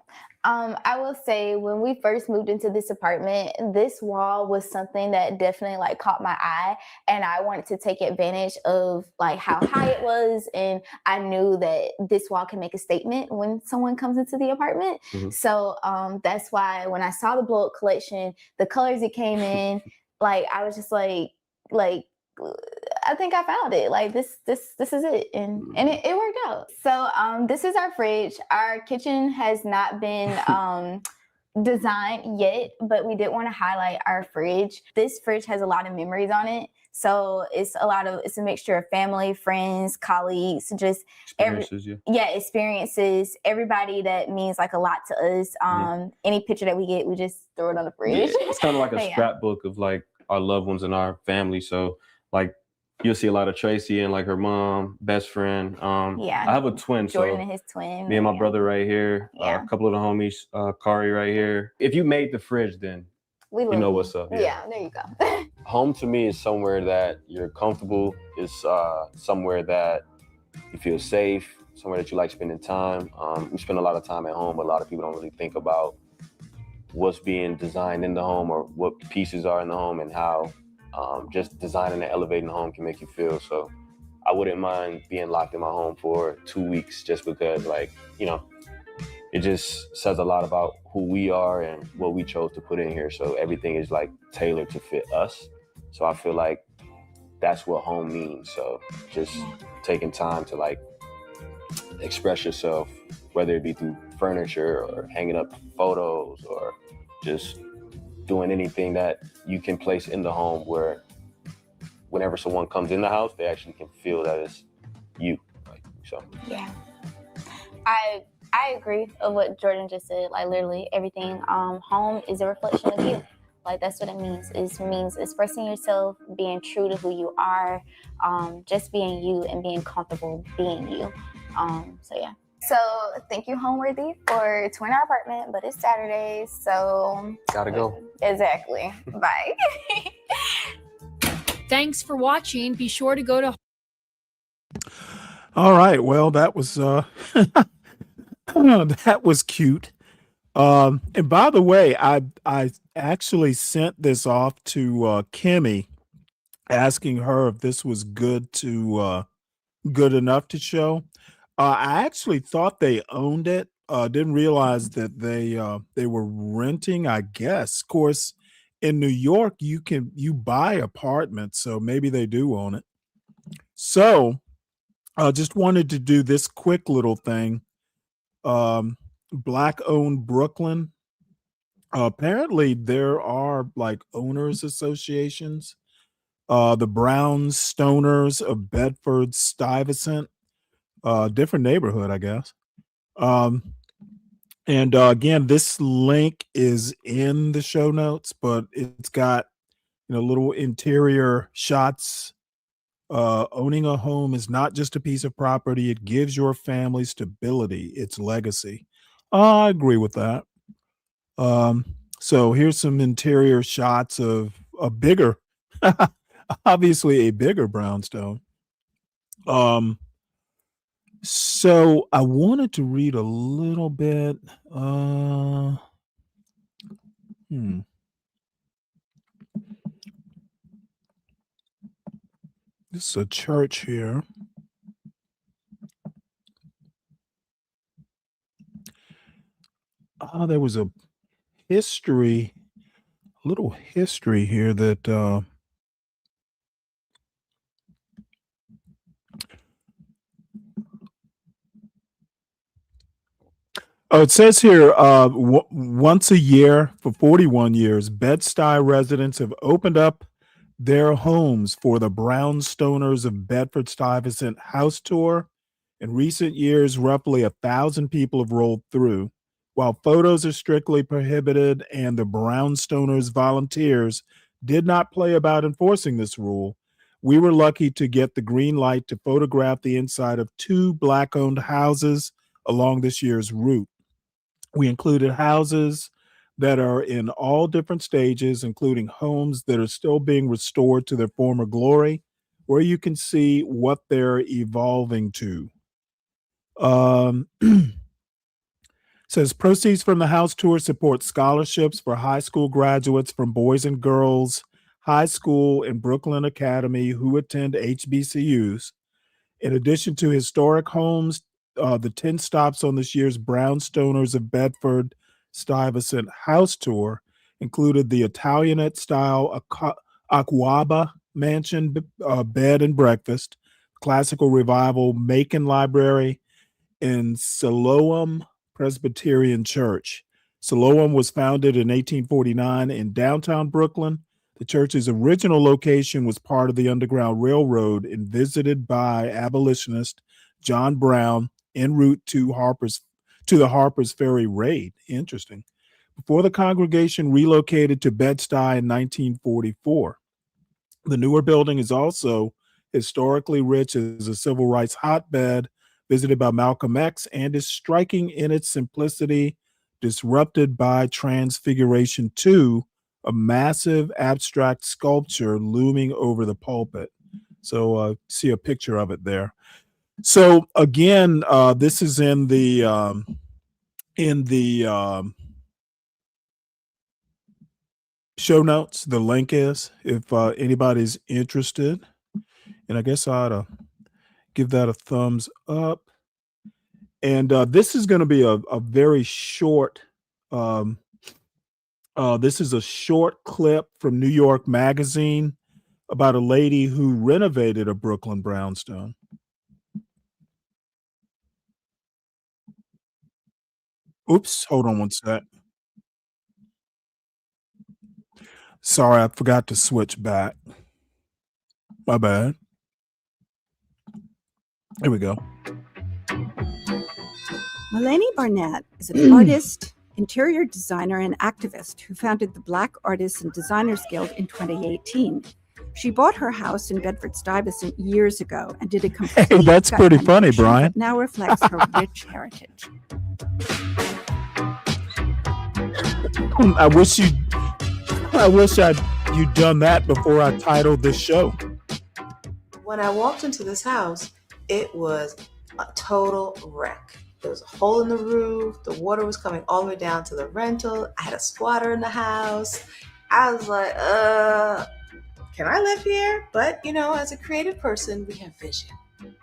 I will say when we first moved into this apartment, this wall was something that definitely like caught my eye, and I wanted to take advantage of like how high it was. And I knew that this wall can make a statement when someone comes into the apartment. So that's why when I saw the blow up collection, the colors it came in, like I was just like, I think I found it. Like this is it, and it worked out. So this is our fridge. Our kitchen has not been designed yet, but we did want to highlight our fridge. This fridge has a lot of memories on it. So it's a mixture of family, friends, colleagues, just experiences. Everybody that means like a lot to us. Any picture that we get, we just throw it on the fridge. Yeah, it's kind of like a scrapbook of like our loved ones and our family. So like you'll see a lot of Tracy and like her mom, best friend. I have a twin. Jordan so and his twin. me and my brother right here. A couple of the homies, Kari right here. If you made the fridge, then you know what's up. Yeah, there you go. Home to me is somewhere that you're comfortable. It's somewhere that you feel safe, somewhere that you like spending time. We spend a lot of time at home, but a lot of people don't really think about what's being designed in the home or what pieces are in the home and how just designing and elevating the home can make you feel. So I wouldn't mind being locked in my home for 2 weeks just because, like, you know, it just says a lot about who we are and what we chose to put in here. So everything is like tailored to fit us. So I feel like that's what home means. So just taking time to like express yourself, whether it be through furniture or hanging up photos or just doing anything that you can place in the home where whenever someone comes in the house, they actually can feel that it's you. Like, so. Yeah. I agree with what Jordan just said. Like literally everything. Home is a reflection of you. Like that's what it means. It means expressing yourself, being true to who you are, just being you and being comfortable being you. So yeah. So thank you, Homeworthy, for touring our apartment, but it's Saturday, so gotta go. Exactly. Bye. Thanks for watching. Be sure to go to. All right. Well, that was that was cute. And by the way, I actually sent this off to Kimmy, asking her if this was good enough to show. I actually thought they owned it. Didn't realize that they were renting, I guess. Of course, in New York, you buy apartments, so maybe they do own it. So I just wanted to do this quick little thing. Black owned Brooklyn. Apparently there are like owners associations. The Brownstoners of Bedford Stuyvesant, different neighborhood, I guess. And again, this link is in the show notes, but it's got little interior shots. Owning a home is not just a piece of property; it gives your family stability, its legacy. I agree with that. So here's some interior shots of a bigger, obviously a bigger brownstone. So I wanted to read a little bit. This is a church here. There was a little history here that it says here, once a year for 41 years, Bed-Stuy residents have opened up their homes for the Brownstoners of Bedford-Stuyvesant house tour. In recent years, roughly 1,000 people have rolled through. While photos are strictly prohibited and the Brownstoners volunteers did not play about enforcing this rule, we were lucky to get the green light to photograph the inside of 2 Black-owned houses along this year's route. We included houses that are in all different stages, including homes that are still being restored to their former glory, where you can see what they're evolving to. Says proceeds from the house tour support scholarships for high school graduates from Boys and Girls High School and Brooklyn Academy who attend HBCUs. In addition to historic homes, the 10 stops on this year's Brownstoners of Bedford Stuyvesant house tour included the Italianate-style Aquaba Mansion bed and breakfast, Classical Revival Macon Library, and Siloam Presbyterian Church. Siloam was founded in 1849 in downtown Brooklyn. The church's original location was part of the Underground Railroad and visited by abolitionist John Brown en route to the Harper's Ferry raid. Interesting. Before the congregation relocated to Bed-Stuy in 1944. The newer building is also historically rich as a civil rights hotbed visited by Malcolm X and is striking in its simplicity, disrupted by Transfiguration 2, a massive abstract sculpture looming over the pulpit. So see a picture of it there. So again, this is in the show notes. The link is, if anybody's interested, and I guess I ought to give that a thumbs up. And this is going to be a very short. This is a short clip from New York Magazine about a lady who renovated a Brooklyn brownstone. Oops, hold on one sec. Sorry, I forgot to switch back. My bad. Here we go. Melanie Barnett is an artist, interior designer, and activist who founded the Black Artists and Designers Guild in 2018. She bought her house in Bedford-Stuyvesant years ago and did a complete Hey, that's gut pretty funny, renovation Brian. that now reflects her rich heritage. I wish you'd done that before I titled this show. When I walked into this house, it was a total wreck. There was a hole in the roof. The water was coming all the way down to the rental. I had a squatter in the house. I was like, can I live here? But, as a creative person, we have vision.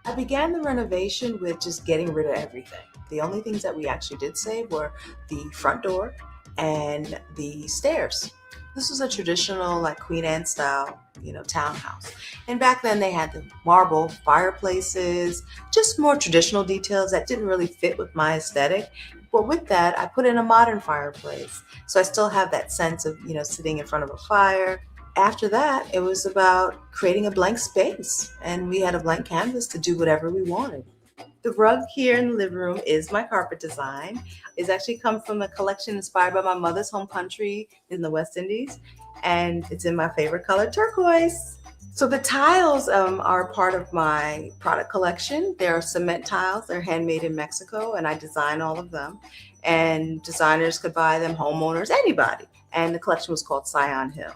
I began the renovation with just getting rid of everything. The only things that we actually did save were the front door and the stairs. This was a traditional, like Queen Anne style, townhouse. And back then they had the marble fireplaces, just more traditional details that didn't really fit with my aesthetic. But with that, I put in a modern fireplace. So I still have that sense of, sitting in front of a fire. After that, it was about creating a blank space. And we had a blank canvas to do whatever we wanted. The rug here in the living room is my carpet design. It's actually come from a collection inspired by my mother's home country in the West Indies, and it's in my favorite color, turquoise. So the tiles are part of my product collection. They're cement tiles. They're handmade in Mexico, and I design all of them. And designers could buy them, homeowners, anybody. And the collection was called Scion Hill.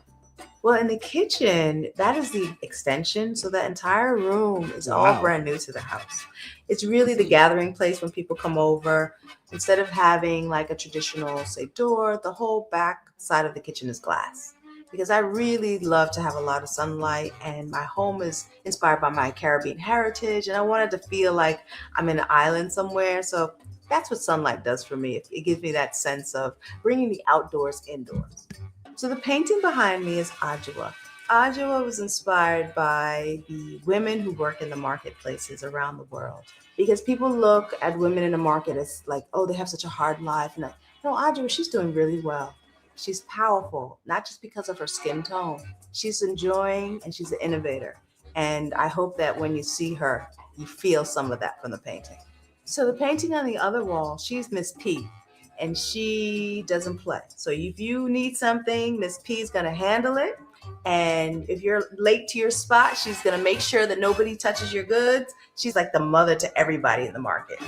Well, in the kitchen, that is the extension. So that entire room is all brand new to the house. It's really the gathering place when people come over. Instead of having like a traditional, say, door, the whole back side of the kitchen is glass. Because I really love to have a lot of sunlight, and my home is inspired by my Caribbean heritage. And I wanted to feel like I'm in an island somewhere. So that's what sunlight does for me. It gives me that sense of bringing the outdoors indoors. So the painting behind me is Ajua. Ajua was inspired by the women who work in the marketplaces around the world. Because people look at women in the market as like, oh, they have such a hard life. And no, Ajua, she's doing really well. She's powerful, not just because of her skin tone. She's enjoying and she's an innovator. And I hope that when you see her, you feel some of that from the painting. So the painting on the other wall, she's Miss P. And she doesn't play. So if you need something, Miss P is going to handle it. And if you're late to your spot, she's going to make sure that nobody touches your goods. She's like the mother to everybody in the market.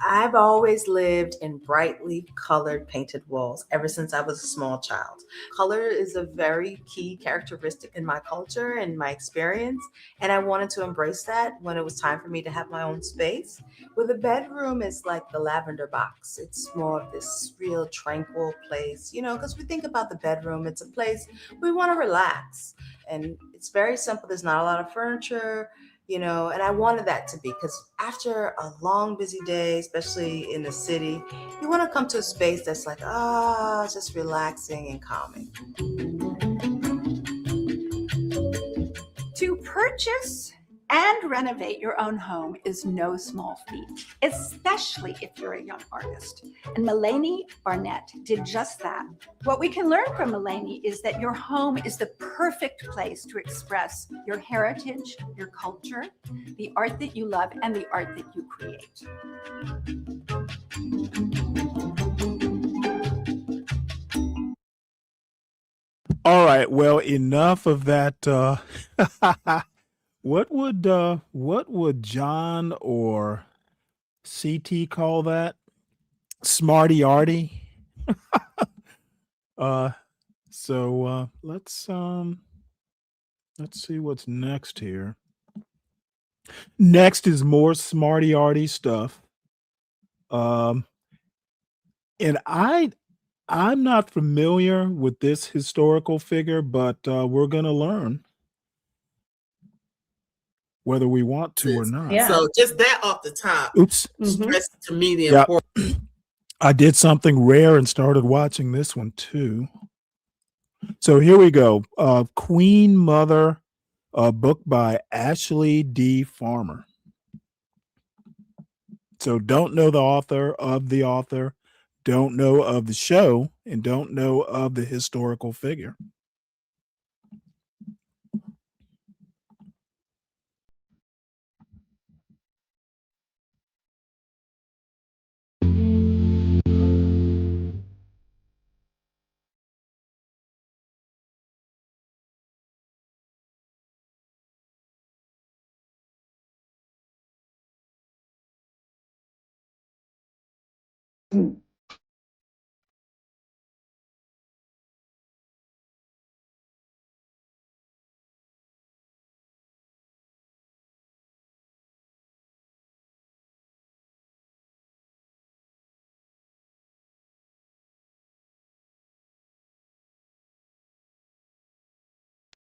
I've always lived in brightly colored painted walls ever since I was a small child. Color is a very key characteristic in my culture and my experience, and I wanted to embrace that when it was time for me to have my own space. Well, the bedroom is like the lavender box. It's more of this real tranquil place, because we think about the bedroom, it's a place we want to relax. And it's very simple. There's not a lot of furniture. And I wanted that to be, because after a long, busy day, especially in the city, you want to come to a space that's like, just relaxing and calming. To purchase and renovate your own home is no small feat, especially if you're a young artist. And Mulaney Barnett did just that. What we can learn from Mulaney is that your home is the perfect place to express your heritage, your culture, the art that you love, and the art that you create. All right, well, enough of that. What would John or CT call that? Smarty arty. So let's see what's next here. Next is more smarty arty stuff. And I'm not familiar with this historical figure, but we're gonna learn whether we want to or not. Yeah. So just that off the top. Oops. Stress to me the Yep. importance. I did something rare and started watching this one too. So here we go. Queen Mother, a book by Ashley D. Farmer. So don't know the author, don't know of the show, and don't know of the historical figure.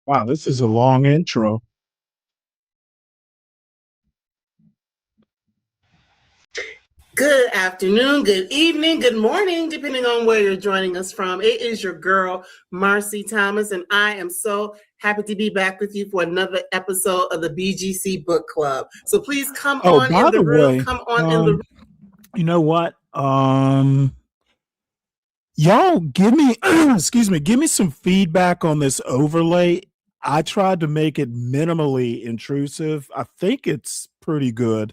Wow, this is a long intro. Good afternoon, good evening, good morning, depending on where you're joining us from. It is your girl, Marcy Thomas, and I am so happy to be back with you for another episode of the BGC Book Club. So please come Oh, on by in the the room, way, come on in the room. you know what? Y'all give me, excuse me, give me some feedback on this overlay. I tried to make it minimally intrusive. I think it's pretty good,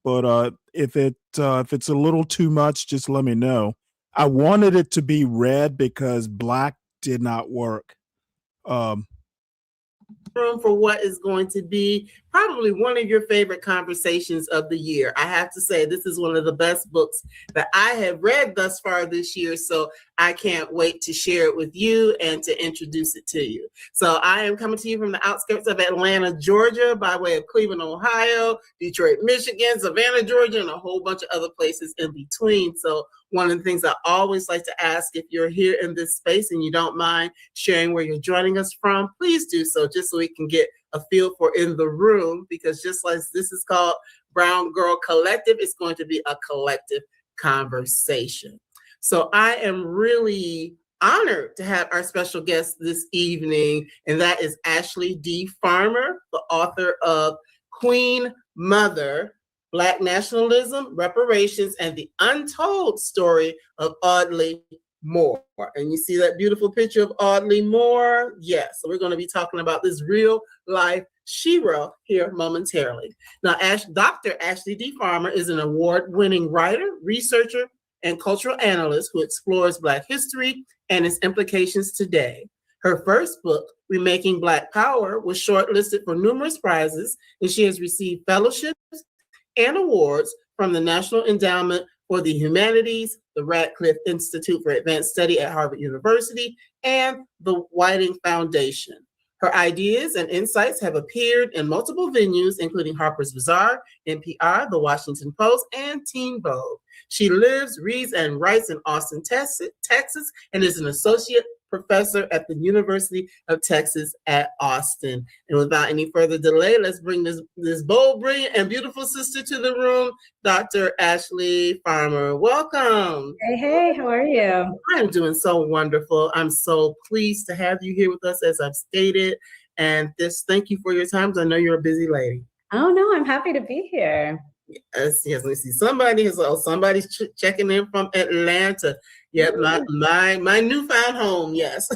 but if it's a little too much, just let me know. I wanted it to be red because black did not work. Room for what is going to be probably one of your favorite conversations of the year. I have to say, this is one of the best books that I have read thus far this year, so I can't wait to share it with you and to introduce it to you. So I am coming to you from the outskirts of Atlanta, Georgia, by way of Cleveland, Ohio, Detroit, Michigan, Savannah, Georgia, and a whole bunch of other places in between. So one of the things I always like to ask, if you're here in this space and you don't mind sharing where you're joining us from, please do so, just so we can get a feel for in the room, because just like this is called Brown Girl Collective, it's going to be a collective conversation. So I am really honored to have our special guest this evening, and that is Ashley D. Farmer, the author of Queen Mother, Black Nationalism, Reparations, and the Untold Story of Audley Moore. And you see that beautiful picture of Audley Moore? Yes, so we're going to be talking about this real life shero here momentarily. Now, Dr. Ashley D. Farmer is an award-winning writer, researcher, and cultural analyst who explores Black history and its implications today. Her first book, Remaking Black Power, was shortlisted for numerous prizes, and she has received fellowships and awards from the National Endowment for the Humanities, the Radcliffe Institute for Advanced Study at Harvard University, and the Whiting Foundation. Her ideas and insights have appeared in multiple venues, including Harper's Bazaar, NPR, The Washington Post, and Teen Vogue. She lives, reads, and writes in Austin, Texas, and is an associate professor at the University of Texas at Austin. And without any further delay, let's bring this bold, brilliant, and beautiful sister to the room, Dr. Ashley Farmer. Welcome. Hey, how are you? I'm doing so wonderful. I'm so pleased to have you here with us, as I've stated. And thank you for your time, because I know you're a busy lady. Oh, no, I'm happy to be here. Yes, let's see. Somebody's checking in from Atlanta. Yep, my newfound home. Yes.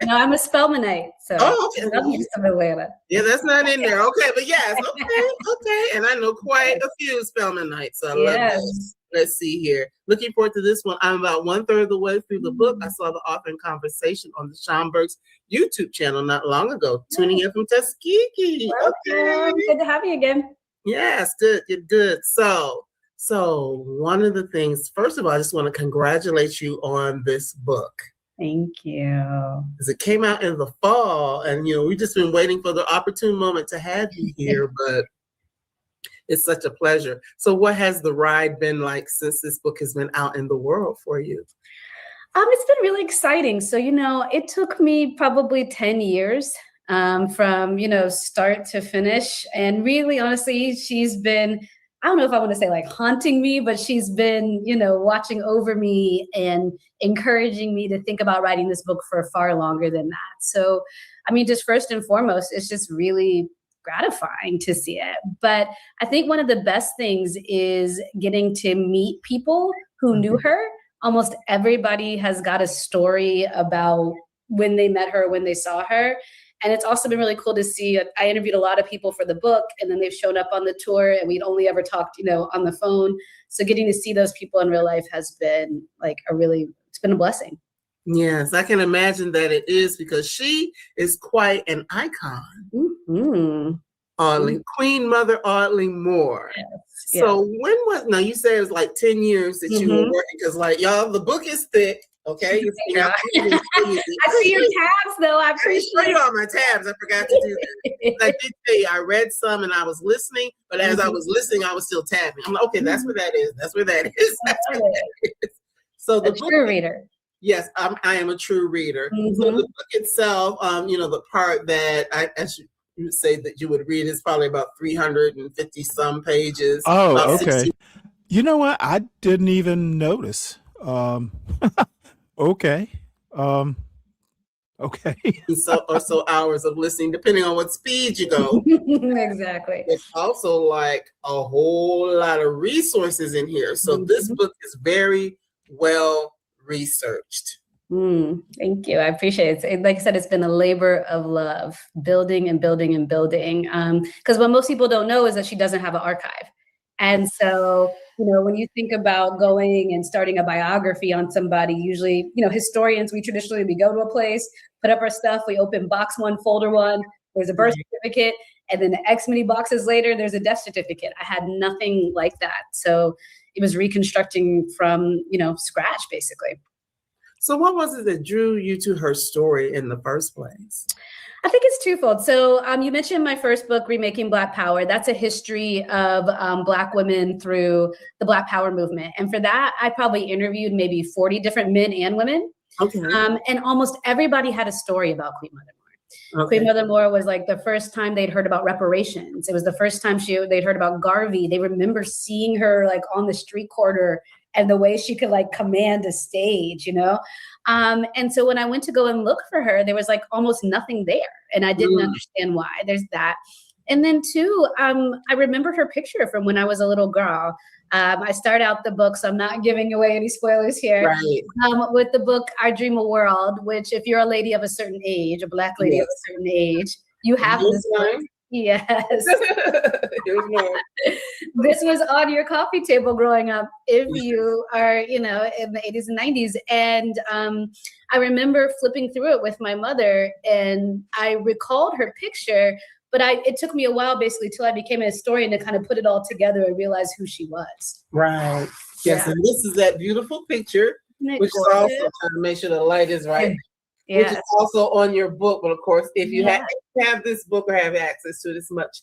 No, I'm a Spelmanite, so okay. I'm used to Atlanta. Yeah, that's not in there. Okay, but yes, okay. And I know quite a few Spelmanites. So I love this. Let's see here. Looking forward to this one. I'm about 1/3 of the way through the book. I saw the author in conversation on the Schomburg's YouTube channel not long ago. Tuning in from Tuskegee. Okay. Good to have you again. Yes, good. So one of the things, first of all, I just want to congratulate you on this book. Thank you. Because it came out in the fall, and we've just been waiting for the opportune moment to have you here, but it's such a pleasure. So what has the ride been like since this book has been out in the world for you? It's been really exciting. So, it took me probably 10 years from, start to finish. And really, honestly, she's been, I don't know if I want to say like haunting me, but she's been, watching over me and encouraging me to think about writing this book for far longer than that. So, just first and foremost, it's just really gratifying to see it. But I think one of the best things is getting to meet people who knew her. Almost everybody has got a story about when they met her, when they saw her. And it's also been really cool to see. I interviewed a lot of people for the book, and then they've shown up on the tour, and we'd only ever talked, on the phone. So getting to see those people in real life has been it's been a blessing. Yes, I can imagine that it is, because she is quite an icon. Mm-hmm. Queen Mother Audley Moore. Yes, so now you said it was like 10 years that you were working, because y'all, the book is thick. Okay. I see your tabs though. I appreciate show you all my tabs. I forgot to do that. I did say I read some and I was listening, but as I was listening, I was still tabbing. I'm like, okay, that's where that is. That's where that is. That's where that is. So the book, true reader. Yes, I am a true reader. Mm-hmm. So the book itself, the part that as you would say that you would read is probably about 350 some pages. Oh, okay. 60. You know what? I didn't even notice. Okay. Okay. so hours of listening, depending on what speed you go. Exactly. It's also like a whole lot of resources in here. So this book is very well researched. Thank you. I appreciate it. Like I said, it's been a labor of love, building and building and building. Because what most people don't know is that she doesn't have an archive. And so, when you think about going and starting a biography on somebody, usually, historians, we go to a place, put up our stuff, we open box one, folder one, there's a birth certificate, and then the X many boxes later, there's a death certificate. I had nothing like that. So it was reconstructing from, scratch, basically. So what was it that drew you to her story in the first place? I think it's twofold. So you mentioned my first book, Remaking Black Power. That's a history of Black women through the Black Power movement. And for that, I probably interviewed maybe 40 different men and women. Okay. And almost everybody had a story about Queen Mother Moore. Okay. Queen Mother Moore was like the first time they'd heard about reparations. It was the first time they'd heard about Garvey. They remember seeing her like on the street corner and the way she could like command a stage, And so when I went to go and look for her, there was like almost nothing there. And I didn't understand why. There's that. And then two, I remember her picture from when I was a little girl. I start out the book, so I'm not giving away any spoilers here. Right. With the book, I Dream a World, which if you're a lady of a certain age, a Black lady of a certain age, you have this book. Yes. This was on your coffee table growing up if you are, in the 80s and 90s. And I remember flipping through it with my mother and I recalled her picture, but it took me a while basically till I became a historian to kind of put it all together and realize who she was. Right. Yes. Yeah. And this is that beautiful picture, which is also trying to make sure the light is right. Yeah. Which is also on your book. But of course, if you have this book or have access to it, it's much,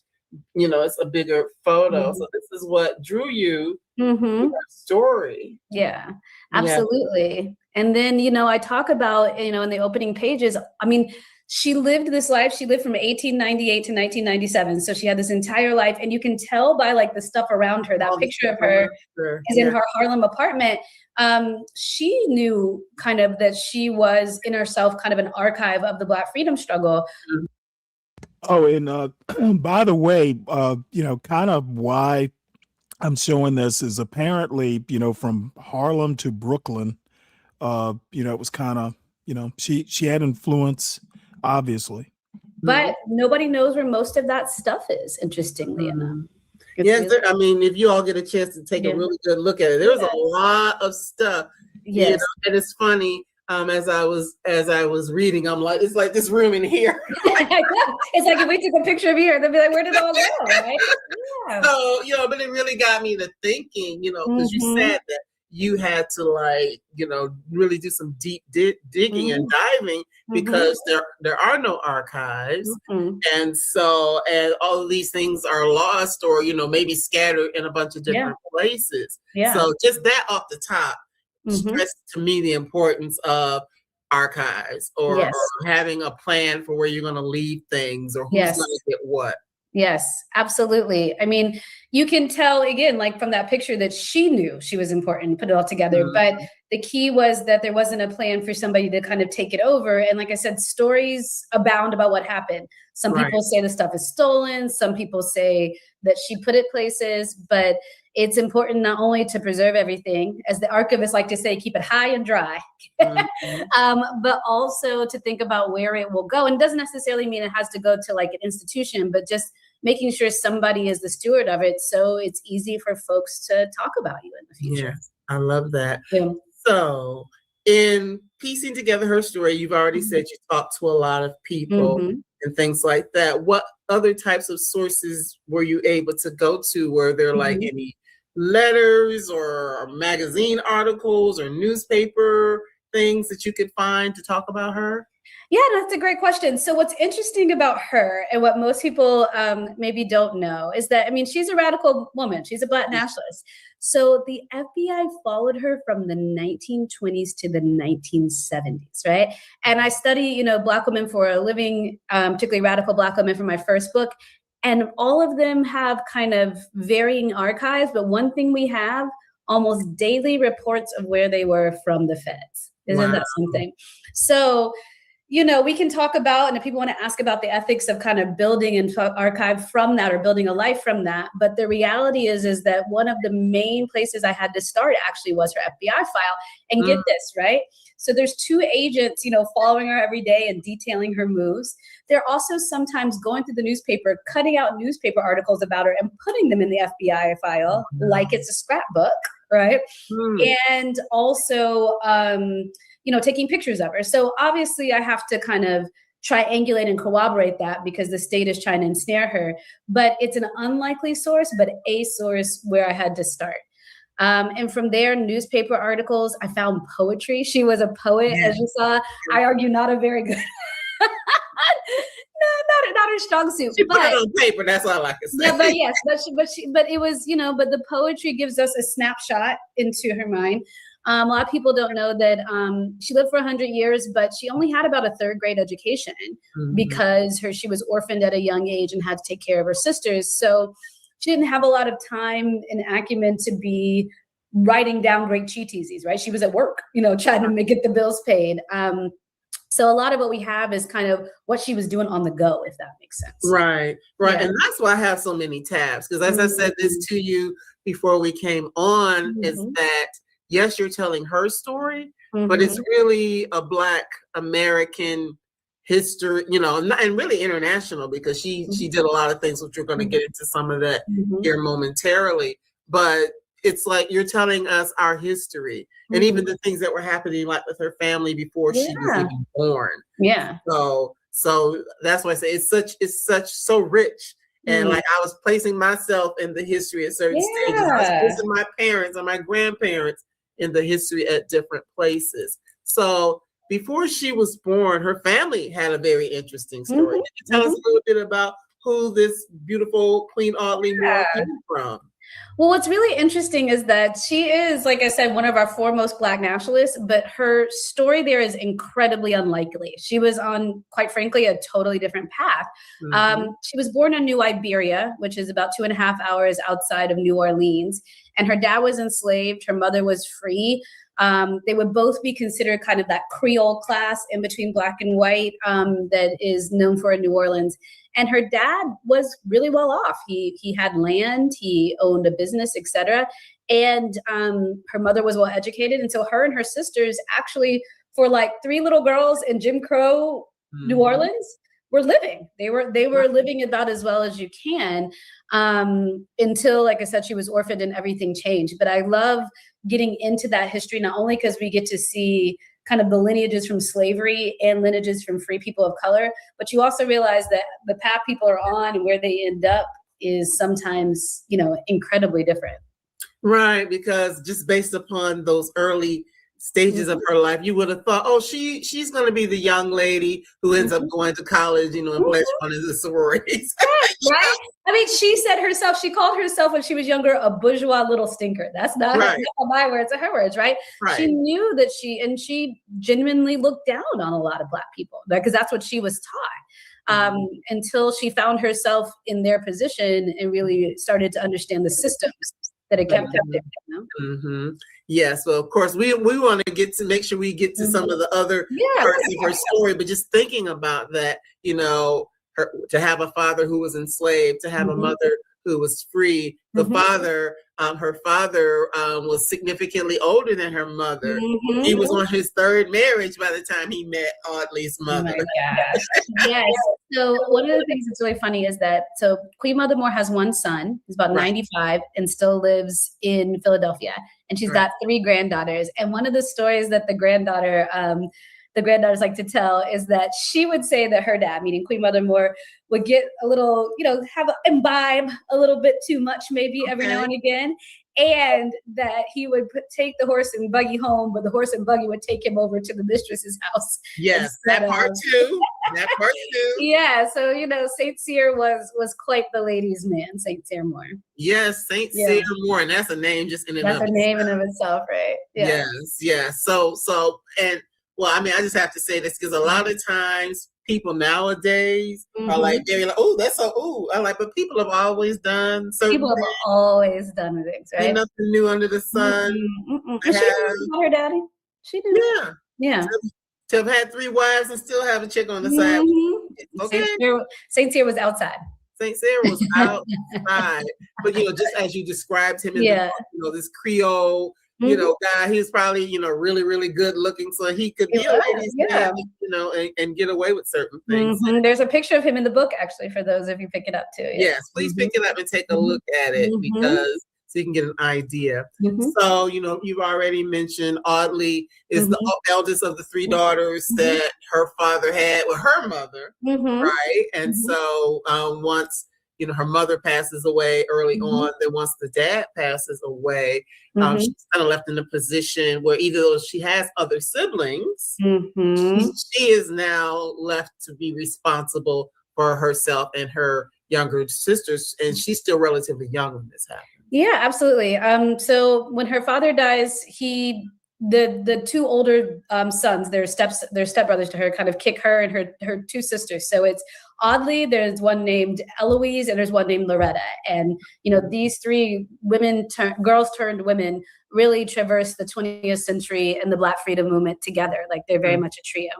it's a bigger photo. So this is what drew you to her story. Yeah, absolutely. Yeah. And then, I talk about, in the opening pages, she lived this life. She lived from 1898 to 1997. So she had this entire life. And you can tell by like the stuff around her, that picture of her is in her Harlem apartment. She knew kind of that she was in herself kind of an archive of the Black freedom struggle. Oh, and by the way, kind of why I'm showing this is apparently, from Harlem to Brooklyn, it was kind of, she had influence, obviously. But nobody knows where most of that stuff is, interestingly enough. Yes, really, if you all get a chance to take a really good look at it, there's a lot of stuff. Yes. And it's funny. As I was reading, I'm like, it's like this room in here. It's like if we took a picture of here, they'd be like, where did it all go? Right? Yeah. So, but it really got me to thinking, because you said that you had to really do some deep digging and diving because there are no archives. And so, and all of these things are lost or, maybe scattered in a bunch of different places. Yeah. So just that off the top stressed to me the importance of archives or having a plan for where you're going to leave things or who's going to get what. Yes, absolutely. You can tell again, like from that picture that she knew she was important, put it all together. But the key was that there wasn't a plan for somebody to kind of take it over. And like I said, stories abound about what happened. Some people say the stuff is stolen. Some people say that she put it places, but it's important not only to preserve everything, as the archivists like to say, keep it high and dry, but also to think about where it will go. And it doesn't necessarily mean it has to go to like an institution, but just making sure somebody is the steward of it so it's easy for folks to talk about you in the future. Yes, I love that. Yeah. So in piecing together her story, you've already said you talked to a lot of people and things like that. What other types of sources were you able to go to? Were there like any letters or magazine articles or newspaper things that you could find to talk about her? Yeah, that's a great question. So what's interesting about her and what most people maybe don't know is that, I mean, she's a radical woman. She's a Black nationalist. So the FBI followed her from the 1920s to the 1970s, right? And I study, Black women for a living, particularly radical Black women for my first book. And all of them have kind of varying archives, but one thing we have, almost daily reports of where they were from the feds. Isn't that something? So, we can talk about, and if people want to ask about the ethics of kind of building an archive from that or building a life from that. But the reality is that one of the main places I had to start actually was her FBI file. And get this, right? So there's 2 agents, following her every day and detailing her moves. They're also sometimes going through the newspaper, cutting out newspaper articles about her and putting them in the FBI file like it's a scrapbook, right? And also, taking pictures of her. So obviously I have to kind of triangulate and corroborate that because the state is trying to ensnare her. But it's an unlikely source, but a source where I had to start. And from there, newspaper articles, I found poetry. She was a poet, as you saw. I argue not a very good, not her strong suit. She put it on paper. That's all I can say. Yeah, but yes, but it was, but the poetry gives us a snapshot into her mind. A lot of people don't know that she lived for 100 years, but she only had about a 3rd grade education because she was orphaned at a young age and had to take care of her sisters. So she didn't have a lot of time and acumen to be writing down great treatises, right? She was at work, trying to get the bills paid. So a lot of what we have is kind of what she was doing on the go, if that makes sense. Right. Yeah. And that's why I have so many tabs. Because as I said this to you before we came on, is that yes, you're telling her story, but it's really a Black American history, and really international because she did a lot of things, which we're going to get into some of that here momentarily. But it's like you're telling us our history and even the things that were happening like with her family before she was even born. Yeah. So that's why I say it's so rich. And like I was placing myself in the history at certain stages. I was placing my parents and my grandparents in the history at different places. So before she was born, her family had a very interesting story. Can you tell us a little bit about who this beautiful Queen Audley Moore came from? Well, what's really interesting is that she is, like I said, one of our foremost Black nationalists, but her story there is incredibly unlikely. She was on, quite frankly, a totally different path. She was born in New Iberia, which is about 2.5 hours outside of New Orleans. And her dad was enslaved. Her mother was free. They would both be considered kind of that Creole class in between Black and white that is known for in New Orleans. And her dad was really well off. He had land, he owned a business, etc. And her mother was well educated. And so her and her sisters actually, for like 3 little girls in Jim Crow, New Orleans, were living. They were living about as well as you can until, like I said, she was orphaned and everything changed. But I love getting into that history, not only because we get to see kind of the lineages from slavery and lineages from free people of color, but you also realize that the path people are on and where they end up is sometimes, incredibly different. Right, because just based upon those early stages of her life, you would have thought, oh, she's going to be the young lady who ends up going to college, and pledge one of the sororities. Right? I mean, she said herself, she called herself when she was younger, a bourgeois little stinker. That's not my words, are her words, right? She knew that she genuinely looked down on a lot of Black people because that's what she was taught. Until she found herself in their position and really started to understand the systems that it kept up there. Yes, well, of course, we want to make sure we get to some of the other parts of her story, but just thinking about that, to have a father who was enslaved, to have a mother who was free. The father, her father was significantly older than her mother. He was on his 3rd marriage by the time he met Audley's mother. Oh my gosh. Yes. So one of the things that's really funny is that, Queen Mother Moore has 1 son, who's about 95 and still lives in Philadelphia. And she's got 3 granddaughters. And one of the stories that the granddaughters like to tell is that she would say that her dad, meaning Queen Mother Moore, would get a little, imbibe a little bit too much maybe every now and again. and that he would take the horse and buggy home, but the horse and buggy would take him over to the mistress's house. Yes, that part too. That part too. Yeah, so Saint Cyr was quite the ladies' man, Saint Cyr Moore. Yes, Saint Cyr Moore, and that's a name just in and That's of a name in of itself, right? Yeah. Yes. So and well, I mean, I just have to say this because a lot of times people nowadays are like very like, oh, that's so I'm like, but people have always done certain People have always done things, right? Ain't nothing new under the sun. And she knew about her daddy. She knew. Yeah. To have had 3 wives and still have a chick on the side. Okay. Saint Cyr was outside. Saint Cyr was outside. But just as you described him in the book, this Creole, guy, he was probably, really, really good looking. So he could be a ladies' man, and get away with certain things. There's a picture of him in the book, actually, for those of you pick it up too. Yes, please pick it up and take a look at it because so you can get an idea. So, you've already mentioned Audley is the eldest of the 3 daughters that her father had with her mother, right? And so once, her mother passes away early on, then once the dad passes away, she's kind of left in a position where either though she has other siblings, she is now left to be responsible for herself and her younger sisters, and she's still relatively young when this happens. Yeah, absolutely. So when her father dies, the 2 older sons, their stepbrothers to her, kind of kick her and her 2 sisters. So it's Audley, there's one named Eloise, and there's one named Loretta. And these 3 girls turned women really traverse the 20th century and the Black freedom movement together. Like they're very much a trio.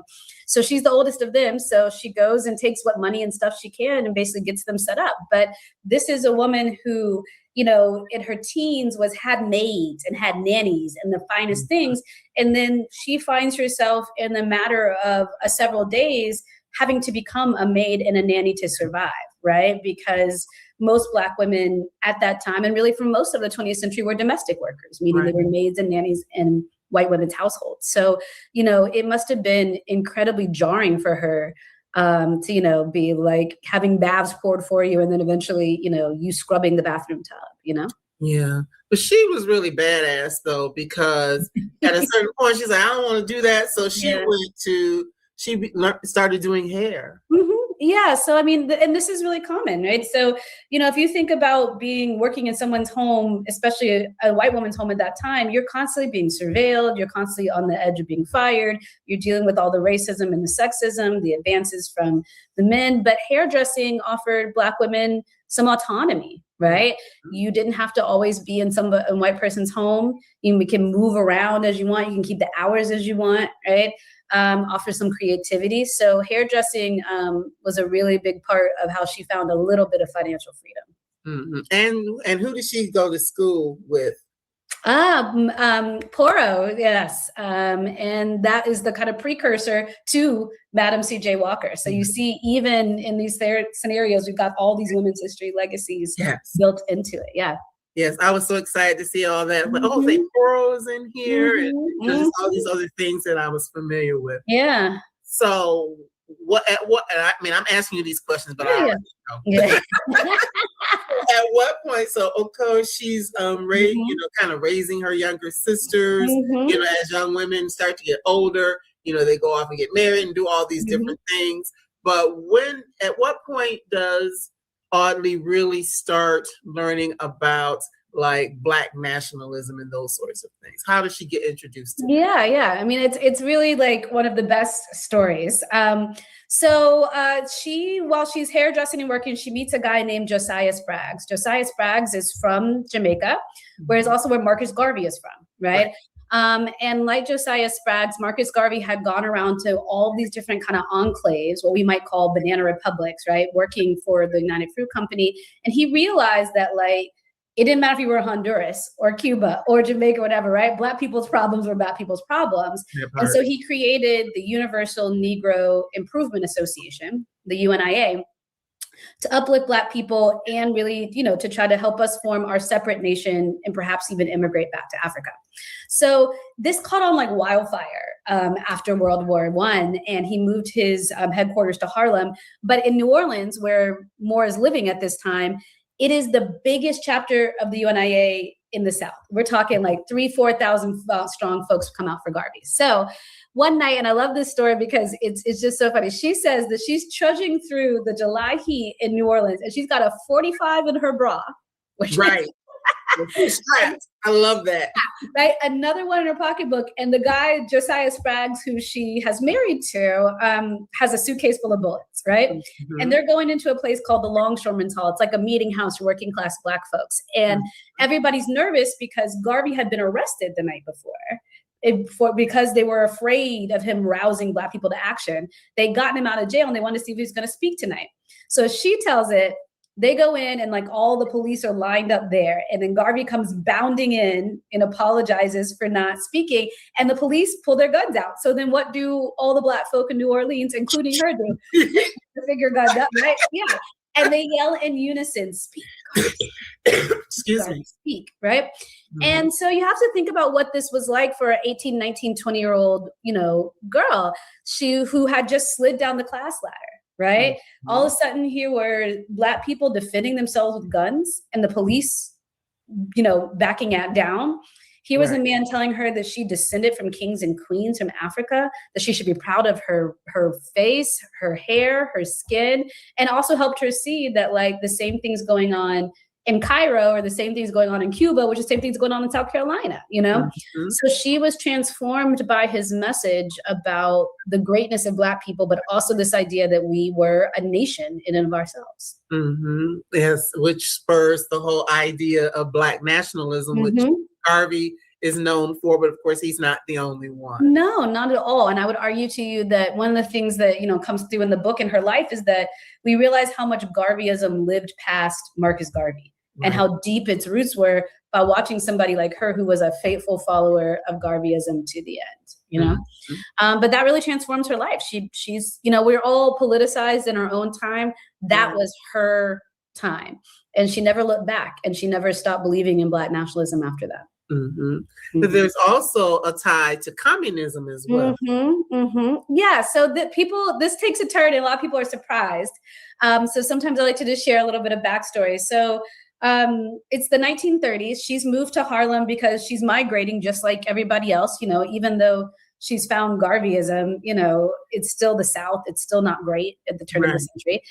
So she's the oldest of them. So she goes and takes what money and stuff she can and basically gets them set up. But this is a woman who, in her teens had maids and had nannies and the finest things. And then she finds herself in the matter of several days having to become a maid and a nanny to survive, right? Because most Black women at that time, and really for most of the 20th century, were domestic workers, meaning they were maids and nannies in white women's households. So, it must have been incredibly jarring for her to, be like having baths poured for you and then eventually, you scrubbing the bathroom tub, Yeah. But she was really badass though, because at a certain point she's like, I don't want to do that. So she started doing hair. Yeah. So, I mean, and this is really common, right? So, if you think about working in someone's home, especially a white woman's home at that time, you're constantly being surveilled. You're constantly on the edge of being fired. You're dealing with all the racism and the sexism, the advances from the men. But hairdressing offered Black women some autonomy, right? You didn't have to always be in a white person's home. You can move around as you want. You can keep the hours as you want, right? Offer some creativity. So hairdressing was a really big part of how she found a little bit of financial freedom. And who did she go to school with? Poro, yes. And that is the kind of precursor to Madam C.J. Walker. So you see, even in these scenarios, we've got all these women's history legacies built into it. Yeah. Yes, I was so excited to see all that. Like, St. Poro's in here, and just all these other things that I was familiar with. Yeah. So what? I mean, I'm asking you these questions, but I already know. Yeah. At what point? So, of course, she's kind of raising her younger sisters. As young women start to get older, they go off and get married and do all these different things. But at what point does Audley really start learning about like Black nationalism and those sorts of things? How does she get introduced to that? Yeah. I mean, it's really like one of the best stories. So while she's hairdressing and working, she meets a guy named Josiah Spraggs. Josiah Spraggs is from Jamaica, whereas also where Marcus Garvey is from, right? And like Josiah Spraggs, Marcus Garvey had gone around to all these different kind of enclaves, what we might call banana republics, right? Working for the United Fruit Company. And he realized that like, it didn't matter if you were Honduras or Cuba or Jamaica, whatever, right? Black people's problems were Black people's problems. And so he created the Universal Negro Improvement Association, the UNIA, to uplift Black people and really, to try to help us form our separate nation and perhaps even immigrate back to Africa. So this caught on like wildfire after World War I, and he moved his headquarters to Harlem. But in New Orleans, where Moore is living at this time, it is the biggest chapter of the UNIA in the South. We're talking like 4,000 strong folks come out for Garvey. So one night, and I love this story because it's just so funny. She says that she's trudging through the July heat in New Orleans, and she's got a 45 in her bra. Right. I love that. Right. Another one in her pocketbook. And the guy, Josiah Spraggs, who she has married to, has a suitcase full of bullets. Right. Mm-hmm. And they're going into a place called the Longshoremen's Hall. It's like a meeting house for working class Black folks. And everybody's nervous because Garvey had been arrested the night before. Because they were afraid of him rousing Black people to action. They got him out of jail and they wanted to see if he was going to speak tonight. So she tells it, they go in and like all the police are lined up there. And then Garvey comes bounding in and apologizes for not speaking. And the police pull their guns out. So then what do all the Black folk in New Orleans, including her, do? The figure guns up, right? Yeah. And they yell in unison, speak. Excuse me. Speak, right? Mm-hmm. And so you have to think about what this was like for an 18, 19, 20-year-old, girl, who had just slid down the class ladder, right? Mm-hmm. All of a sudden here were Black people defending themselves with guns and the police, backing down. Here was a man telling her that she descended from kings and queens from Africa, that she should be proud of her face, her hair, her skin, and also helped her see that like the same things going on in Cairo or the same things going on in Cuba, which is the same things going on in South Carolina, Mm-hmm. So she was transformed by his message about the greatness of Black people, but also this idea that we were a nation in and of ourselves. Mm-hmm. Yes, which spurs the whole idea of Black nationalism, Mm-hmm. which Garvey is known for, but of course he's not the only one. No, not at all. And I would argue to you that one of the things that, comes through in the book in her life is that we realize how much Garveyism lived past Marcus Garvey. Right. And how deep its roots were by watching somebody like her who was a faithful follower of Garveyism to the end, Mm-hmm. But that really transforms her life. She's, we're all politicized in our own time. That was her time. And she never looked back and she never stopped believing in Black nationalism after that. Mm-hmm. Mm-hmm. But there's also a tie to communism as well. Mm-hmm. Mm-hmm. Yeah. So this takes a turn and a lot of people are surprised. So sometimes I like to just share a little bit of backstory. So it's the 1930s. She's moved to Harlem because she's migrating just like everybody else, even though she's found Garveyism, it's still the South. It's still not great at the turn of the century.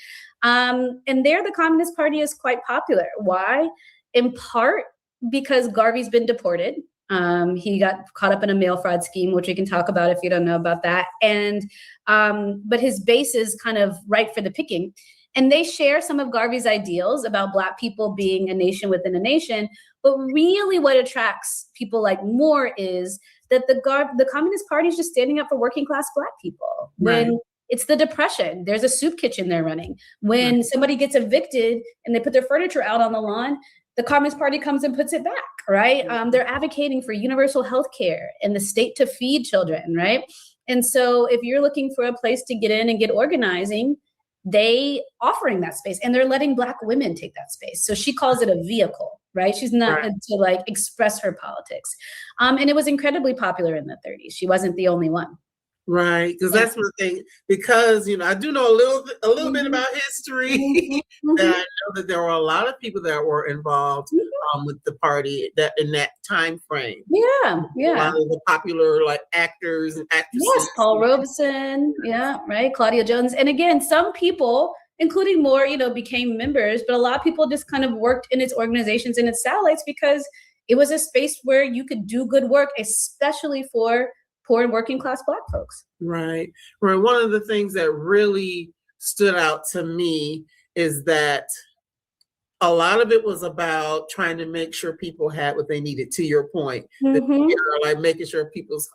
And there, the Communist Party is quite popular. Why? In part because Garvey's been deported. He got caught up in a mail fraud scheme, which we can talk about if you don't know about that. And but his base is kind of ripe for the picking. And they share some of Garvey's ideals about Black people being a nation within a nation. But really what attracts people like more is that the Communist Party is just standing up for working class Black people. When it's the Depression, there's a soup kitchen they're running. When somebody gets evicted and they put their furniture out on the lawn, the Communist Party comes and puts it back, right? They're advocating for universal health care and the state to feed children, right? And so if you're looking for a place to get in and get organizing, they offering that space and they're letting Black women take that space. So she calls it a vehicle, right? She's not to like express her politics. And it was incredibly popular in the 30s. She wasn't the only one. Right, because that's one thing. Because I do know a little bit about history. Mm-hmm. And I know that there were a lot of people that were involved with the party that in that time frame. Yeah. A lot of the popular like actors and actresses. Yes, Paul Robeson. Yeah, right. Claudia Jones. And again, some people, including more, became members, but a lot of people just kind of worked in its organizations and its satellites because it was a space where you could do good work, especially for poor and working class Black folks. Right. One of the things that really stood out to me is that a lot of it was about trying to make sure people had what they needed, to your point. Mm-hmm. Like making sure people's,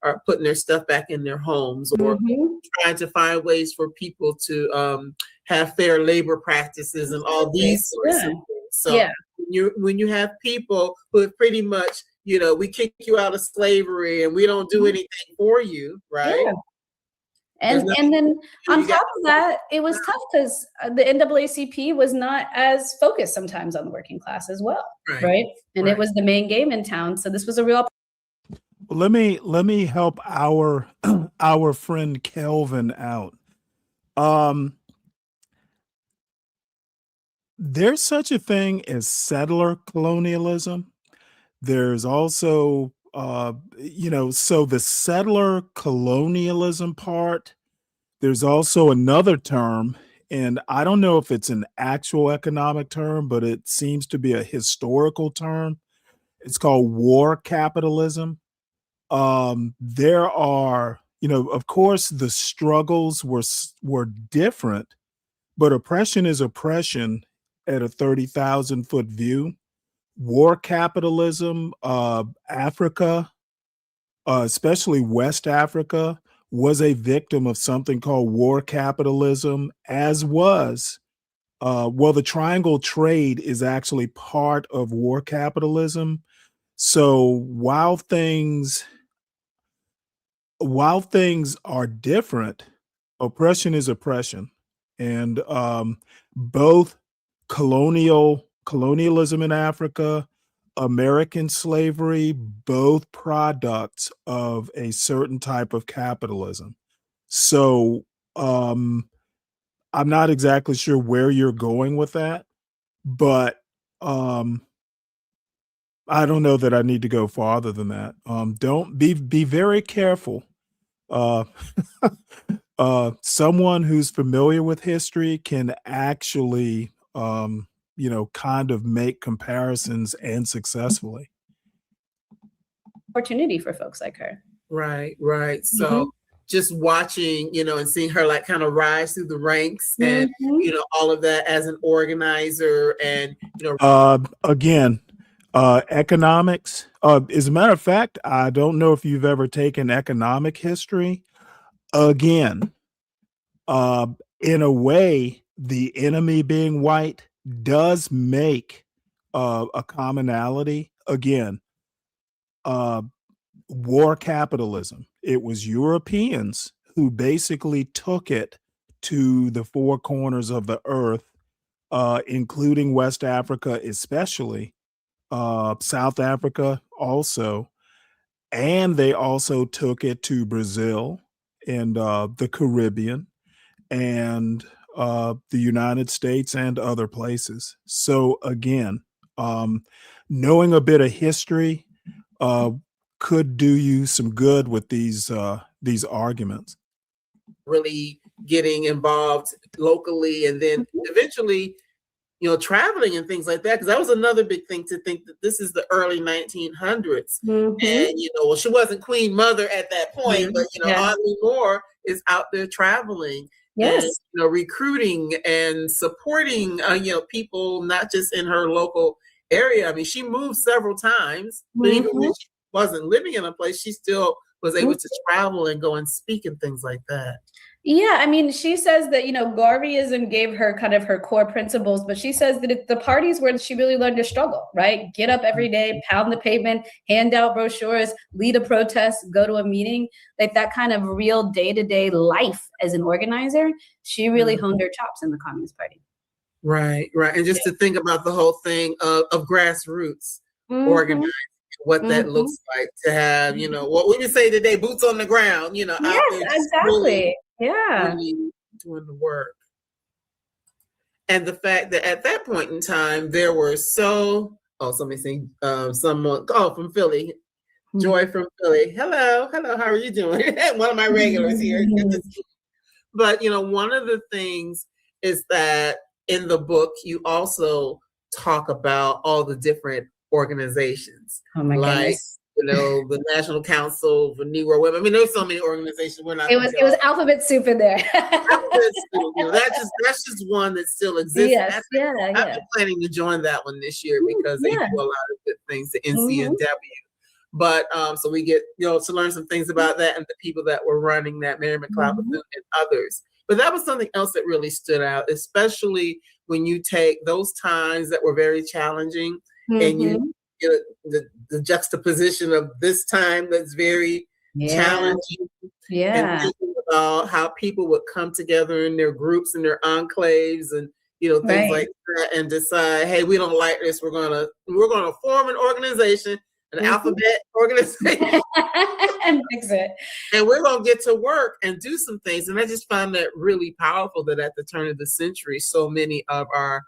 are putting their stuff back in their homes or trying to find ways for people to have fair labor practices and all these sorts of things. So when you have people who have pretty much we kick you out of slavery and we don't do anything for you, right? Yeah. And then on top of that, it was tough because the NAACP was not as focused sometimes on the working class as well, right? And it was the main game in town. So this was a real. Let me help our friend Kelvin out. There's such a thing as settler colonialism. There's also, so the settler colonialism part, there's also another term, and I don't know if it's an actual economic term, but it seems to be a historical term. It's called war capitalism. There are, of course, the struggles were different, but oppression is oppression at a 30,000-foot view. War capitalism, Africa, especially West Africa, was a victim of something called war capitalism, as was, the triangle trade is actually part of war capitalism. So while things are different, oppression is oppression. And both colonialism in Africa, American slavery, both products of a certain type of capitalism. So I'm not exactly sure where you're going with that, but I don't know that I need to go farther than that. Don't be very careful. Uh, Someone who's familiar with history can actually, kind of make comparisons and successfully. Opportunity for folks like her. Right, right. So just watching, and seeing her like kind of rise through the ranks and, all of that as an organizer and, Again, economics. As a matter of fact, I don't know if you've ever taken economic history. Again, in a way, the enemy being white does make a commonality. Again, war capitalism. It was Europeans who basically took it to the four corners of the earth, including West Africa, especially South Africa also. And they also took it to Brazil and the Caribbean and the United States and other places. So again, knowing a bit of history could do you some good with these arguments. really getting involved locally and then eventually, traveling and things like that. Because that was another big thing to think that this is the early 1900s. And, she wasn't Queen Mother at that point, but, Audley Moore is out there traveling. Yes. And, recruiting and supporting, people, not just in her local area. I mean, she moved several times, but even when she wasn't living in a place, she still was able to travel and go and speak and things like that. Yeah, I mean, she says that, Garveyism gave her kind of her core principles, but she says that the parties where she really learned to struggle, right? Get up every day, pound the pavement, hand out brochures, lead a protest, go to a meeting, like that kind of real day-to-day life as an organizer. She really honed her chops in the Communist Party. Right, right. And just to think about the whole thing of grassroots organizing, what that looks like to have, what we would say today, boots on the ground, out there. Exactly. Really doing the work. And the fact that at that point in time, there were somebody saying, someone, from Philly, Joy from Philly. Hello, how are you doing? One of my regulars here. But, one of the things is that in the book, you also talk about all the different organizations. Oh my goodness. The National Council for Negro Women. I mean, there's so many organizations. It was alphabet soup in there. Alphabet soup. That's just one that still exists. Yes, I've been planning to join that one this year because they do a lot of good things, the NCNW. But so we get to learn some things about that and the people that were running that, Mary McLeod Bethune and others. But that was something else that really stood out, especially when you take those times that were very challenging and you the juxtaposition of this time that's very challenging. And thinking about how people would come together in their groups and their enclaves and things like that and decide, hey, we don't like this. We're gonna form an organization, an alphabet organization. And fix it. And we're gonna get to work and do some things. And I just found that really powerful that at the turn of the century, so many of our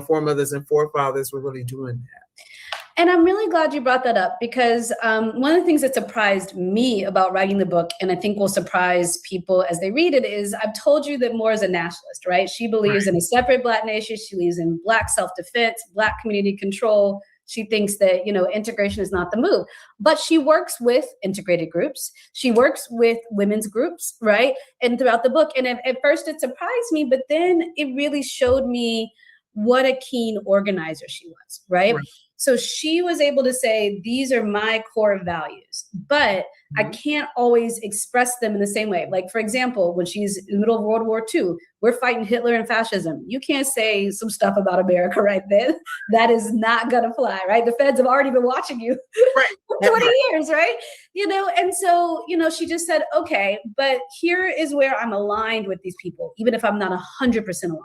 foremothers and forefathers were really doing that. And I'm really glad you brought that up because one of the things that surprised me about writing the book, and I think will surprise people as they read it, is I've told you that Moore is a nationalist, right? She believes in a separate Black nation. She believes in Black self-defense, Black community control. She thinks that, integration is not the move. But she works with integrated groups. She works with women's groups, right? And throughout the book. And at first it surprised me, but then it really showed me what a keen organizer she was, right? So she was able to say, these are my core values, but I can't always express them in the same way. Like, for example, when she's in the middle of World War II, we're fighting Hitler and fascism. You can't say some stuff about America right then. That is not going to fly, right? The feds have already been watching you for 20 years, right? And so, she just said, okay, but here is where I'm aligned with these people, even if I'm not 100% aligned.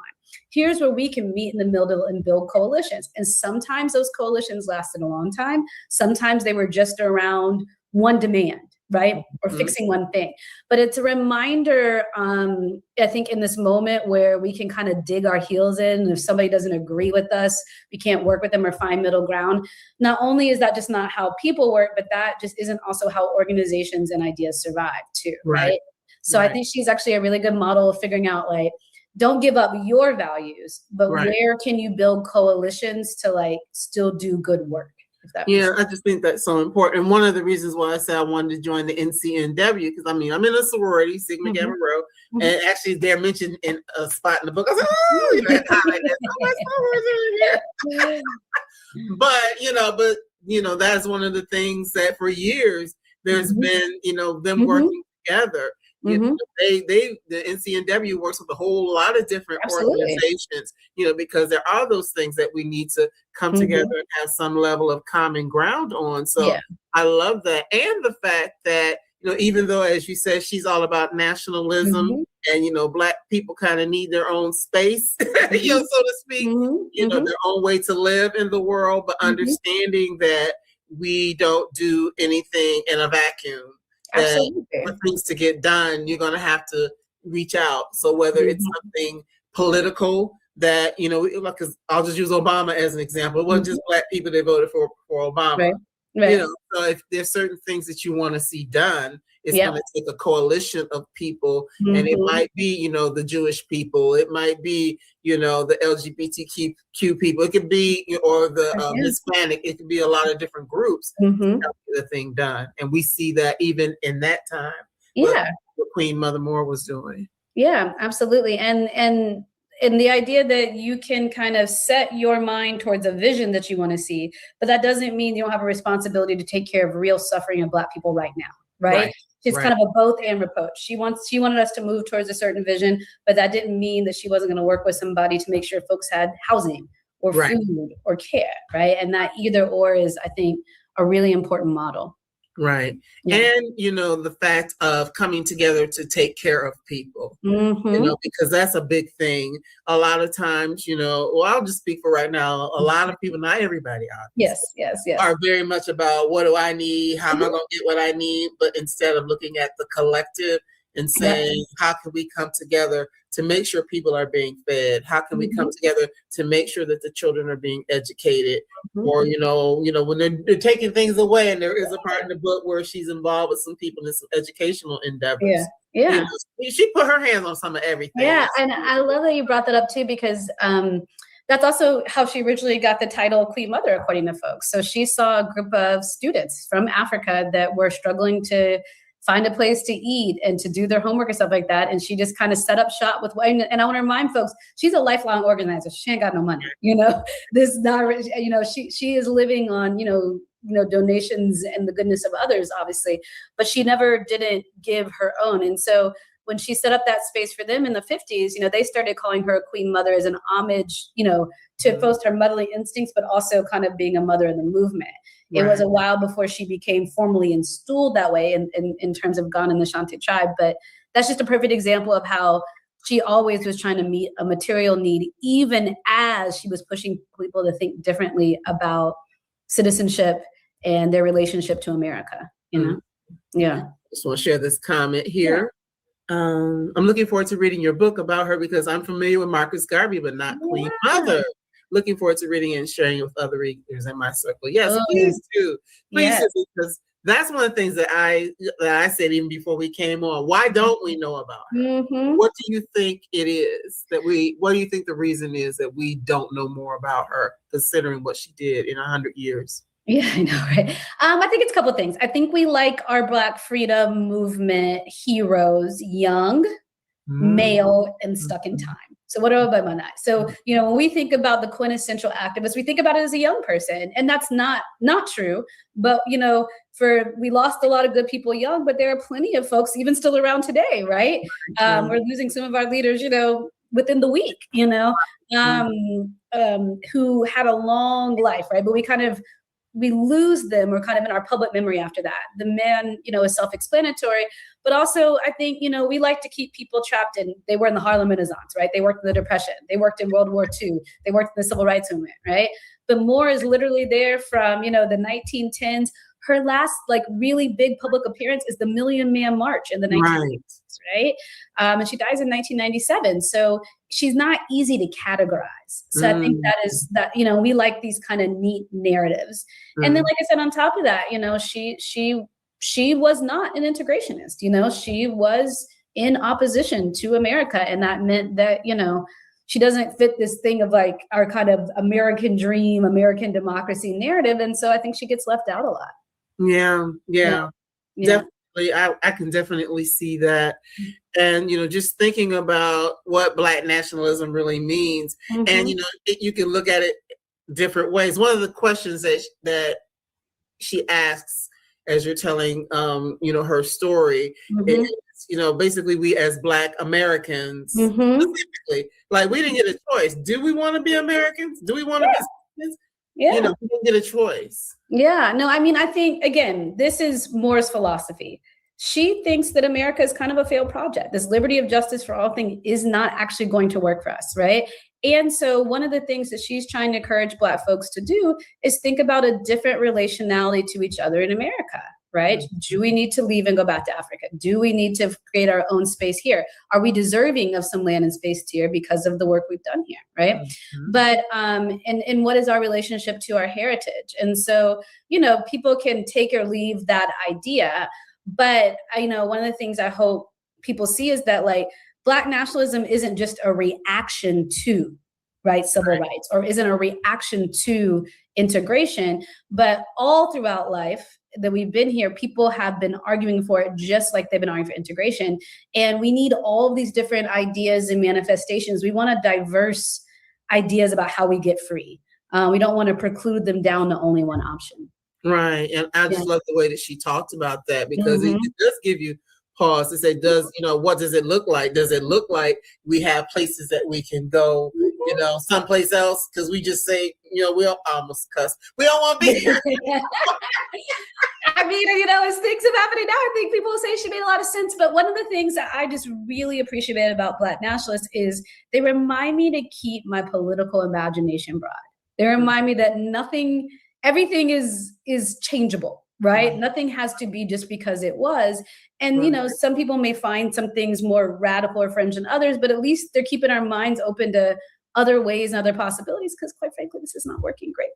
Here's where we can meet in the middle and build coalitions. And sometimes those coalitions lasted a long time. Sometimes they were just around one demand, right? Or fixing one thing. But it's a reminder, I think, in this moment where we can kind of dig our heels in. If somebody doesn't agree with us, we can't work with them or find middle ground. Not only is that just not how people work, but that just isn't also how organizations and ideas survive too, right? So I think she's actually a really good model of figuring out, like, don't give up your values, but where can you build coalitions to still do good work? I just think that's so important. And one of the reasons why I said I wanted to join the NCNW, because I'm in a sorority, Sigma Gamma Rho, and actually they're mentioned in a spot in the book. I was like, but that's one of the things that for years there's been, them working together. The NCNW works with a whole lot of different organizations, because there are those things that we need to come together and have some level of common ground on. So I love that. And the fact that, even though, as you said, she's all about nationalism and, Black people kind of need their own space, so to speak, their own way to live in the world, but understanding that we don't do anything in a vacuum. For things to get done, you're going to have to reach out. So whether it's something political that, because I'll just use Obama as an example. It wasn't just Black people that voted for Obama. So if there's certain things that you want to see done, it's going to take a coalition of people, and it might be, the Jewish people, it might be, the LGBTQ people, it could be, or the Hispanic, it could be a lot of different groups to get the thing done. And we see that even in that time, what Queen Mother Moore was doing. Yeah, absolutely. And the idea that you can kind of set your mind towards a vision that you want to see, but that doesn't mean you don't have a responsibility to take care of real suffering of Black people right now, right? It's kind of a both and approach. She wanted us to move towards a certain vision, but that didn't mean that she wasn't going to work with somebody to make sure folks had housing or food or care, right? And that either or is, I think, a really important model. Right. And, the fact of coming together to take care of people, because that's a big thing. A lot of times, I'll just speak for right now. A lot of people, not everybody, are very much about what do I need? How am I going to get what I need? But instead of looking at the collective and saying, how can we come together to make sure people are being fed? How can we come together to make sure that the children are being educated? Or, when they're taking things away, and there is a part in the book where she's involved with some people in some educational endeavors. She put her hands on some of everything. Yeah, and I love that you brought that up too, because that's also how she originally got the title Queen Mother, according to folks. So she saw a group of students from Africa that were struggling to find a place to eat and to do their homework and stuff like that. And she just kind of set up shop with, and I want to remind folks, she's a lifelong organizer. She ain't got no money, this not, she is living on, donations and the goodness of others, obviously, but she never didn't give her own. And so when she set up that space for them in the 50s, they started calling her a Queen Mother as an homage, to both her motherly instincts, but also kind of being a mother in the movement. It was a while before she became formally installed that way in terms of Ghana and the Shanti tribe. But that's just a perfect example of how she always was trying to meet a material need, even as she was pushing people to think differently about citizenship and their relationship to America, Yeah. Just want to share this comment here. I'm looking forward to reading your book about her because I'm familiar with Marcus Garvey, but not Queen Mother. looking forward to reading it and sharing it with other readers in my circle. Yes, Oh, please do. Please yes. do, because that's one of the things that I said even before we came on. Why don't we know about her? Mm-hmm. What do you think it is what do you think the reason is that we don't know more about her, considering what she did in 100 years? Yeah, I know, right? I think it's a couple of things. I think we like our Black freedom movement heroes young, male, and stuck in time. So what do I mean by that? So, when we think about the quintessential activist, we think about it as a young person, and that's not true. But, we lost a lot of good people young, but there are plenty of folks even still around today, right? We're losing some of our leaders, within the week, who had a long life, right? But we lose them. We're kind of in our public memory after that. The man, is self-explanatory, but also I think, we like to keep people trapped in, they were in the Harlem Renaissance, right? They worked in the Depression. They worked in World War II. They worked in the Civil Rights Movement, right? But Moore is literally there from, the 1910s. Her last really big public appearance is the Million Man March in the 1980s, right? And she dies in 1997. So she's not easy to categorize. So I think that is that, we like these kind of neat narratives. And then, like I said, on top of that, she was not an integrationist. She was in opposition to America. And that meant that, she doesn't fit this thing of our kind of American dream, American democracy narrative. And so I think she gets left out a lot. Yeah. Definitely. I can definitely see that. And, just thinking about what Black nationalism really means. And, you can look at it different ways. One of the questions that she asks as you're telling, her story is, basically we as Black Americans, specifically, we didn't get a choice. Do we want to be Americans? Do we want to be citizens? Yeah. We didn't get a choice. Yeah, no, I think, again, this is Moore's philosophy. She thinks that America is kind of a failed project. This liberty of justice for all thing is not actually going to work for us, right? And so one of the things that she's trying to encourage Black folks to do is think about a different relationality to each other in America, right? Do we need to leave and go back to Africa? Do we need to create our own space here? Are we deserving of some land and space here because of the work we've done here, right? But, and what is our relationship to our heritage? And so, people can take or leave that idea, but one of the things I hope people see is that Black nationalism isn't just a reaction to, civil rights, or isn't a reaction to integration, but all throughout life that we've been here, people have been arguing for it just like they've been arguing for integration. And we need all of these different ideas and manifestations. We want diverse ideas about how we get free. We don't want to preclude them down to only one option. Right. And I just love the way that she talked about that, because it does give you pause to say, what does it look like? Does it look like we have places that we can go, someplace else? Because we just say, we almost cuss. We don't want to be here. I mean, as things have happening now, I think people will say she made a lot of sense. But one of the things that I just really appreciate about Black nationalists is they remind me to keep my political imagination broad. They remind me that everything is changeable, right? Nothing has to be just because it was. And, some people may find some things more radical or fringe than others, but at least they're keeping our minds open to other ways and other possibilities, because quite frankly, this is not working great.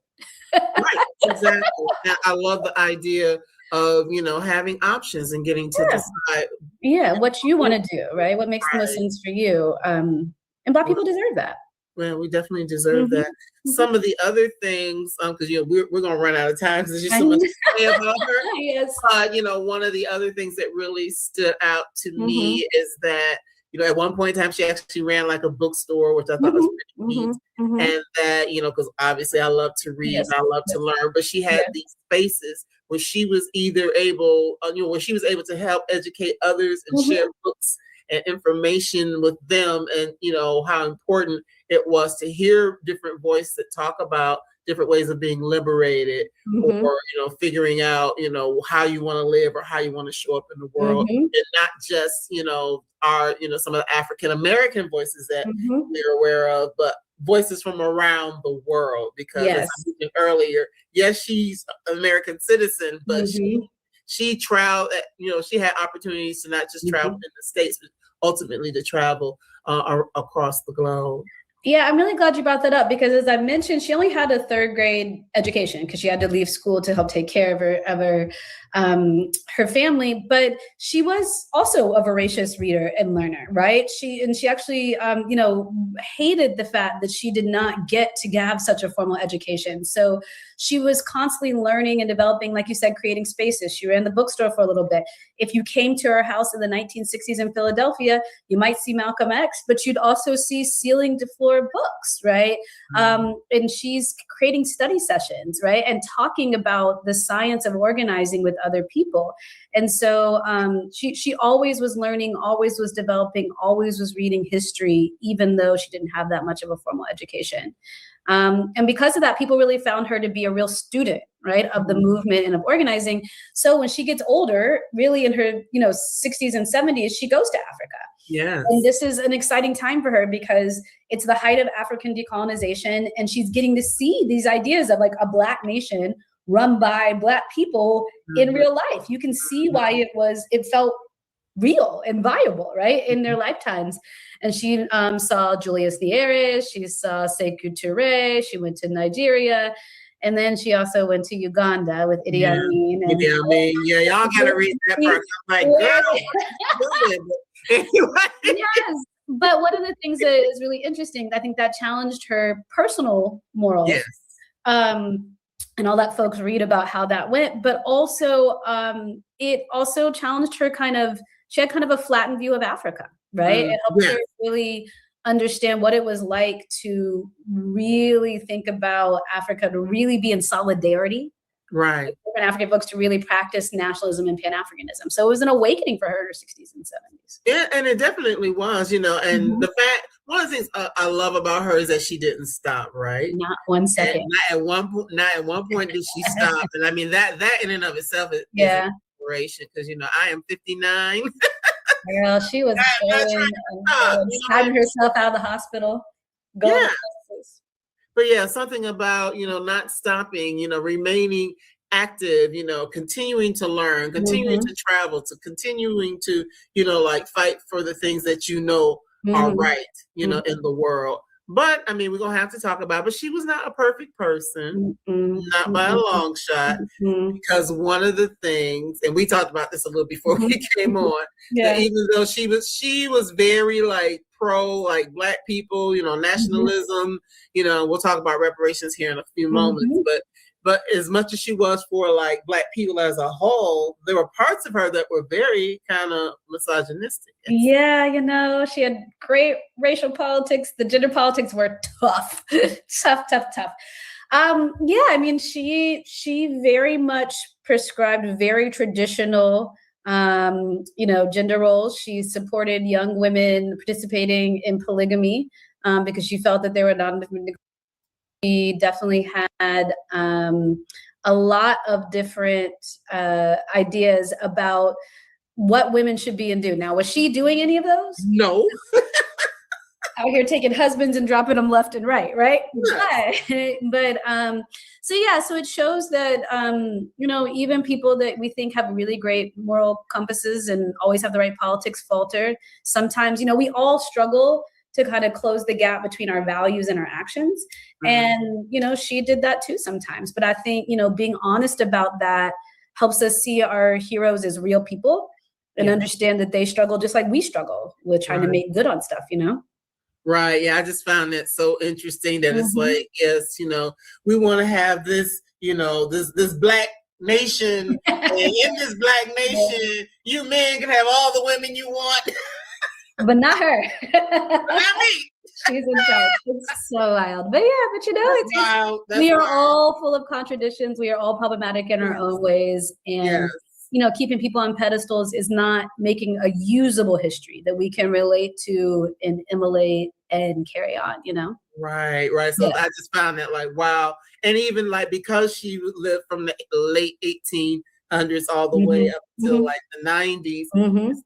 Right, exactly. And I love the idea of, having options and getting to decide. Yeah, what you want to do, right? What makes the most sense for you. And Black people deserve that. Well, we definitely deserve that. Some of the other things, because we're gonna run out of time because there's just so much to say about her. Yes. One of the other things that really stood out to me is that at one point in time she actually ran a bookstore, which I thought was pretty neat, and that because obviously I love to read and I love to learn, but she had these spaces where she was either able, where she was able to help educate others and share books and information with them, and how important it was to hear different voices that talk about different ways of being liberated, or figuring out how you want to live or how you want to show up in the world, and not just our some of the African American voices that we're aware of, but voices from around the world. Because as I mentioned earlier, yes, she's an American citizen, but she traveled. She had opportunities to not just travel in the States, but ultimately to travel across the globe. Yeah, I'm really glad you brought that up because, as I mentioned, she only had a 3rd grade education because she had to leave school to help take care of her family. But she was also a voracious reader and learner, right? She actually, hated the fact that she did not get to have such a formal education. So she was constantly learning and developing, like you said, creating spaces. She ran the bookstore for a little bit. If you came to her house in the 1960s in Philadelphia, you might see Malcolm X, but you'd also see ceiling to floor books, right? And she's creating study sessions, right? And talking about the science of organizing with other people. And so she always was learning, always was developing, always was reading history, even though she didn't have that much of a formal education. And because of that, people really found her to be a real student, right, of the movement and of organizing. So when she gets older, really in her 60s and 70s, she goes to Africa. Yes. And this is an exciting time for her because it's the height of African decolonization, and she's getting to see these ideas of like a Black nation run by Black people in real life. You can see why it felt real and viable, right, in their lifetimes. And she saw Julius Nyerere, she saw Sekou Touré, she went to Nigeria, and then she also went to Uganda with Idi Amin. Idi Amin, yeah, y'all gotta read that part. I'm like, girl, anyway. Yes, but one of the things that is really interesting, I think that challenged her personal morals. Yes. And all that folks read about how that went, but also it also challenged her she had kind of a flattened view of Africa, right? It helped her really understand what it was like to really think about Africa, to really be in solidarity. Right. With different African folks, to really practice nationalism and Pan-Africanism. So it was an awakening for her in her 60s and 70s. Yeah, and it definitely was, and the fact, one of the things I love about her is that she didn't stop, right? Not 1 second. And not at one point did she stop. And I mean, that in and of itself is an inspiration because, I am 59. Girl, she was hiding herself out of the hospital. Going to places. But yeah, something about, not stopping, remaining active, continuing to learn, continuing to travel, to continuing to, fight for the things that are right, in the world. But I mean, we're going to have to talk about, but she was not a perfect person, not by a long shot, because one of the things, and we talked about this a little before we came on, that even though she was very pro Black people, nationalism, we'll talk about reparations here in a few moments, but as much as she was for Black people as a whole, there were parts of her that were very kind of misogynistic. Yeah, she had great racial politics. The gender politics were tough, tough. I mean, she very much prescribed very traditional, gender roles. She supported young women participating in polygamy because she felt that they were not. She definitely had a lot of different ideas about what women should be and do. Now, was she doing any of those? No. Out here taking husbands and dropping them left and right? But so it shows that, even people that we think have really great moral compasses and always have the right politics falter. Sometimes, we all struggle to kind of close the gap between our values and our actions. And, she did that too sometimes. But I think, being honest about that helps us see our heroes as real people and understand that they struggle just like we struggle with trying to make good on stuff, Right. Yeah. I just found that so interesting that it's yes, we want to have this, this Black nation. And in this Black nation, you men can have all the women you want. But not her. Not me. She's in charge. It's so wild. But we are all full of contradictions. We are all problematic in our own ways. And, keeping people on pedestals is not making a usable history that we can relate to and emulate and carry on, Right. So I just found that wow. And even because she lived from the late 1800s all the way up till the 90s,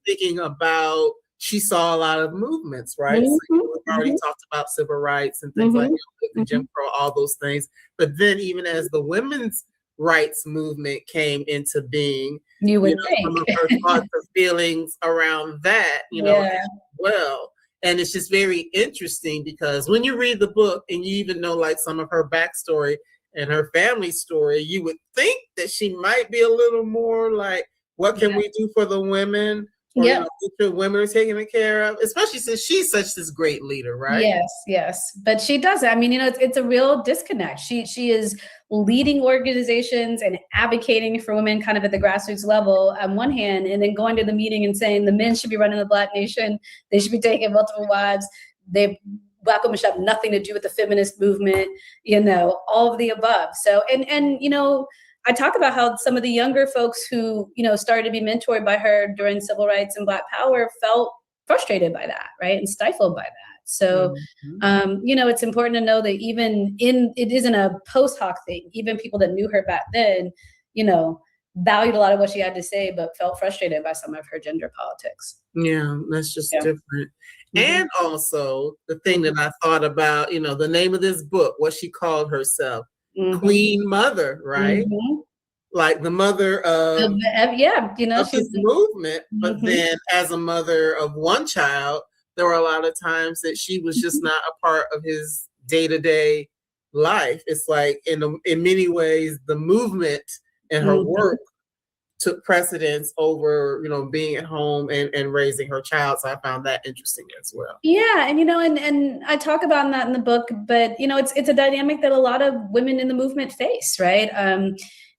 thinking about, she saw a lot of movements, right? So we've already talked about civil rights and things like that, Jim Crow, all those things. But then even as the women's rights movement came into being, you would think some of her thoughts or feelings around that, as well. And it's just very interesting because when you read the book and you even know like some of her backstory and her family story, you would think that she might be a little more like, what can we do for the women? Or, you know, make sure women are taken care of, especially since she's such this great leader, right? Yes. But she doesn't. I mean, you know, it's a real disconnect. She is leading organizations and advocating for women kind of at the grassroots level on one hand, and then going to the meeting and saying the men should be running the Black nation. They should be taking multiple wives. Black women should have nothing to do with the feminist movement, you know, all of the above. So, and you know, I talk about how some of the younger folks who, you know, started to be mentored by her during civil rights and Black power felt frustrated by that, right? And stifled by that. So, you know, it's important to know that it isn't a post hoc thing. Even people that knew her back then, you know, valued a lot of what she had to say, but felt frustrated by some of her gender politics. Yeah, that's just different. And also the thing that I thought about, you know, the name of this book, what she called herself, Queen Mother, right? Like the mother of you know, of this movement, but then as a mother of one child, there were a lot of times that she was just not a part of his day-to-day life. It's like in many ways, the movement and her work took precedence over, you know, being at home and raising her child. So I found that interesting as well. Yeah, and you know, and I talk about that in the book, but you know, it's a dynamic that a lot of women in the movement face, right?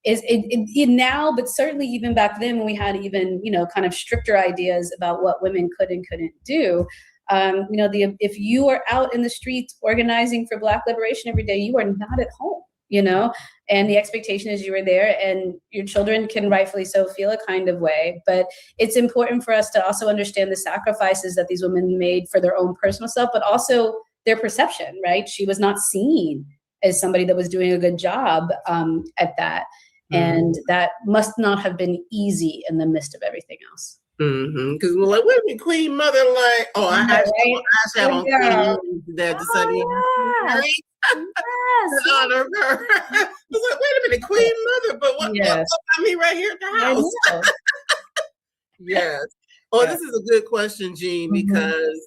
Is it now, but certainly even back then when we had even, you know, kind of stricter ideas about what women could and couldn't do. You know, if you are out in the streets organizing for Black liberation every day, you are not at home, you know, and the expectation is you were there, and your children can rightfully so feel a kind of way. But it's important for us to also understand the sacrifices that these women made for their own personal self, but also their perception, right? She was not seen as somebody that was doing a good job at that. And that must not have been easy in the midst of everything else. Because we're like, wait a minute, Queen Mother, like, oh, I actually have on Queen that to say, honor her. I was like, wait a minute, Queen Mother, but what about me right here at the house? Yes. Oh, this is a good question, Jean, because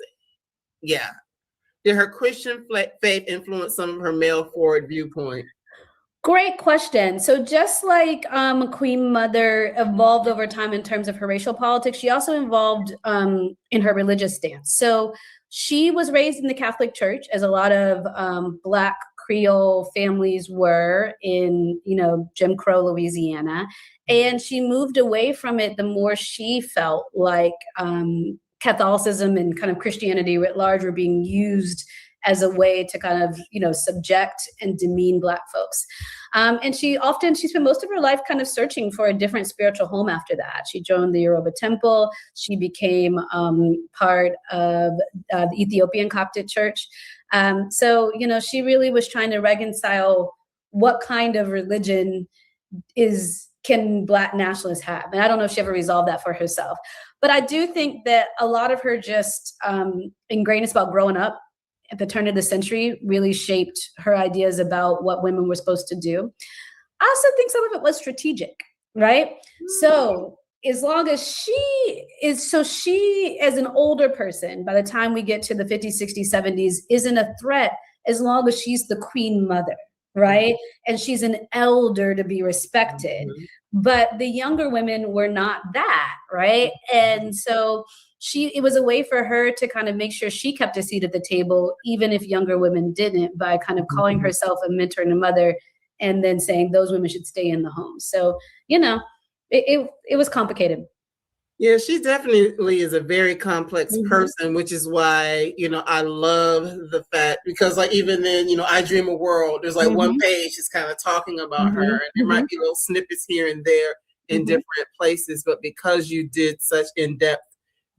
did her Christian faith influence some of her male forward viewpoint? Great question. So just like Queen Mother evolved over time in terms of her racial politics, she also evolved in her religious stance. So she was raised in the Catholic Church, as a lot of Black Creole families were in, you know, Jim Crow, Louisiana. And she moved away from it the more she felt like Catholicism and kind of Christianity writ large were being used as a way to kind of, you know, subject and demean Black folks. And she spent most of her life kind of searching for a different spiritual home after that. She joined the Yoruba temple. She became part of the Ethiopian Coptic Church. So, you know, she really was trying to reconcile what kind of religion can Black nationalists have. And I don't know if she ever resolved that for herself. But I do think that a lot of her just ingrainedness about growing up at the turn of the century really shaped her ideas about what women were supposed to do. I also think some of it was strategic, right? So as long as she as an older person, by the time we get to the 50s, 60s, 70s, isn't a threat as long as she's the Queen Mother, right? And she's an elder to be respected. But the younger women were not that, right? And so it was a way for her to kind of make sure she kept a seat at the table, even if younger women didn't, by kind of calling herself a mentor and a mother, and then saying those women should stay in the home. So, you know, it was complicated. Yeah, she definitely is a very complex person, which is why, you know, I love the fact, because like even then, you know, I Dream a World, there's like one page is kind of talking about her, and there might be little snippets here and there in different places, but because you did such in-depth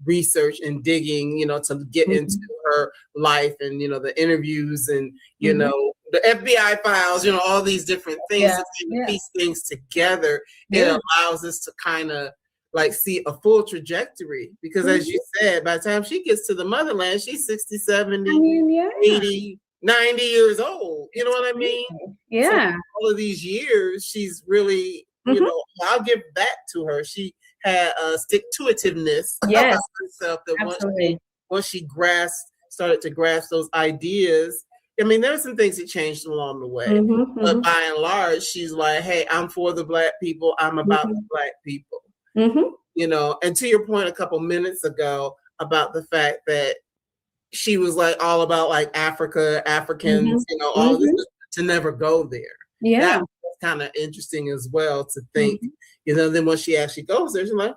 research and digging, you know, to get into her life and, you know, the interviews and, you know, the FBI files, you know, all these different things to piece things together, it allows us to kind of like see a full trajectory, because as you said, by the time she gets to the motherland, she's 60, 70, 80, 90 years old. You know what I mean? Yeah. So all of these years, she's really, you know, I'll give that to her. She had a stick-to-itiveness about herself that once she once she started to grasp those ideas, I mean, there's some things that changed along the way, but by and large, she's like, hey, I'm for the Black people. I'm about the Black people, you know, and to your point a couple minutes ago about the fact that she was like all about like Africa, Africans, you know, all of this, to never go there. Yeah. That was kind of interesting as well to think, you know, then when she actually goes there, she's like,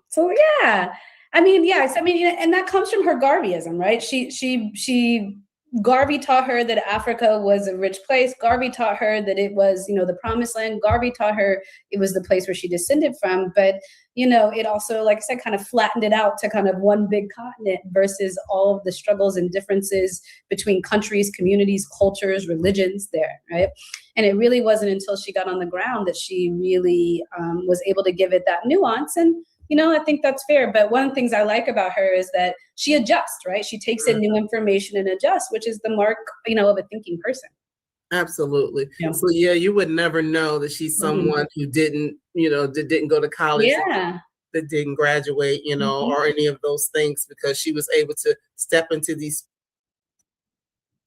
So yeah, I mean, yes, I mean, and that comes from her Garveyism, right? She Garvey taught her that Africa was a rich place. Garvey taught her that it was, you know, the promised land. Garvey taught her it was the place where she descended from. But, you know, it also, like I said, kind of flattened it out to kind of one big continent versus all of the struggles and differences between countries, communities, cultures, religions there, right? And it really wasn't until she got on the ground that she really was able to give it that nuance. And, you know, I think that's fair. But one of the things I like about her is that she adjusts, right? She takes in new information and adjusts, which is the mark, you know, of a thinking person. Absolutely. Yeah. So yeah, you would never know that she's someone who didn't, you know, that didn't go to college, that didn't graduate, you know, or any of those things, because she was able to step into these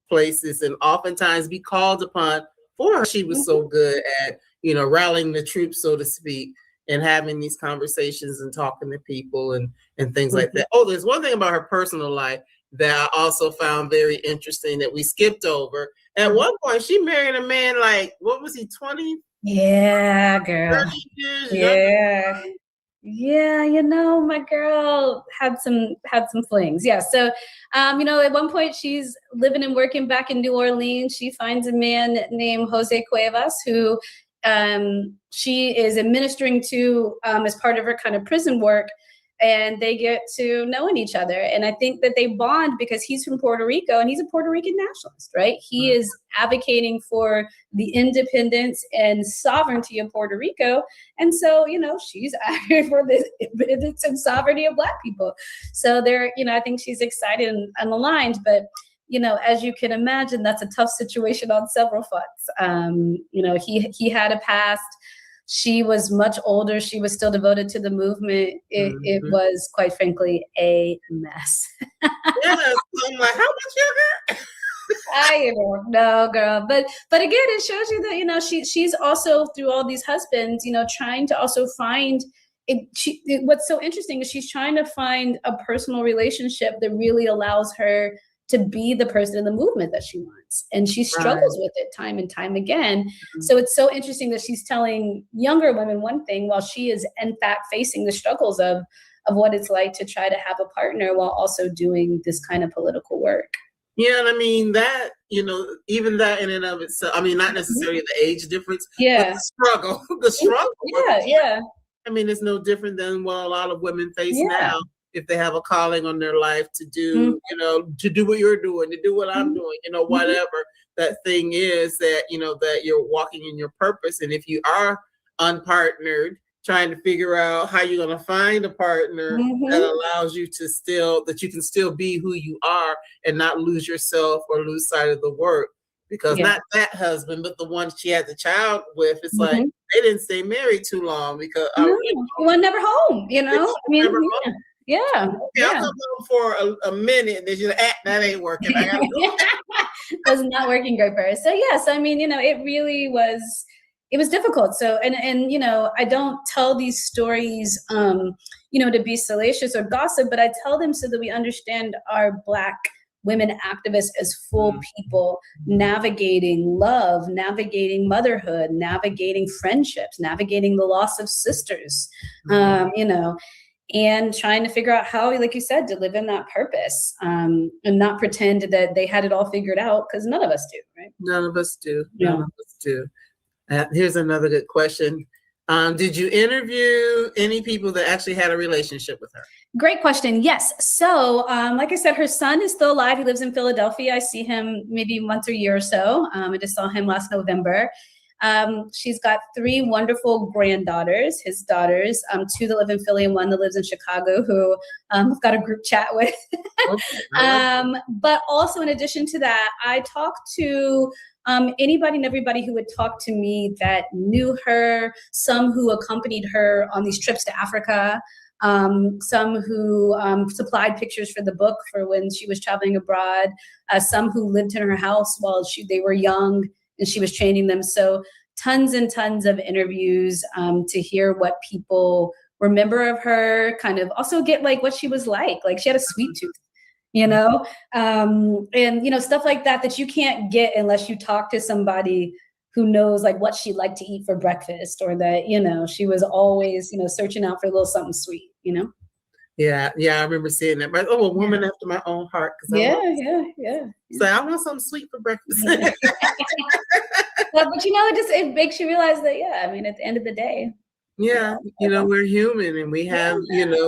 places and oftentimes be called upon for her. She was so good at, you know, rallying the troops, so to speak, and having these conversations and talking to people and things like that. Oh, there's one thing about her personal life that I also found very interesting that we skipped over. At one point, she married a man like, what was he, 20? Yeah, girl. 30 years Yeah. Yeah, you know, my girl had some flings. Yeah. So, you know, at one point she's living and working back in New Orleans. She finds a man named Jose Cuevas who she is administering to as part of her kind of prison work, and they get to knowing each other. And I think that they bond because he's from Puerto Rico and he's a Puerto Rican nationalist, right? He is advocating for the independence and sovereignty of Puerto Rico. And so, you know, she's advocating for the independence and sovereignty of Black people. So they're, you know, I think she's excited and aligned, but you know, as you can imagine, that's a tough situation on several fronts. You know, he had a past. She was much older. She was still devoted to the movement. It was, quite frankly, a mess. Yes, I'm like, how much sugar? I don't know, girl. But again, it shows you that, you know, she's also, through all these husbands, you know, trying to also find what's so interesting is she's trying to find a personal relationship that really allows her to be the person in the movement that she wants. And she struggles with it time and time again. So it's so interesting that she's telling younger women one thing while she is in fact facing the struggles of what it's like to try to have a partner while also doing this kind of political work. Yeah, and I mean that, you know, even that in and of itself, I mean, not necessarily the age difference, but the struggle. Yeah. I mean, it's no different than what a lot of women face now. If they have a calling on their life to do, you know, to do what you're doing, to do what I'm doing, you know, whatever that thing is that, you know, that you're walking in your purpose. And if you are unpartnered, trying to figure out how you're going to find a partner that allows you to that you can still be who you are and not lose yourself or lose sight of the work. Because not that husband, but the one she had the child with, it's like they didn't stay married too long because you were never home, you know? I mean, Yeah. I'll come home for a minute and then you're like, that ain't working. I gotta go. Was not working great for her. So yes, I mean, you know, it really was, it was difficult. So, and, you know, I don't tell these stories, you know, to be salacious or gossip, but I tell them so that we understand our Black women activists as full people navigating love, navigating motherhood, navigating friendships, navigating the loss of sisters, you know, and trying to figure out how, like you said, to live in that purpose and not pretend that they had it all figured out, because none of us do, right? None of us do. None of us do. Here's another good question. Did you interview any people that actually had a relationship with her? Great question. Yes. So, like I said, her son is still alive. He lives in Philadelphia. I see him maybe once a year or so. I just saw him last November. She's got 3 wonderful granddaughters, his daughters, 2 that live in Philly and 1 that lives in Chicago, who I've got a group chat with. But also in addition to that, I talked to anybody and everybody who would talk to me that knew her, some who accompanied her on these trips to Africa. some who supplied pictures for the book for when she was traveling abroad, some who lived in her house while they were young and she was training them. So tons and tons of interviews to hear what people remember of her, kind of also get like what she was like she had a sweet tooth, and stuff like that you can't get unless you talk to somebody who knows like what she liked to eat for breakfast, or that, she was always, searching out for a little something sweet, Yeah, I remember seeing that. But a woman after my own heart. Yeah. So I want something sweet for breakfast. but it makes you realize that, at the end of the day. Yeah, we're human and we have,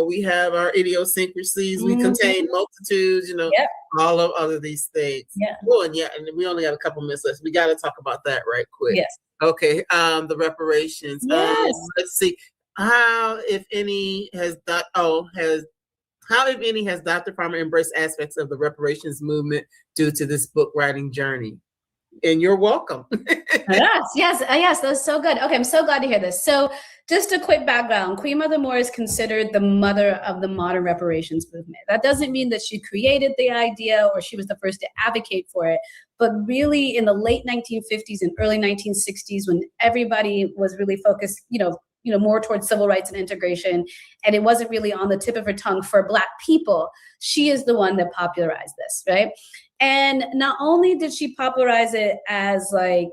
we have our idiosyncrasies. We contain multitudes, all of these things. Yeah. Oh, and we only got a couple minutes left. We got to talk about that right quick. Yes. Okay. The reparations. Yes. Let's see. How, if any, has Dr. Farmer embraced aspects of the reparations movement due to this book writing journey? And you're welcome. Yes, that was so good. Okay, I'm so glad to hear this. So just a quick background. Queen Mother Moore is considered the mother of the modern reparations movement. That doesn't mean that she created the idea or she was the first to advocate for it, but really in the late 1950s and early 1960s, when everybody was really focused, more towards civil rights and integration, and it wasn't really on the tip of her tongue for Black people, she is the one that popularized this, right? And not only did she popularize it as like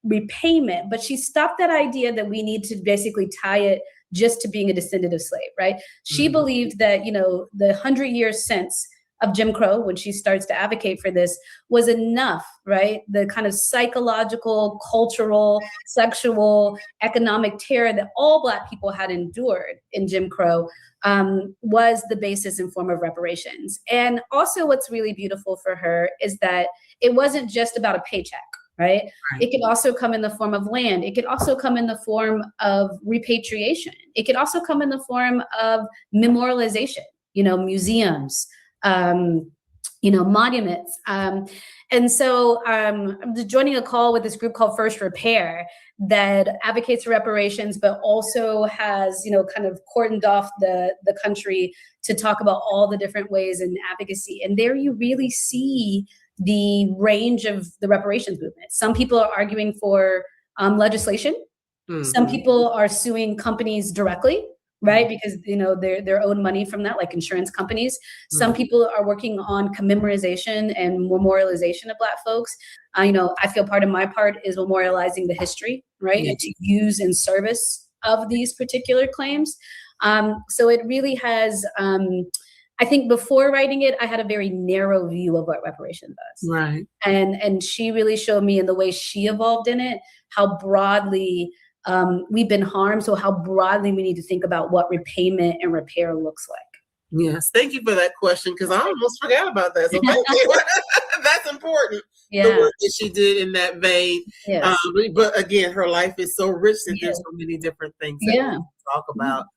repayment, but she stopped that idea that we need to basically tie it just to being a descendant of slave, right? She believed that, the 100 years since of Jim Crow, when she starts to advocate for this, was enough, right? The kind of psychological, cultural, sexual, economic terror that all Black people had endured in Jim Crow was the basis and form of reparations. And also what's really beautiful for her is that it wasn't just about a paycheck, right? It could also come in the form of land. It could also come in the form of repatriation. It could also come in the form of memorialization, museums, monuments. And so I'm joining a call with this group called First Repair that advocates for reparations, but also has, kind of cordoned off the country to talk about all the different ways in advocacy. And there you really see the range of the reparations movement. Some people are arguing for legislation. Some people are suing companies directly, right? Because, they're owed money from that, like insurance companies. Some people are working on commemorization and memorialization of Black folks. I feel part of my part is memorializing the history, right? And to use in service of these particular claims. So it really has, I think before writing it, I had a very narrow view of what reparations does. Right. And she really showed me in the way she evolved in it, how broadly we've been harmed. So how broadly we need to think about what repayment and repair looks like. Yes. Thank you for that question, because I almost forgot about that. So thank you. That's important. Yeah. The work that she did in that vein. Yes. But again, her life is so rich that there's so many different things that we can talk about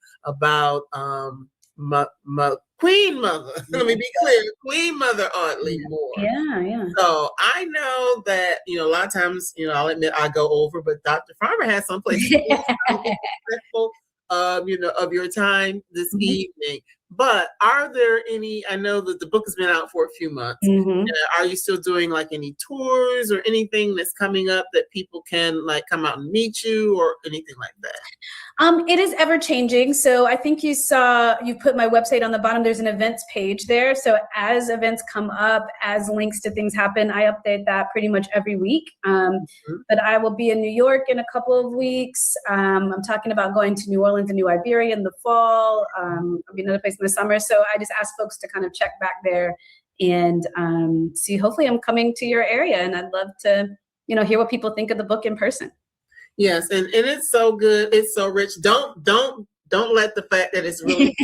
Queen Mother. Let me be clear, Queen Mother Audley Moore. Yeah. So I know that, a lot of times, I'll admit I go over, but Dr. Farmer has some places respectful of your time this evening. But are there any, I know that the book has been out for a few months. Are you still doing like any tours or anything that's coming up that people can like come out and meet you or anything like that? It is ever changing. So I think you put my website on the bottom. There's an events page there. So as events come up, as links to things happen, I update that pretty much every week. But I will be in New York in a couple of weeks. I'm talking about going to New Orleans and New Iberia in the fall. I'll be another place in the summer. So I just ask folks to kind of check back there and see. Hopefully I'm coming to your area, and I'd love to, hear what people think of the book in person. Yes, and it's so good. It's so rich. Don't let the fact that it's really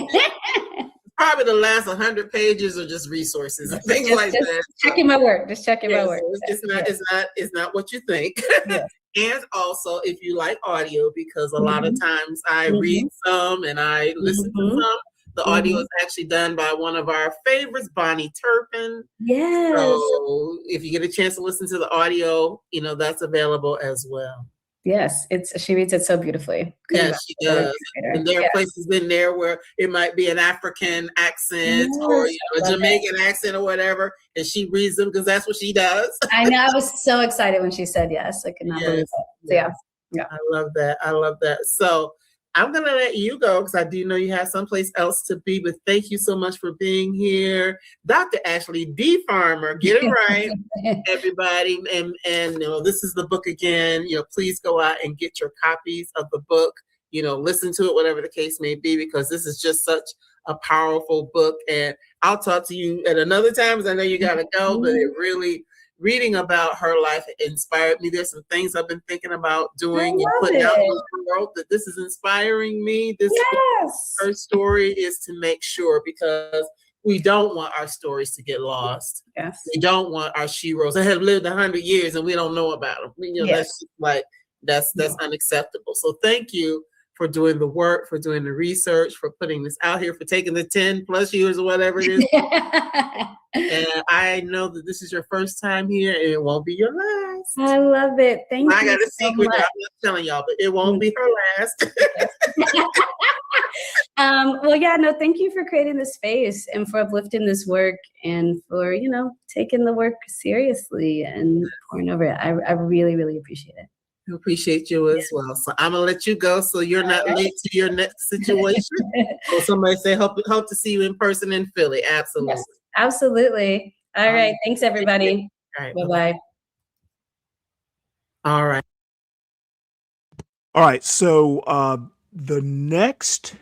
probably the last 100 pages are just resources and things like that. Checking my work. Just checking my work. It's not what you think. Yes. And also, if you like audio, because a lot of times I read some and I listen to some. The audio is actually done by one of our favorites, Bonnie Turpin. Yes. So if you get a chance to listen to the audio, that's available as well. Yes, she reads it so beautifully. Yes, she does. And there are places in there where it might be an African accent or a Jamaican accent or whatever, and she reads them because that's what she does. I know. I was so excited when she said yes. I could not believe it. So, yeah. I love that. I love that. So I'm going to let you go because I do know you have someplace else to be, but thank you so much for being here. Dr. Ashley D. Farmer, get it right, everybody. And this is the book again. Please go out and get your copies of the book, listen to it, whatever the case may be, because this is just such a powerful book. And I'll talk to you at another time because I know you got to go, but it really, reading about her life inspired me. There's some things I've been thinking about doing and putting out in the world that this is inspiring me. Her story is to make sure, because we don't want our stories to get lost. Yes. We don't want our sheroes that have lived 100 years and we don't know about them. That's unacceptable. So thank you for doing the work, for doing the research, for putting this out here, for taking the 10 plus years or whatever it is. And I know that this is your first time here and it won't be your last. I love it. Thank you. I got a so secret much. that I'm not telling y'all, but it won't be her last. Thank you for creating this space and for uplifting this work and for, taking the work seriously and pouring over it. I really, really appreciate it. I appreciate you as well. So I'm gonna let you go so you're not late to your next situation. Or somebody say hope to see you in person in Philly. Absolutely. Yes, absolutely. All right. Thanks everybody. All right. Bye-bye. All right. All right. So the next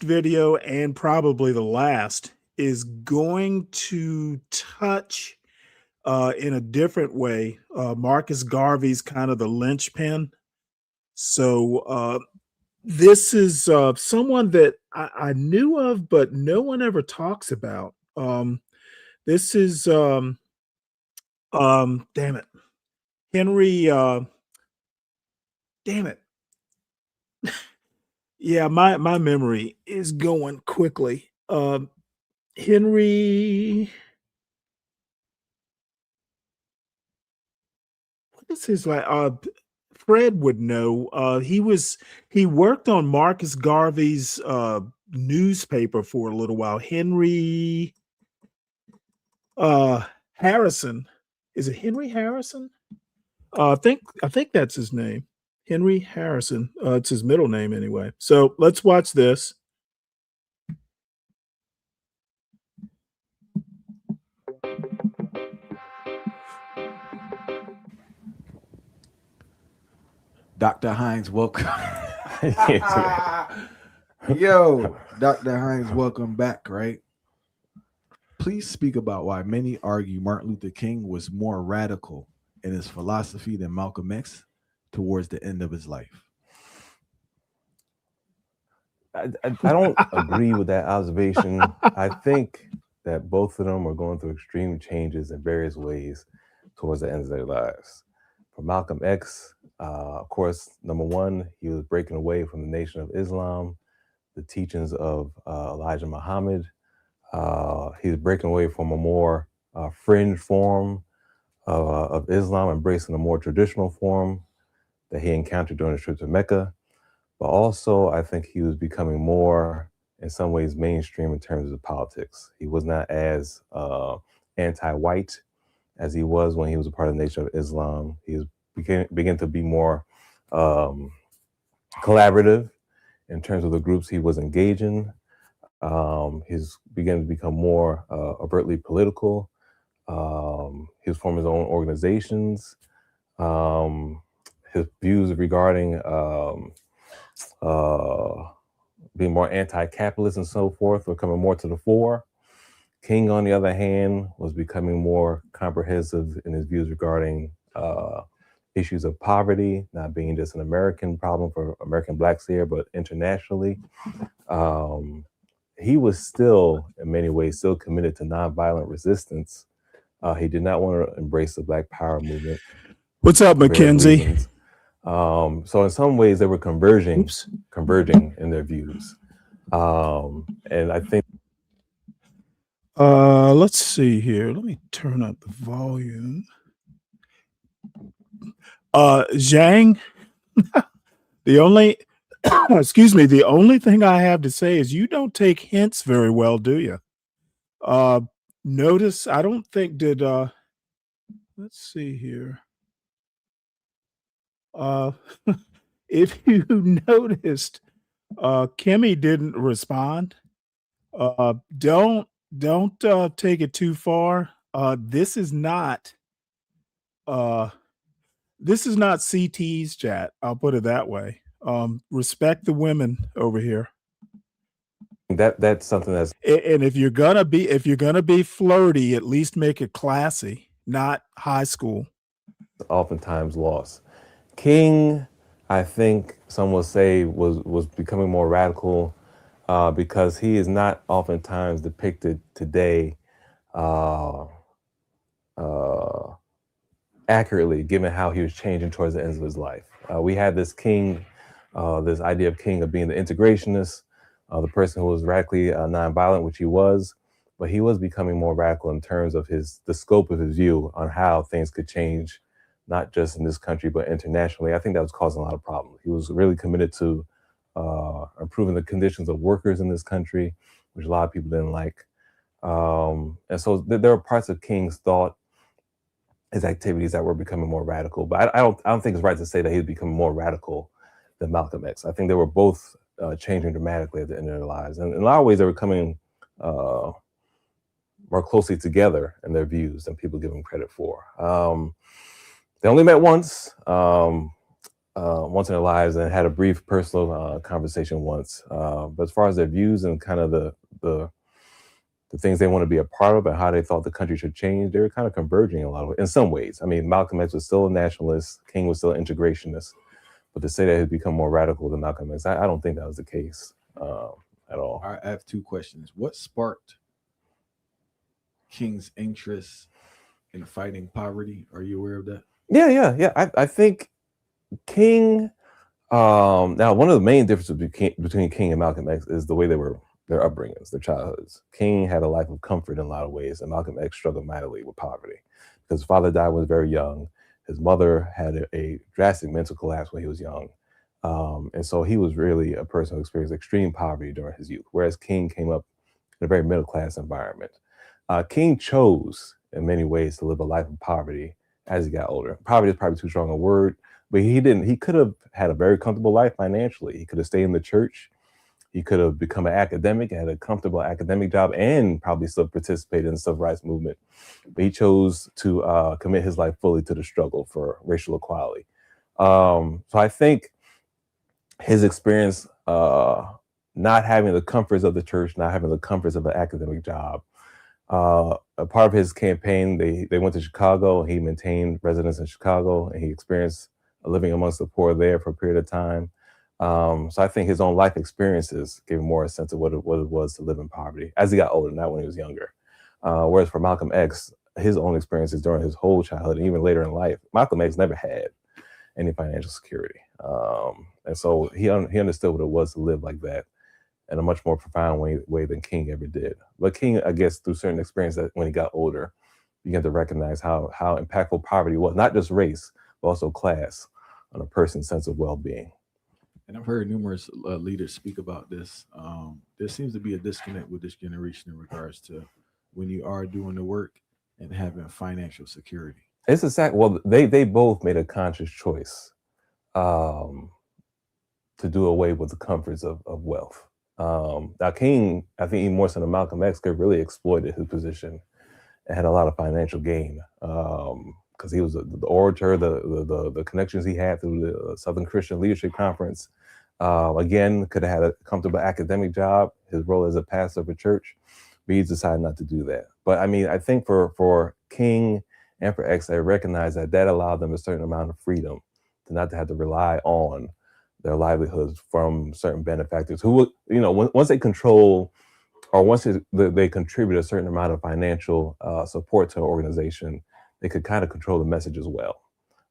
video, and probably the last, is going to touch in a different way Marcus Garvey's kind of the linchpin. So this is someone that I knew of, but no one ever talks about. This is damn it, Henry. Damn it. Yeah, my memory is going quickly. Henry. What is his like? Fred would know. He worked on Marcus Garvey's newspaper for a little while. Henry Harrison. Is it Henry Harrison? I think that's his name. Henry Harrison. It's his middle name anyway. So let's watch this. Dr. Hines, welcome. Yo, Dr. Hines, welcome back, right? Please speak about why many argue Martin Luther King was more radical in his philosophy than Malcolm X towards the end of his life. I don't agree with that observation. I think that both of them are going through extreme changes in various ways towards the end of their lives. For Malcolm X, of course, number one, he was breaking away from the Nation of Islam, the teachings of Elijah Muhammad. He was breaking away from a more fringe form of Islam, embracing a more traditional form that he encountered during his trip to Mecca. But also, I think he was becoming more, in some ways, mainstream in terms of politics. He was not as anti-white as he was when he was a part of the Nation of Islam. He was began to be more collaborative in terms of the groups he was engaging. He's began to become more overtly political. He was forming his own organizations. His views regarding being more anti-capitalist and so forth were coming more to the fore. King, on the other hand, was becoming more comprehensive in his views regarding issues of poverty, not being just an American problem for American Blacks here, but internationally. He was still, in many ways, still committed to nonviolent resistance. He did not want to embrace the Black Power movement. What's up, Mackenzie? So in some ways, they were converging in their views. And I think let's see here. Let me turn up the volume. Zhang, the only excuse me, the only thing I have to say is you don't take hints very well, do you? Notice I don't think did let's see here. If you noticed, Kimmy didn't respond. Don't take it too far. This is not CT's chat. I'll put it that way. Respect the women over here. That's something that's And if you're gonna be flirty, at least make it classy, not high school. oftentimes lost. King, I think some will say was becoming more radical because he is not oftentimes depicted today accurately, given how he was changing towards the ends of his life. We had this king, this idea of king of being the integrationist, the person who was radically nonviolent, which he was, but he was becoming more radical in terms of the scope of his view on how things could change, not just in this country, but internationally. I think that was causing a lot of problems. He was really committed to improving the conditions of workers in this country, which a lot of people didn't like. And so there were parts of King's thought, his activities that were becoming more radical. But I don't think it's right to say that he was becoming more radical than Malcolm X. I think they were both changing dramatically at the end of their lives. And in a lot of ways, they were coming more closely together in their views than people give them credit for. They only met once in their lives and had a brief personal conversation once. But as far as their views and kind of the things they want to be a part of and how they thought the country should change, they were kind of converging in a lot of ways, in some ways. I mean, Malcolm X was still a nationalist, King was still an integrationist, but to say that he'd become more radical than Malcolm X, I don't think that was the case at all. I have two questions. What sparked King's interest in fighting poverty? Are you aware of that? Yeah. I think King, now one of the main differences between King and Malcolm X is the way their upbringings, their childhoods. King had a life of comfort in a lot of ways, and Malcolm X struggled mightily with poverty because his father died when he was very young. His mother had a drastic mental collapse when he was young. And so he was really a person who experienced extreme poverty during his youth, whereas King came up in a very middle-class environment. King chose, in many ways, to live a life of poverty as he got older. Poverty is probably too strong a word, but he didn't. He could have had a very comfortable life financially. He could have stayed in the church. He could have become an academic, had a comfortable academic job, and probably still participated in the civil rights movement. But he chose to commit his life fully to the struggle for racial equality. So I think his experience, not having the comforts of the church, not having the comforts of an academic job, a part of his campaign, they went to Chicago. He maintained residence in Chicago, and he experienced living amongst the poor there for a period of time. So I think his own life experiences gave him more a sense of what it was to live in poverty as he got older, not when he was younger. Whereas for Malcolm X, his own experiences during his whole childhood and even later in life, Malcolm X never had any financial security. And so he understood what it was to live like that in a much more profound way than King ever did. But King, I guess, through certain experience that when he got older, began to recognize how impactful poverty was, not just race, but also class on a person's sense of well-being. And I've heard numerous leaders speak about this. There seems to be a disconnect with this generation in regards to when you are doing the work and having financial security. It's exact. Well, they both made a conscious choice to do away with the comforts of wealth. Now, King, I think even more so than Malcolm X, could really exploited his position and had a lot of financial gain because he was the orator, the connections he had through the Southern Christian Leadership Conference. Again, could have had a comfortable academic job, his role as a pastor of a church, but he decided not to do that. But I mean, I think for King and for X, they recognized that allowed them a certain amount of freedom to not to have to rely on their livelihoods from certain benefactors who, once they control or once they contribute a certain amount of financial support to an organization, they could kind of control the message as well.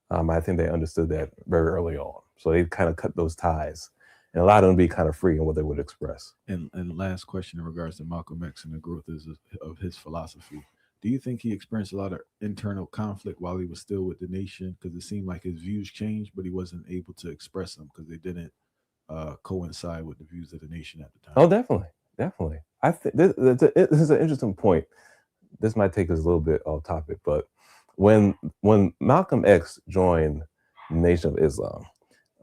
I think they understood that very early on. So they kind of cut those ties and allowed them to be kind of free in what they would express. And last question in regards to Malcolm X and the growth of his philosophy. Do you think he experienced a lot of internal conflict while he was still with the nation? Because it seemed like his views changed, but he wasn't able to express them because they didn't coincide with the views of the nation at the time. Oh, definitely. I think this is an interesting point. This might take us a little bit off topic, but when Malcolm X joined the Nation of Islam,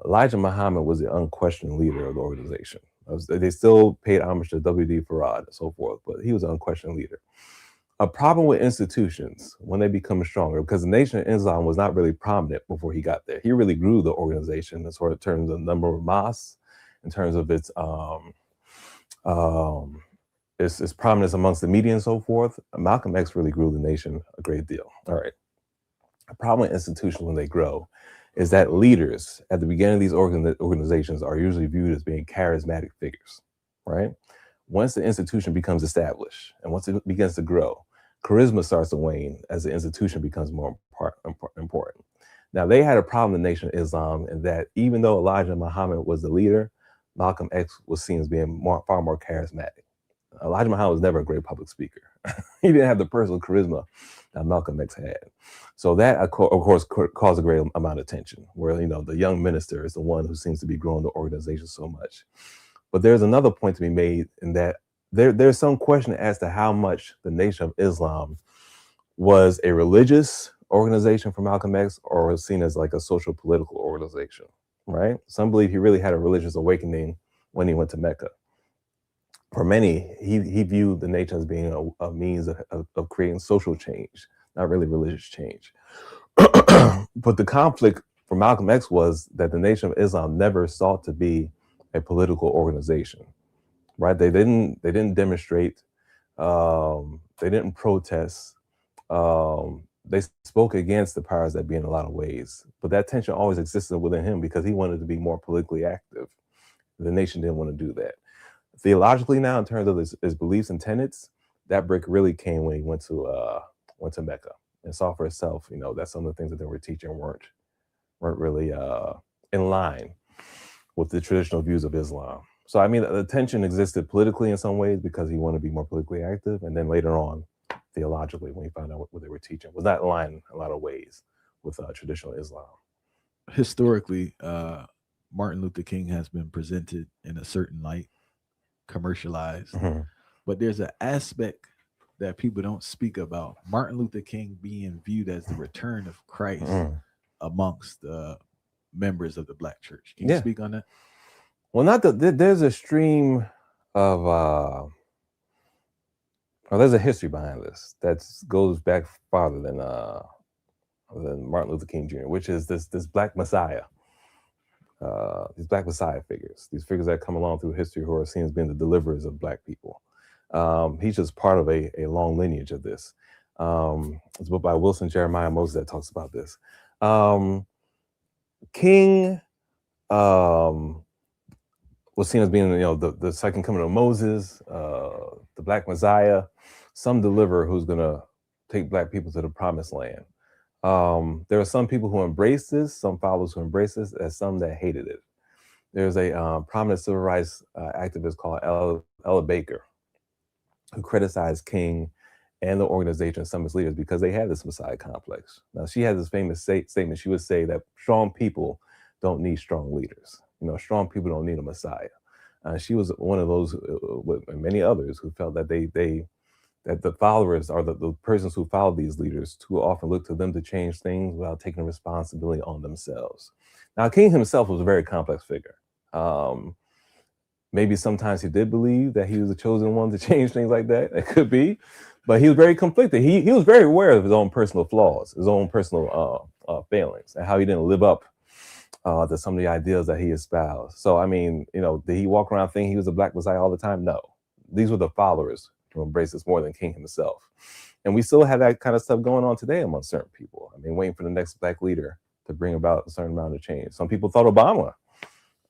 Elijah Muhammad was the unquestioned leader of the organization. They still paid homage to W.D. Farad and so forth, but he was an unquestioned leader. A problem with institutions when they become stronger, because the Nation of Islam was not really prominent before he got there. He really grew the organization in sort of terms of number of mosques, in terms of its prominence amongst the media and so forth. Malcolm X really grew the nation a great deal. All right. A problem with institutions when they grow is that leaders at the beginning of these organizations are usually viewed as being charismatic figures, right? Once the institution becomes established and once it begins to grow, charisma starts to wane as the institution becomes more important. Now, they had a problem in the Nation of Islam in that even though Elijah Muhammad was the leader, Malcolm X was seen as being far more charismatic. Elijah Muhammad was never a great public speaker. He didn't have the personal charisma that Malcolm X had. So that, of course, caused a great amount of tension, where the young minister is the one who seems to be growing the organization so much. But there's another point to be made in that there's some question as to how much the Nation of Islam was a religious organization for Malcolm X or was seen as like a social political organization, right? Some believe he really had a religious awakening when he went to Mecca. For many, he viewed the nation as being a means of creating social change, not really religious change. But the conflict for Malcolm X was that the Nation of Islam never sought to be a political organization, right? They didn't demonstrate, they didn't protest, they spoke against the powers that be in a lot of ways. But that tension always existed within him because he wanted to be more politically active. The nation didn't want to do that. Theologically now, in terms of his beliefs and tenets, that break really came when he went to Mecca and saw for himself, that some of the things that they were teaching weren't really in line with the traditional views of Islam. So, I mean, the tension existed politically in some ways because he wanted to be more politically active. And then later on, theologically, when he found out what they were teaching, was not in line in a lot of ways with traditional Islam. Historically, Martin Luther King has been presented in a certain light, commercialized, but there's an aspect that people don't speak about. Martin Luther King being viewed as the return of Christ amongst members of the Black church. Can you speak on that? Well, there's a stream of there's a history behind this that goes back farther than Martin Luther King Jr., which is this Black Messiah. These Black Messiah figures, these figures that come along through history who are seen as being the deliverers of Black people. He's just part of a long lineage of this. It's a book by Wilson Jeremiah Moses that talks about this. King was seen as being, the second coming of Moses, the Black Messiah, some deliverer who's going to take Black people to the promised land. There are some people who embrace this, some followers who embrace this, and some that hated it. There's a prominent civil rights activist called Ella Baker, who criticized King and the organization and some of its leaders because they had this Messiah complex. Now, she had this famous statement. She would say that strong people don't need strong leaders. Strong people don't need a Messiah. She was one of those, with many others, who felt that that the followers or the persons who follow these leaders too often look to them to change things without taking responsibility on themselves. Now, King himself was a very complex figure. Maybe sometimes he did believe that he was the chosen one to change things like that. It could be, but he was very conflicted. He was very aware of his own personal flaws, his own personal failings, and how he didn't live up to some of the ideas that he espoused. So, I mean, did he walk around thinking he was a Black Messiah all the time? No. These were the followers who embraced this more than King himself. And we still have that kind of stuff going on today among certain people. I mean, waiting for the next Black leader to bring about a certain amount of change. Some people thought Obama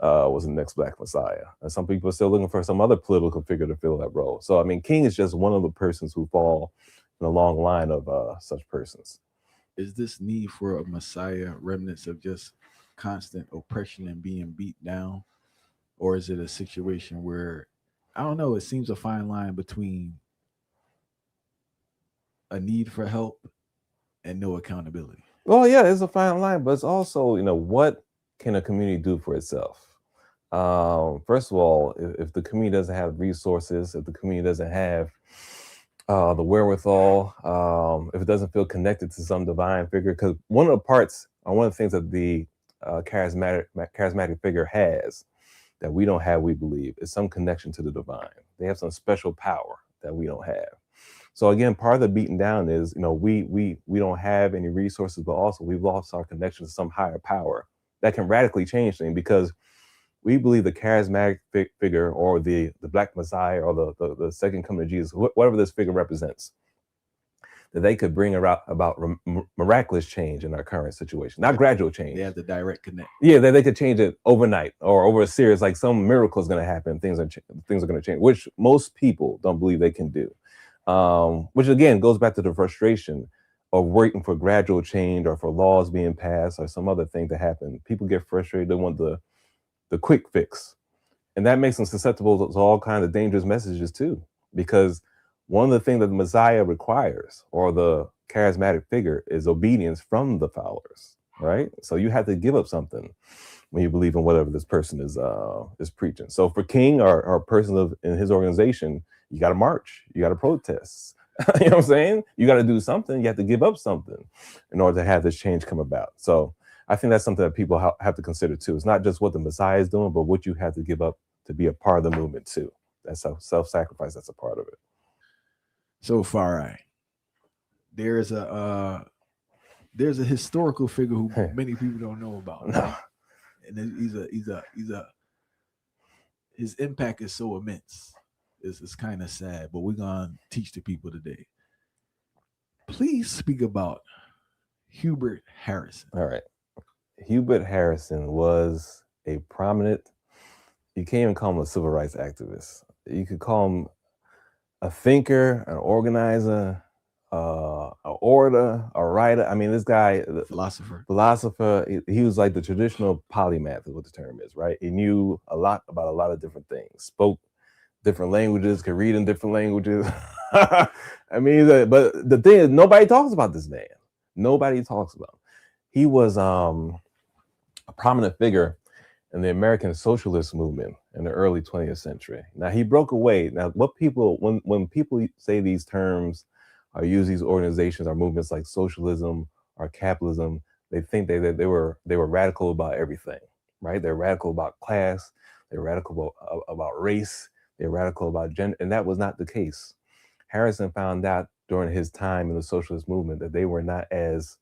was the next Black Messiah. And some people are still looking for some other political figure to fill that role. So, I mean, King is just one of the persons who fall in a long line of such persons. Is this need for a Messiah remnants of just constant oppression and being beat down? Or is it a situation where, I don't know, it seems a fine line between a need for help and no accountability. Well, yeah, it's a fine line, but it's also, what can a community do for itself? First of all, if the community doesn't have resources, if the community doesn't have the wherewithal, if it doesn't feel connected to some divine figure, because one of the things that the charismatic figure has that we don't have, we believe, is some connection to the divine. They have some special power that we don't have. So again, part of the beating down is, we don't have any resources, but also we've lost our connection to some higher power that can radically change things, because we believe the charismatic figure, or the Black Messiah, or the second coming of Jesus, whatever this figure represents, that they could bring about miraculous change in our current situation, not gradual change. They have the direct connect. Yeah, that they could change it overnight or over a series, like some miracle is going to happen. Things are going to change, which most people don't believe they can do. Which again goes back to the frustration of waiting for gradual change or for laws being passed or some other thing to happen. People get frustrated. They want the quick fix. And that makes them susceptible to all kinds of dangerous messages too. Because one of the things that the Messiah requires, or the charismatic figure, is obedience from the followers, right? So you have to give up something when you believe in whatever this person is preaching. So for King or a person in his organization, you got to march, you got to protest. You know what I'm saying? You got to do something. You have to give up something in order to have this change come about. So I think that's something that people have to consider too. It's not just what the Messiah is doing, but what you have to give up to be a part of the movement too. That's self-sacrifice. That's a part of it. So far, there's a historical figure who many people don't know about. No. And his impact is so immense. It's kind of sad, but we're gonna teach the people today. Please speak about Hubert Harrison. All right. Hubert Harrison was a prominent, you can't even call him a civil rights activist. You could call him a thinker, an organizer, an orator, a writer. I mean, this guy, philosopher, he was like the traditional polymath is what the term is, right? He knew a lot about a lot of different things, spoke different languages, could read in different languages. I mean, but the thing is, nobody talks about this man. Nobody talks about him. He was a prominent figure in the American socialist movement in the early 20th century. Now, he broke away. Now, when people say these terms or use these organizations or movements like socialism or capitalism, they think they were radical about everything, right? They're radical about class. They're radical about race. They're radical about gender, and that was not the case. Harrison found out during his time in the socialist movement that they were not as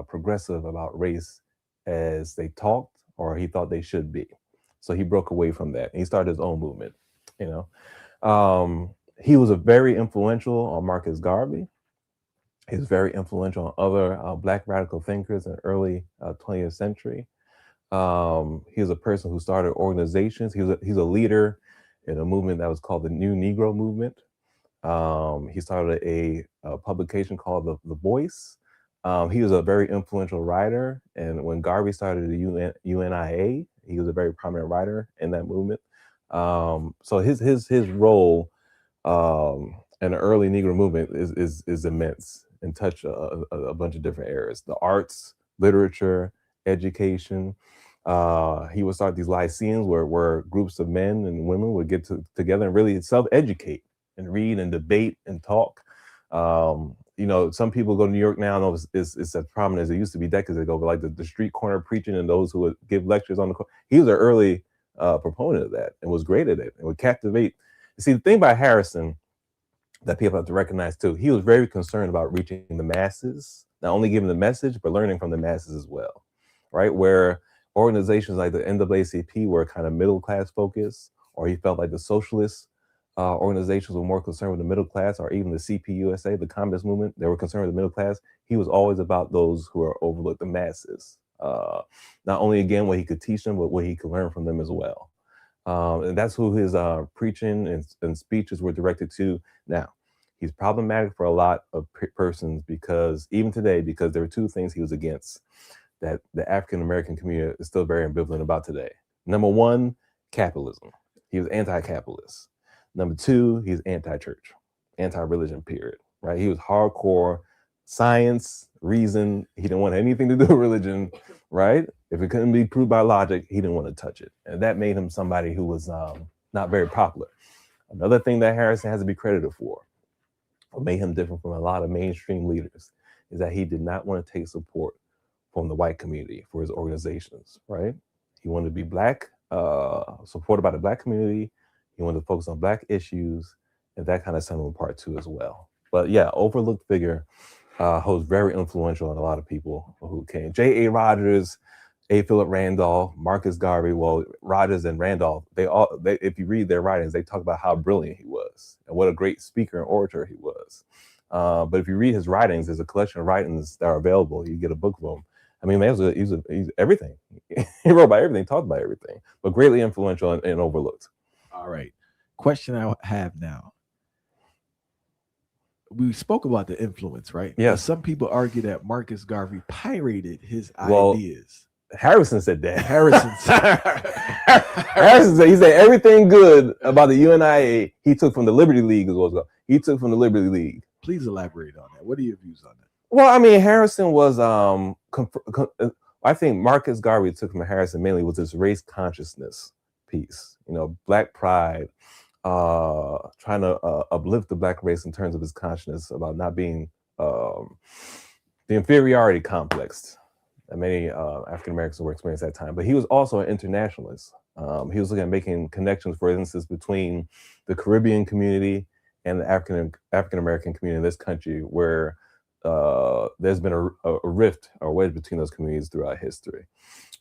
progressive about race as they talked or he thought they should be. So he broke away from that and he started his own movement. He was a very influential on Marcus Garvey. He was very influential on other Black radical thinkers in the early 20th century. He was a person who started organizations. He's a leader in a movement that was called the New Negro Movement. He started a publication called The Voice. He was a very influential writer, and when Garvey started the UNIA, he was a very prominent writer in that movement. So his role in the early Negro movement is immense and touched a bunch of different areas: the arts, literature, education. He would start these lyceums where groups of men and women would get together and really self-educate and read and debate and talk. Some people go to New York now, I know it's as prominent as it used to be decades ago, but like the street corner preaching and those who would give lectures on the corner. He was an early proponent of that and was great at it and would captivate. You see, the thing about Harrison that people have to recognize too, he was very concerned about reaching the masses, not only giving the message, but learning from the masses as well, right? Where organizations like the NAACP were kind of middle class focused, or he felt like the socialist organizations were more concerned with the middle class, or even the CPUSA, the communist movement, they were concerned with the middle class. He was always about those who are overlooked, the masses. Not only, again, what he could teach them, but what he could learn from them as well. And that's who his preaching and speeches were directed to. Now, he's problematic for a lot of persons because even today, because there were two things he was against that the African-American community is still very ambivalent about today. Number one, capitalism. He was anti-capitalist. Number two, he's anti-church, anti-religion, period, right? He was hardcore science, reason. He didn't want anything to do with religion, right? If it couldn't be proved by logic, he didn't want to touch it. And that made him somebody who was not very popular. Another thing that Harrison has to be credited for, what made him different from a lot of mainstream leaders, is that he did not want to take support from the white community for his organizations, right? He wanted to be Black, supported by the Black community. He wanted to focus on Black issues, and that kind of set him apart too as well. But yeah, overlooked figure, who's very influential on a lot of people who came. J.A. Rogers, A. Philip Randolph, Marcus Garvey. Well, Rogers and Randolph, if you read their writings, they talk about how brilliant he was and what a great speaker and orator he was. But if you read his writings, there's a collection of writings that are available. You get a book of them. I mean, man, he's everything. He wrote about everything, talked about everything, but greatly influential and overlooked. All right. Question I have now. We spoke about the influence, right? Yeah. Some people argue that Marcus Garvey pirated his ideas. Harrison said that. Harrison said, he said everything good about the UNIA he took from the Liberty League. He took from the Liberty League. Please elaborate on that. What are your views on that? Well, I mean, Harrison was, I think Marcus Garvey took from Harrison mainly was this race consciousness piece, Black pride, trying to uplift the Black race in terms of his consciousness about not being the inferiority complex that many African Americans were experiencing at that time. But he was also an internationalist. He was looking at making connections, for instance, between the Caribbean community and the African American community in this country, where there's been a rift or wedge between those communities throughout history.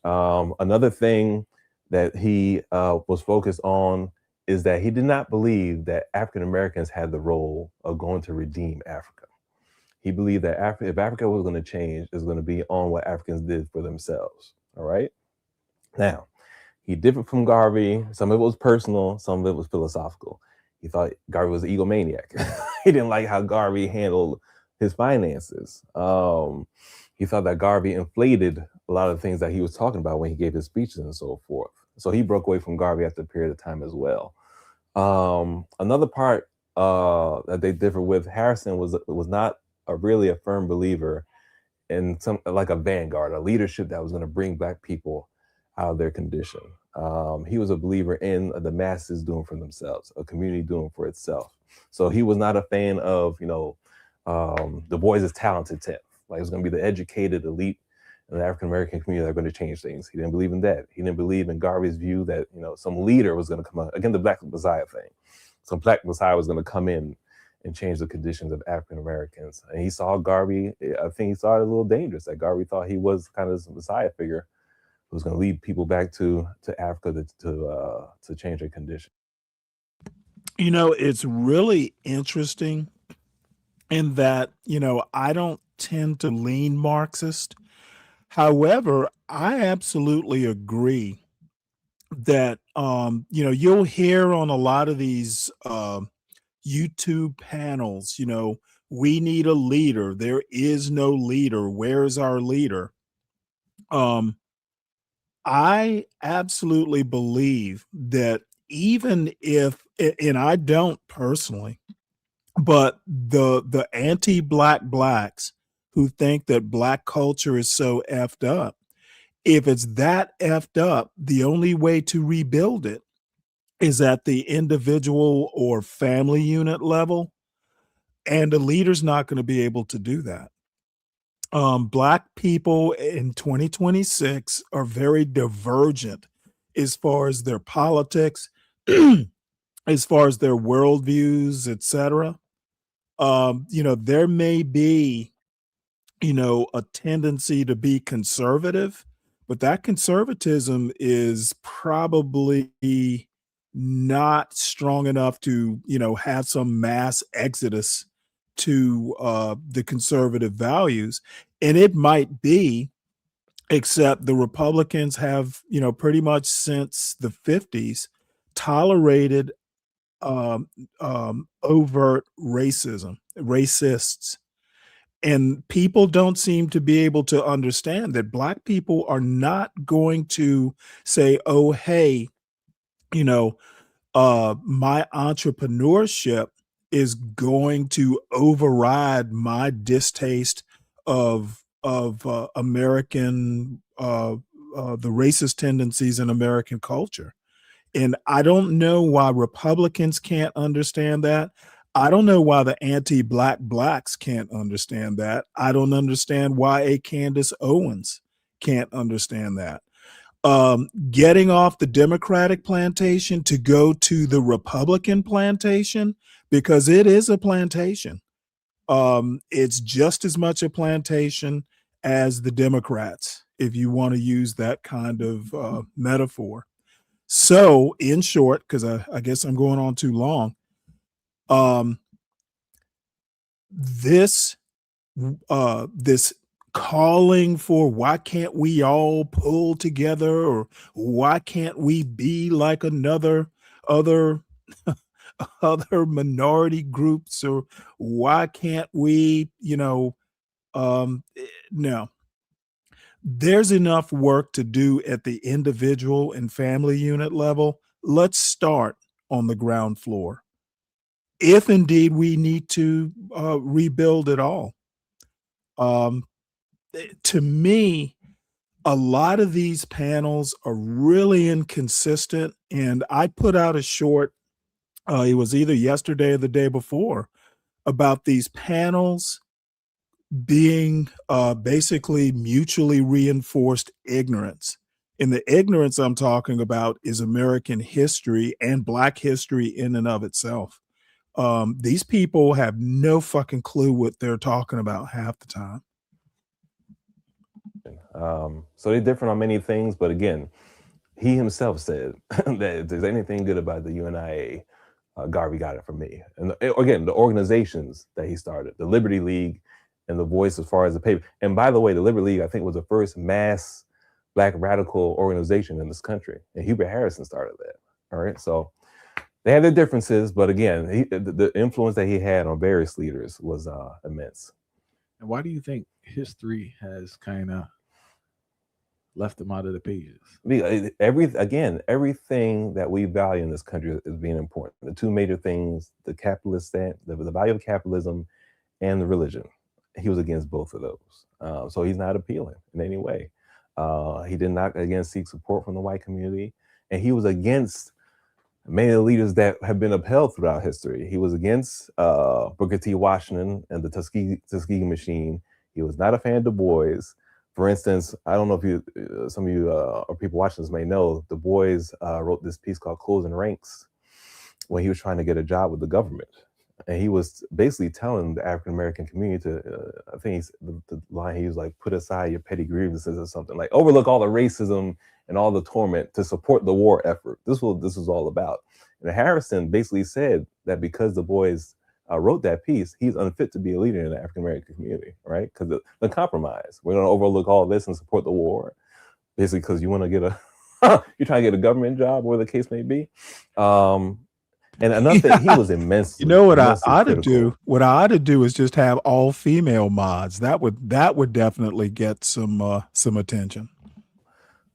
Another thing that he was focused on is that he did not believe that African Americans had the role of going to redeem Africa. He believed that if Africa was going to change, it was going to be on what Africans did for themselves. All right. Now, he differed from Garvey. Some of it was personal, some of it was philosophical. He thought Garvey was an egomaniac. He didn't like how Garvey handled his finances. He thought that Garvey inflated a lot of the things that he was talking about when he gave his speeches and so forth. So he broke away from Garvey after a period of time as well. Another part that they differ with, Harrison was not really a firm believer in like a vanguard, a leadership that was going to bring Black people out of their condition. He was a believer in the masses doing for themselves, a community doing for itself. So he was not a fan of, the boys is talented type. Like it's going to be the educated elite in the African American community that are going to change things. He didn't believe in that. He didn't believe in Garvey's view that some leader was going to come out, again, the Black Messiah thing. Some Black Messiah was going to come in and change the conditions of African Americans. And he saw Garvey. I think he saw it a little dangerous. That Garvey thought he was kind of this Messiah figure who was going to lead people back to Africa to change their condition. It's really interesting in that I don't tend to lean Marxist. However, I absolutely agree that, you'll hear on a lot of these YouTube panels, we need a leader. There is no leader. Where's our leader? I absolutely believe that even if, and I don't personally, but the anti-Black Blacks who think that Black culture is so effed up, if it's that effed up, the only way to rebuild it is at the individual or family unit level, and the leader's not going to be able to do that. Black people in 2026 are very divergent as far as their politics, as far as their worldviews, etc. There may be, a tendency to be conservative, but that conservatism is probably not strong enough to, have some mass exodus to the conservative values. And it might be, except the Republicans have, pretty much since the 50s tolerated overt racists. And people don't seem to be able to understand that Black people are not going to say, oh, hey, my entrepreneurship is going to override my distaste of American the racist tendencies in American culture. And I don't know why Republicans can't understand that. I don't know why the anti-black blacks can't understand that. I don't understand why a Candace Owens can't understand that. Getting off the Democratic plantation to go to the Republican plantation, because it is a plantation. It's just as much a plantation as the Democrats, if you want to use that kind of metaphor. So, in short, because I guess I'm going on too long, this this calling for why can't we all pull together, or why can't we be like other other minority groups, or why can't we, no. There's enough work to do at the individual and family unit level. Let's start on the ground floor, if indeed we need to rebuild it all. To me, a lot of these panels are really inconsistent, and I put out a short, it was either yesterday or the day before, about these panels being basically mutually reinforced ignorance. And the ignorance I'm talking about is American history and Black history in and of itself. These people have no fucking clue what they're talking about half the time. So they're different on many things, but again, he himself said that if there's anything good about the UNIA, Garvey got it from me. And again, the organizations that he started, the Liberty League and the Voice as far as the paper. And by the way, the Liberty League, I think, was the first mass Black radical organization in this country. And Hubert Harrison started that. All right. So they have their differences, but again, the influence that he had on various leaders was immense. And why do you think history has kind of left them out of the pages? Everything that we value in this country is being important. The two major things, the value of capitalism and the religion. He was against both of those. So he's not appealing in any way. He did not, again, seek support from the white community. And he was against many of the leaders that have been upheld throughout history. He was against Booker T. Washington and the Tuskegee Machine. He was not a fan of Du Bois. For instance, I don't know if some of you or people watching this may know, Du Bois wrote this piece called Closing Ranks when he was trying to get a job with the government. And he was basically telling the African-American community to, I think the line he was like, put aside your petty grievances or something, like overlook all the racism and all the torment to support the war effort. This was all about. And Harrison basically said that because Du Bois wrote that piece, he's unfit to be a leader in the African-American community, right? Because the compromise, we're gonna overlook all this and support the war, basically because you want to get you're trying to get a government job, whatever the case may be. And another thing, he was immensely. You know what I ought to do? What I ought to do is just have all female mods. That would definitely get some attention.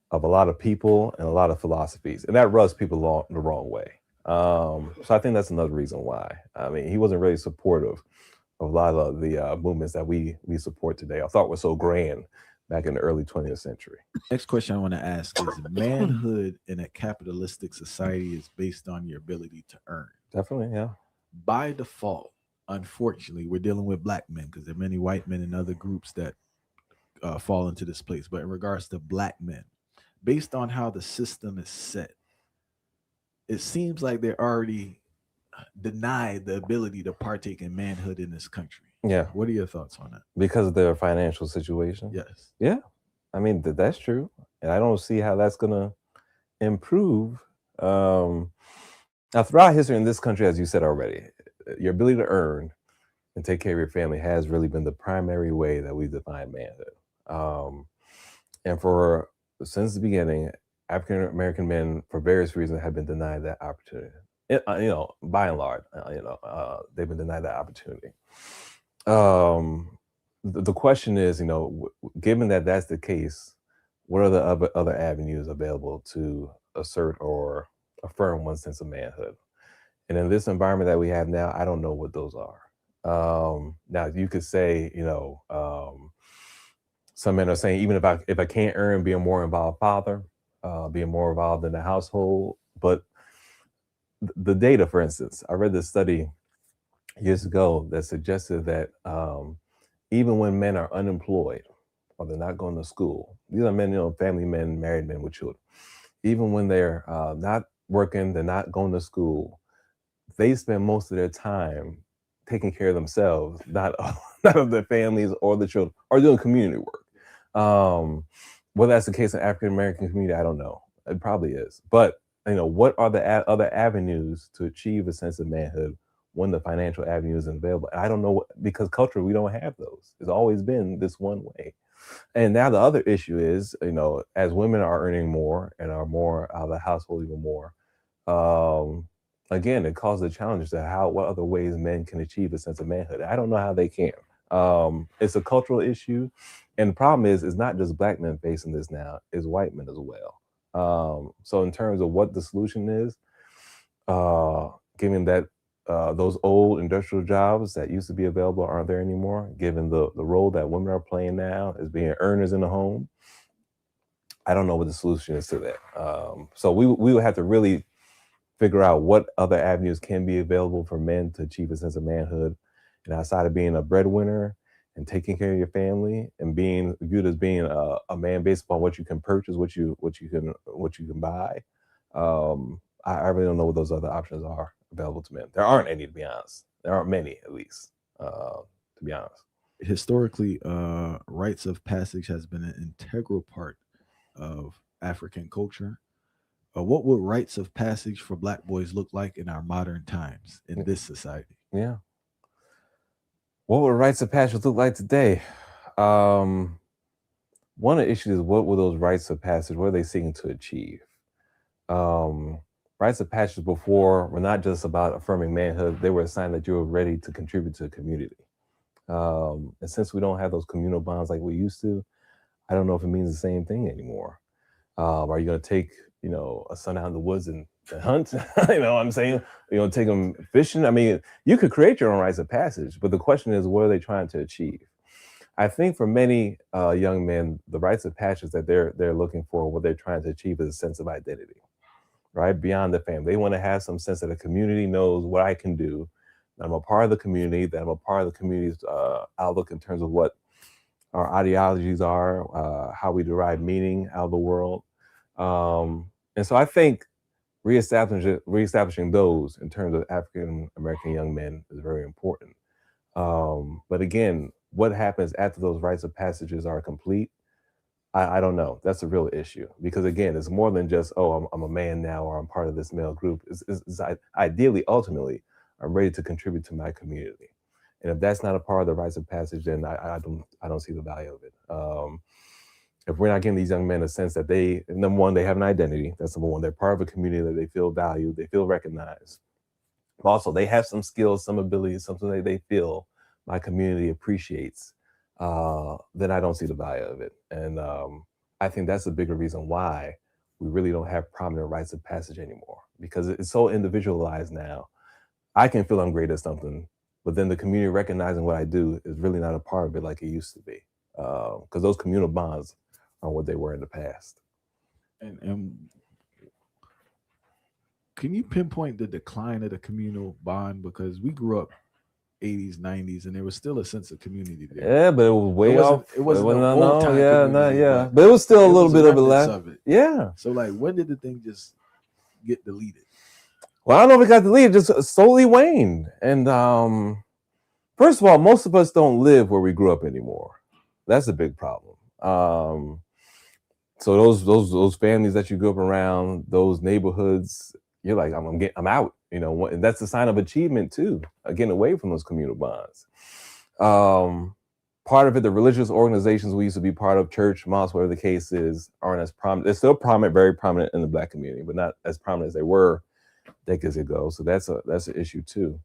Of a lot of people and a lot of philosophies, and that rubs people the wrong way. So I think that's another reason why. I mean, he wasn't really supportive of a lot of the movements that we support today. I thought were so grand back in the early 20th century. Next question I want to ask is, manhood in a capitalistic society is based on your ability to earn. Definitely, yeah. By default, unfortunately, we're dealing with Black men because there are many white men and other groups that fall into this place. But in regards to Black men, based on how the system is set, it seems like they're already denied the ability to partake in manhood in this country. Yeah. What are your thoughts on that? Because of their financial situation? Yes. Yeah. I mean, that's true. And I don't see how that's going to improve. Now, throughout history in this country, as you said already, your ability to earn and take care of your family has really been the primary way that we define manhood. And since the beginning, African-American men, for various reasons, have been denied that opportunity. By and large, they've been denied that opportunity. The question is, given that that's the case, what are the other avenues available to assert or affirm one's sense of manhood? And in this environment that we have now, I don't know what those are. Now you could say, some men are saying, even if I can't earn, be a more involved father, being more involved in the household. But the data, for instance, I read this study years ago that suggested that even when men are unemployed or they're not going to school, these are men, family men, married men with children, even when they're not working, they're not going to school, they spend most of their time taking care of themselves, not of their families or the children, or doing community work. Whether that's the case in African American community, I don't know. It probably is. But what are the other avenues to achieve a sense of manhood when the financial avenue isn't available? And I don't know, because culturally we don't have those. It's always been this one way. And now the other issue is, as women are earning more and are more out of the household even more, again, it causes a challenge to what other ways men can achieve a sense of manhood. I don't know how they can. It's a cultural issue. And the problem is, it's not just Black men facing this now, it's white men as well. So in terms of what the solution is, given that those old industrial jobs that used to be available aren't there anymore, given the role that women are playing now as being earners in the home, I don't know what the solution is to that. So we would have to really figure out what other avenues can be available for men to achieve a sense of manhood. And outside of being a breadwinner and taking care of your family and being viewed as being a man based upon what you can purchase, what you can buy, I really don't know what those other options are available to men. There aren't any, to be honest. There aren't many, at least, to be honest. Historically, rites of passage has been an integral part of African culture. What would rites of passage for Black boys look like in our modern times in this society? Yeah. What would rites of passage look like today? One of the issues is, what were those rites of passage? What are they seeking to achieve? Rites of passage before were not just about affirming manhood. They were a sign that you were ready to contribute to the community. And since we don't have those communal bonds like we used to, I don't know if it means the same thing anymore. Are you going to take, a son out in the woods and hunt? What I'm saying? You're going to take them fishing? I mean, you could create your own rites of passage, but the question is, what are they trying to achieve? I think for many young men, the rites of passage that they're looking for, what they're trying to achieve is a sense of identity, right? Beyond the family. They want to have some sense that the community knows what I can do, that I'm a part of the community, that I'm a part of the community's outlook in terms of what our ideologies are, how we derive meaning out of the world. And so I think reestablishing those in terms of African American young men is very important. But again, what happens after those rites of passages are complete? I don't know. That's a real issue, because again, it's more than just, I'm a man now, or I'm part of this male group. It's ideally, ultimately, I'm ready to contribute to my community. And if that's not a part of the rites of passage, then I don't see the value of it. If we're not giving these young men a sense that number one, they have an identity. That's number one. They're part of a community, that they feel valued, they feel recognized. Also, they have some skills, some abilities, something that they feel my community appreciates. Then I don't see the value of it. And I think that's a bigger reason why we really don't have prominent rites of passage anymore, because it's so individualized now. I can feel I'm great at something, but then the community recognizing what I do is really not a part of it like it used to be, because those communal bonds are what they were in the past. And can you pinpoint the decline of the communal bond? Because we grew up 80s, 90s, and there was still a sense of community there. Yeah, but it was way off. It wasn't yeah. But it was still a little bit of it left. Yeah. So like, when did the thing just get deleted? Well, I don't know if it got deleted, just slowly waned. And first of all, most of us don't live where we grew up anymore. That's a big problem. So those families that you grew up around, those neighborhoods, you're like, I'm out, and that's a sign of achievement too, getting away from those communal bonds. Part of it, the religious organizations we used to be part of, church, mosque, whatever the case is, aren't as prominent. They're still prominent, very prominent in the Black community, but not as prominent as they were decades ago. So that's an issue too.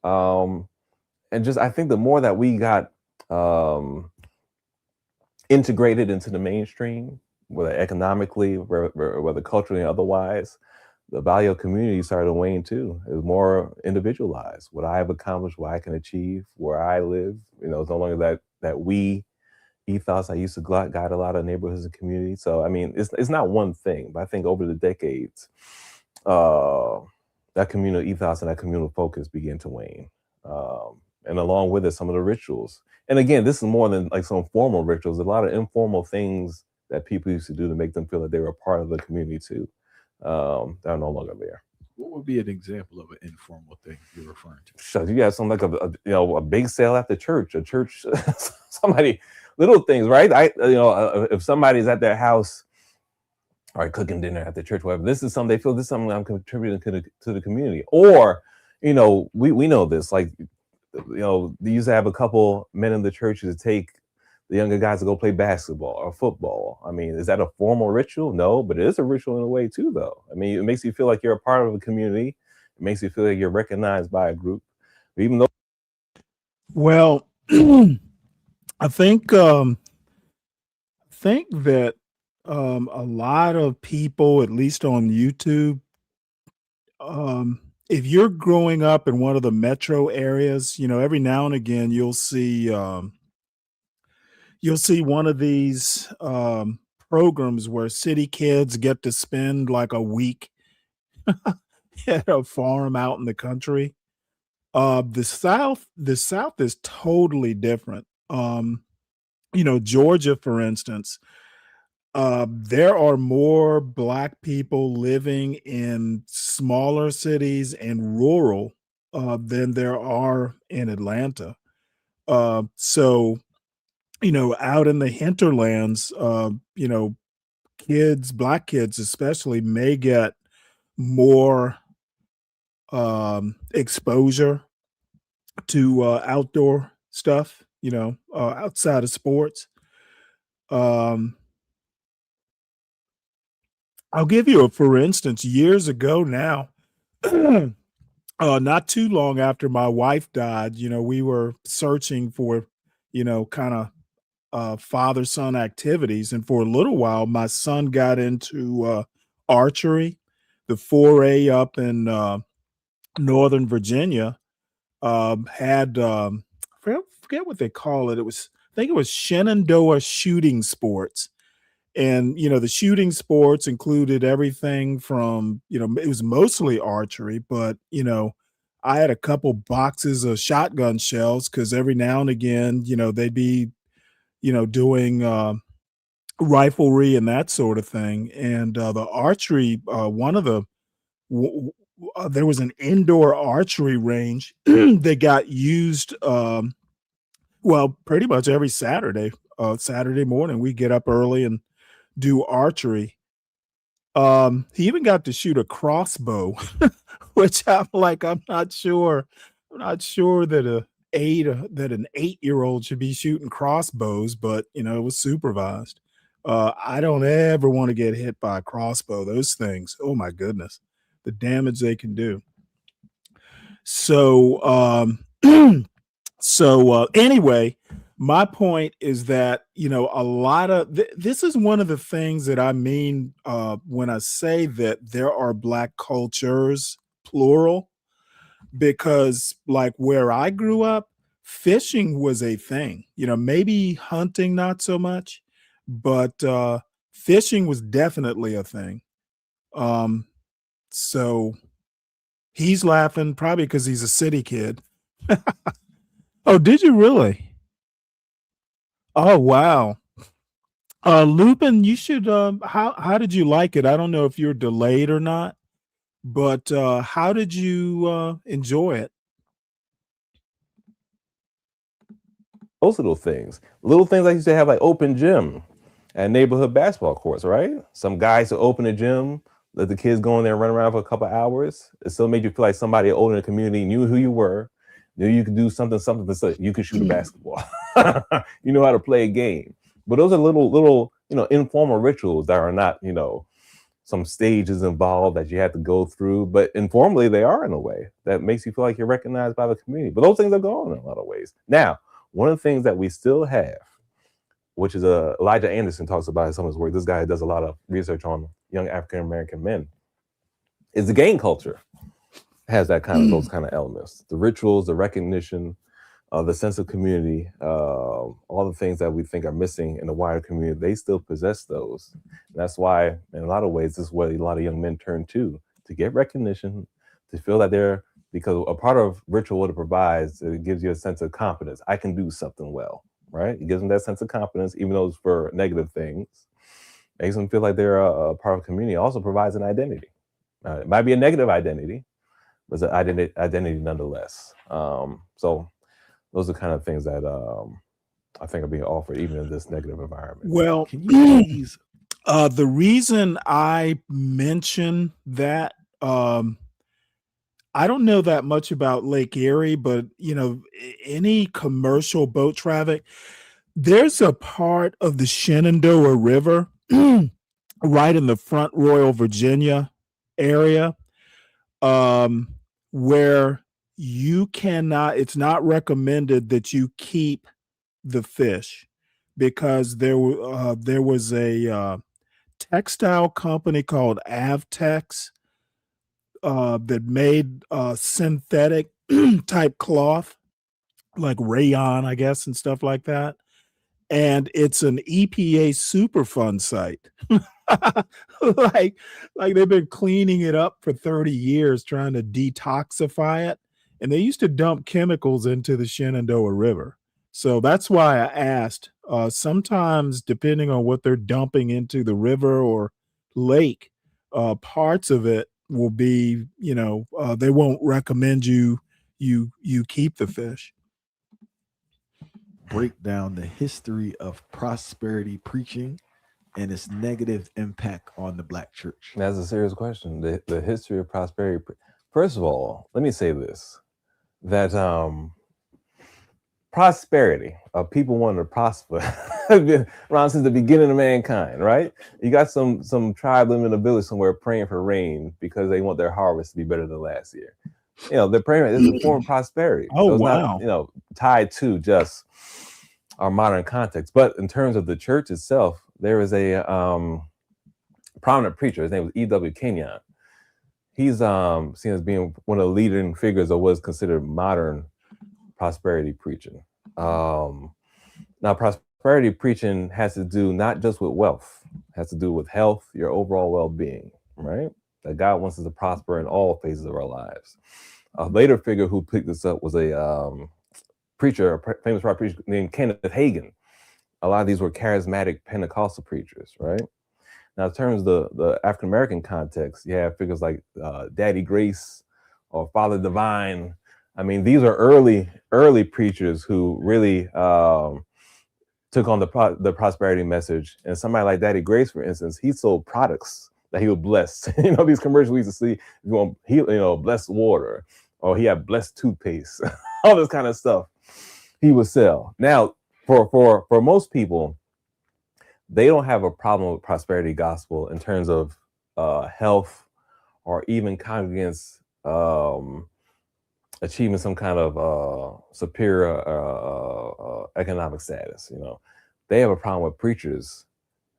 And just, I think the more that we got integrated into the mainstream, whether economically, whether culturally or otherwise, the value of community started to wane too. It was more individualized. What I have accomplished, what I can achieve, where I live. It's no longer that we ethos. I used to guide a lot of neighborhoods and communities. So I mean, it's not one thing, but I think over the decades, that communal ethos and that communal focus began to wane. And along with it, some of the rituals. And again, this is more than like some formal rituals. A lot of informal things that people used to do to make them feel that they were a part of the community too. That are no longer there. What would be an example of an informal thing you're referring to? So you have something like a big sale at the church, somebody, little things, right? If somebody's at their house, all right, cooking dinner at the church, whatever. This is something they feel. This is something I'm contributing to the community. Or, we know this. Like, they used to have a couple men in the church to take the younger guys to go play basketball or football. I mean, is that a formal ritual? No, but it is a ritual in a way too, though. I mean, it makes you feel like you're a part of a community. It makes you feel like you're recognized by a group, even though. Well, I think that a lot of people, at least on YouTube, if you're growing up in one of the metro areas, every now and again you'll see one of these programs where city kids get to spend like a week at a farm out in the country. The South is totally different. Georgia, for instance, there are more Black people living in smaller cities and rural than there are in Atlanta. So, out in the hinterlands, Black kids especially, may get more exposure to outdoor stuff, outside of sports. I'll give you for instance, years ago now, not too long after my wife died, we were searching for, kind of father-son activities. And for a little while, my son got into archery. The 4A up in Northern Virginia had, forget what they call it. I think it was Shenandoah Shooting Sports. And, the shooting sports included everything from, it was mostly archery, but, I had a couple boxes of shotgun shells because every now and again, they'd be, doing riflery and that sort of thing. And the archery, there was an indoor archery range that got used, pretty much every Saturday. Saturday morning, we get up early and do archery. He even got to shoot a crossbow, which I'm not sure that an 8-year-old should be shooting crossbows, but it was supervised. I don't ever want to get hit by a crossbow. Those things, oh my goodness, the damage they can do. So, anyway, my point is that, a lot of this is one of the things that I mean when I say that there are Black cultures, plural, because like where I grew up, fishing was a thing, maybe hunting, not so much, but fishing was definitely a thing. So he's laughing probably because he's a city kid. Oh, did you really? Oh, wow. Lupin, you should, how did you like it? I don't know if you're delayed or not, but how did you enjoy it? Those little things I used to have, like open gym at neighborhood basketball courts, right? Some guys would open a gym, let the kids go in there and run around for a couple hours. It still made you feel like somebody older in the community knew who you were, knew you could do something so you could shoot a basketball. You know how to play a game. But those are little, informal rituals that are not, some stages involved that you have to go through. But informally, they are in a way that makes you feel like you're recognized by the community. But those things are gone in a lot of ways. Now, one of the things that we still have, which is Elijah Anderson talks about in some of his work. This guy does a lot of research on young African-American men, is the gang culture. Has that kind of those kind of elements, the rituals, the recognition, the sense of community, all the things that we think are missing in the wider community, they still possess those. And that's why, in a lot of ways, this is what a lot of young men turn to get recognition, to feel that they're, because a part of ritual, what it provides, it gives you a sense of confidence. I can do something well, right? It gives them that sense of confidence, even though it's for negative things. Makes them feel like they're a part of the community. It also provides an identity. It might be a negative identity, but it's an identity nonetheless. So those are kind of things that I think are being offered even in this negative environment. Well, the reason I mention that, I don't know that much about Lake Erie, but any commercial boat traffic, there's a part of the Shenandoah River right in the Front Royal, Virginia area, where you cannot, it's not recommended that you keep the fish, because there was a textile company called Avtex that made synthetic type cloth, like rayon, I guess, and stuff like that. And it's an EPA Superfund site. like they've been cleaning it up for 30 years, trying to detoxify it. And they used to dump chemicals into the Shenandoah River. So that's why I asked. Sometimes, depending on what they're dumping into the river or lake, parts of it will be, they won't recommend you keep the fish. Break down the history of prosperity preaching and its negative impact on the Black church. That's a serious question. The history of prosperity. First of all, let me say this, that prosperity of people wanting to prosper has been around since the beginning of mankind, right? You got some tribe living in a village somewhere praying for rain because they want their harvest to be better than last year. They're praying. This is a form of prosperity. Oh, so it's wow. not, tied to just our modern context. But in terms of the church itself, there is a prominent preacher. His name was E.W. Kenyon. He's seen as being one of the leading figures of what's considered modern prosperity preaching. Now, prosperity preaching has to do not just with wealth, it has to do with health, your overall well-being, right? That God wants us to prosper in all phases of our lives. A later figure who picked this up was a preacher, a famous preacher named Kenneth Hagin. A lot of these were charismatic Pentecostal preachers, right? Now, in terms of the African-American context, you have figures like Daddy Grace or Father Divine. I mean, these are early preachers who really took on the prosperity message. And somebody like Daddy Grace, for instance, he sold products that he would bless. These commercials we used to see, if you want, blessed water, or he had blessed toothpaste, all this kind of stuff he would sell. Now, for most people, they don't have a problem with prosperity gospel in terms of health or even congregants achieving some kind of superior economic status. They have a problem with preachers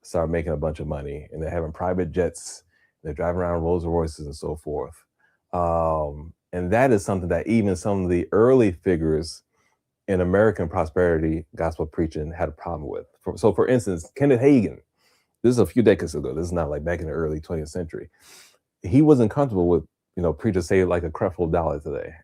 start making a bunch of money and they're having private jets, they're driving around Rolls Royces and so forth. And that is something that even some of the early figures in American prosperity gospel preaching had a problem with. So for instance, Kenneth Hagin, this is a few decades ago, this is not like back in the early 20th century. He wasn't comfortable with, preachers say like a creflo dollar today,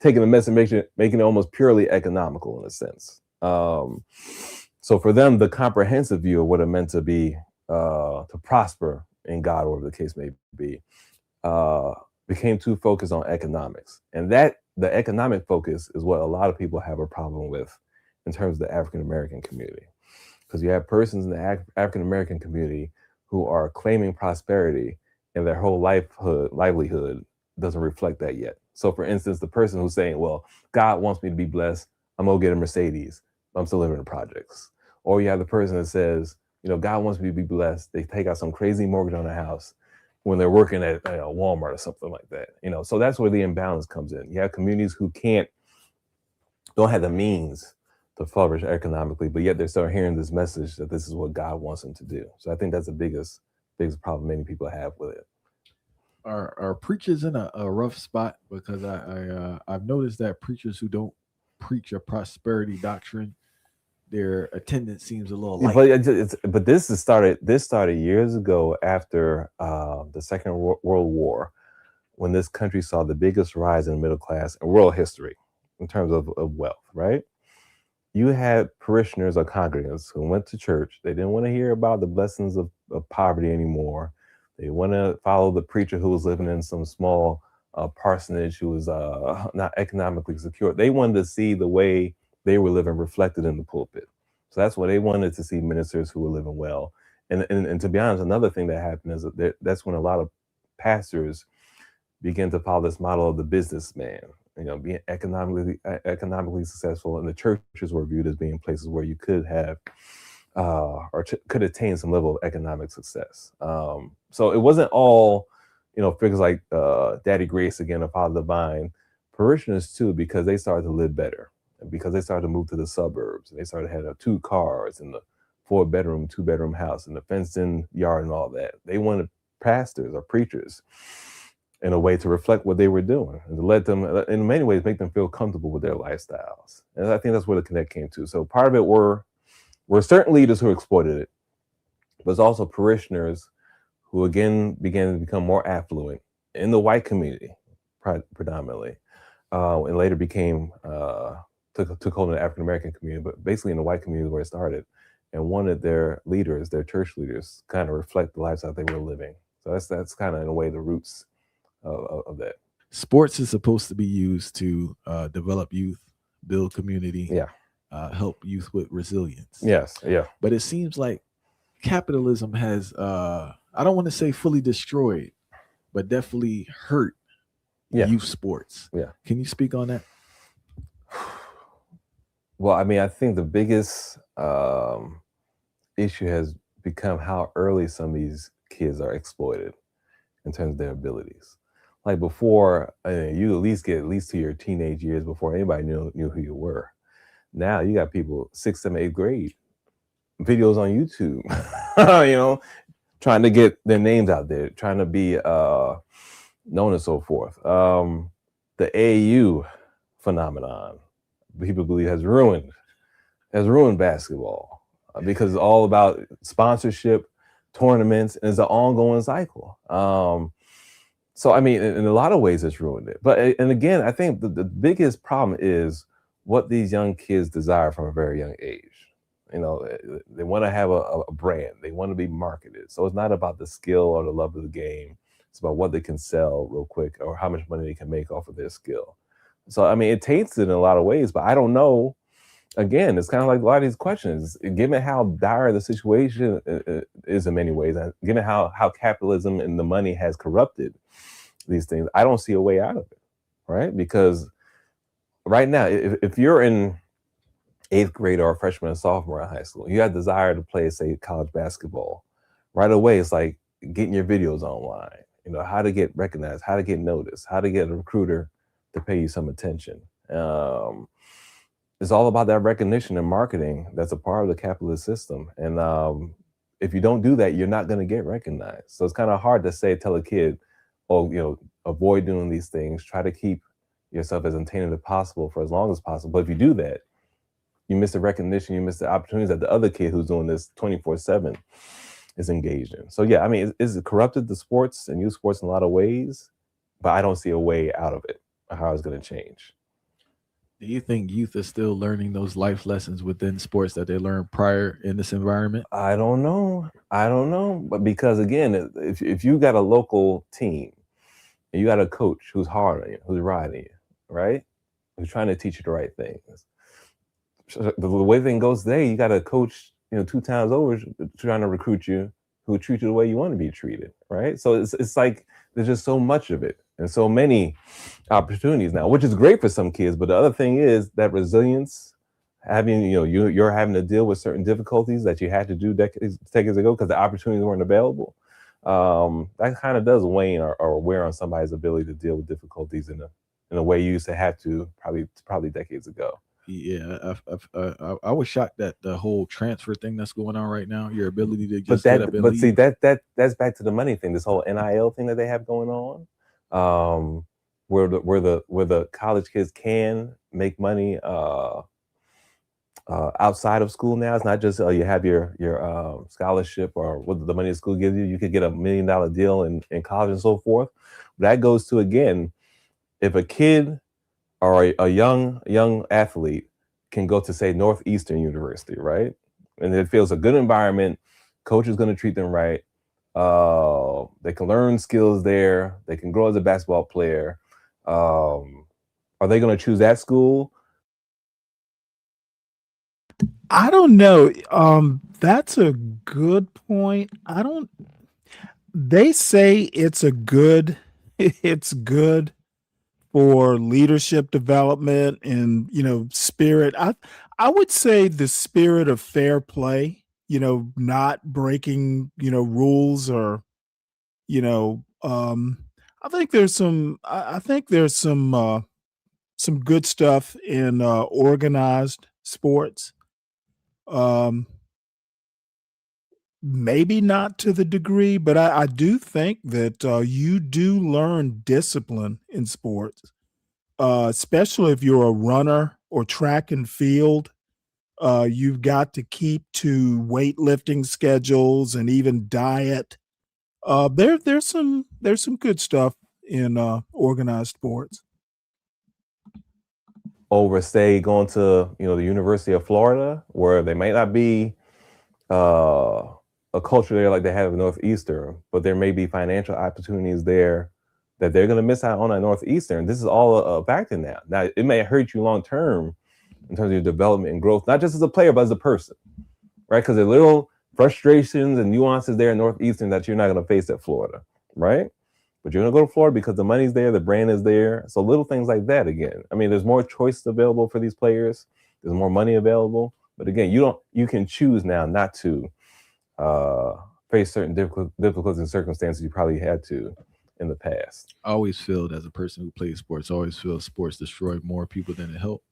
taking the message, making it almost purely economical in a sense. So for them, the comprehensive view of what it meant to be, to prosper in God, whatever the case may be, became too focused on economics. And that the economic focus is what a lot of people have a problem with in terms of the African-American community. Because you have persons in the African-American community who are claiming prosperity and their whole livelihood doesn't reflect that yet. So for instance, the person who's saying, well, God wants me to be blessed, I'm gonna get a Mercedes, but I'm still living in the projects. Or you have the person that says, God wants me to be blessed, they take out some crazy mortgage on their house when they're working at Walmart or something like that. So that's where the imbalance comes in. You have communities who don't have the means to flourish economically, but yet they're still hearing this message that this is what God wants them to do. So I think that's the biggest problem many people have with it. are preachers in a rough spot? Because I've noticed that preachers who don't preach a prosperity doctrine, their attendance seems a little light. But this started years ago after the Second World War, when this country saw the biggest rise in the middle class in world history in terms of wealth, right? You had parishioners or congregants who went to church. They didn't want to hear about the blessings of poverty anymore. They want to follow the preacher who was living in some small parsonage who was not economically secure. They wanted to see the way they were living reflected in the pulpit. So that's why they wanted to see ministers who were living well. And to be honest, another thing that happened is that that's when a lot of pastors began to follow this model of the businessman, being economically successful, and the churches were viewed as being places where you could have could attain some level of economic success. So it wasn't all, figures like Daddy Grace again or Father Divine, parishioners too, because they started to live better, and because they started to move to the suburbs, and they started to have 2 cars and the 4-bedroom, 2-bedroom house and the fenced-in yard and all that. They wanted pastors or preachers in a way to reflect what they were doing and to let them, in many ways, make them feel comfortable with their lifestyles. And I think that's where the connect came to. So part of it were certain leaders who exploited it, but it's also parishioners who again began to become more affluent in the white community, predominantly, and later became took hold in the African American community, but basically in the white community where it started, and wanted their leaders, their church leaders, kind of reflect the lifestyle they were living. So that's kind of in a way the roots of that. Sports is supposed to be used to develop youth, build community, help youth with resilience. Yes, yeah. But it seems like capitalism has, I don't want to say fully destroyed, but definitely hurt youth sports. Yeah. Can you speak on that? Well, I mean, I think the biggest issue has become how early some of these kids are exploited in terms of their abilities. Like before, you at least get to your teenage years before anybody knew who you were. Now you got people 6th, 7th, 8th grade, videos on YouTube, trying to get their names out there, trying to be known and so forth. The AAU phenomenon, people believe has ruined basketball because it's all about sponsorship, tournaments, and it's an ongoing cycle. So, I mean, in a lot of ways, it's ruined it. But, and again, I think the biggest problem is what these young kids desire from a very young age. They want to have a brand. They want to be marketed. So it's not about the skill or the love of the game. It's about what they can sell real quick or how much money they can make off of their skill. So, I mean, it taints it in a lot of ways, but I don't know. Again, it's kind of like a lot of these questions, given how dire the situation is in many ways, and given how capitalism and the money has corrupted these things, I don't see a way out of it, right? Because right now, if you're in 8th grade or a freshman or sophomore in high school, you have desire to play, say, college basketball, right away, it's like getting your videos online, how to get recognized, how to get noticed, how to get a recruiter to pay you some attention. It's all about that recognition and marketing that's a part of the capitalist system. And if you don't do that, you're not going to get recognized. So it's kind of hard to tell a kid, avoid doing these things, try to keep yourself as entertaining as possible for as long as possible. But if you do that, you miss the recognition, you miss the opportunities that the other kid who's doing this 24/7 is engaged in. So yeah, I mean, it's corrupted the sports and youth sports in a lot of ways, but I don't see a way out of it or how it's going to change. Do you think youth are still learning those life lessons within sports that they learned prior in this environment? I don't know. But because again, if you got a local team and you got a coach who's hard on you, who's riding you, right? Who's trying to teach you the right things. So the way thing goes today, you got a coach, 2 times over trying to recruit you who treat you the way you want to be treated, right? So it's like there's just so much of it and so many opportunities now, which is great for some kids. But the other thing is that resilience, having, you're having to deal with certain difficulties that you had to do decades ago because the opportunities weren't available. That kind of does wane or wear on somebody's ability to deal with difficulties in a way you used to have to probably decades ago. Yeah, I was shocked that the whole transfer thing that's going on right now, your ability to But just get up that, and but leave. see that's back to the money thing. This whole NIL thing that they have going on, where the college kids can make money outside of school now. It's not just you have your scholarship or what the money the school gives you. You could get $1 million deal in college and so forth. That goes to, again, if a kid or a young athlete can go to, say, Northeastern University, right? And it feels a good environment, coach is going to treat them right. They can learn skills there. They can grow as a basketball player. Are they going to choose that school? I don't know. That's a good point. They say it's good for leadership development and, spirit. I would say the spirit of fair play, not breaking, rules or, I think there's some good stuff in organized sports. Um, Maybe not to the degree, but I do think that you do learn discipline in sports, especially if you're a runner or track and field. You've got to keep to weightlifting schedules and even diet. There's some good stuff in organized sports. Over, say, going to the University of Florida, where they might not be a culture there like they have in Northeastern, but there may be financial opportunities there that they're going to miss out on at Northeastern. This is all a factor now. Now, it may hurt you long term in terms of your development and growth, not just as a player, but as a person, right? Because there are little frustrations and nuances there in Northeastern that you're not going to face at Florida, right? But you're going to go to Florida because the money's there, the brand is there. So little things like that, again. I mean, there's more choice available for these players. There's more money available. But again, you can choose now not to face certain difficulties and circumstances you probably had to in the past. I always feel, as a person who plays sports, I always feel sports destroy more people than it help.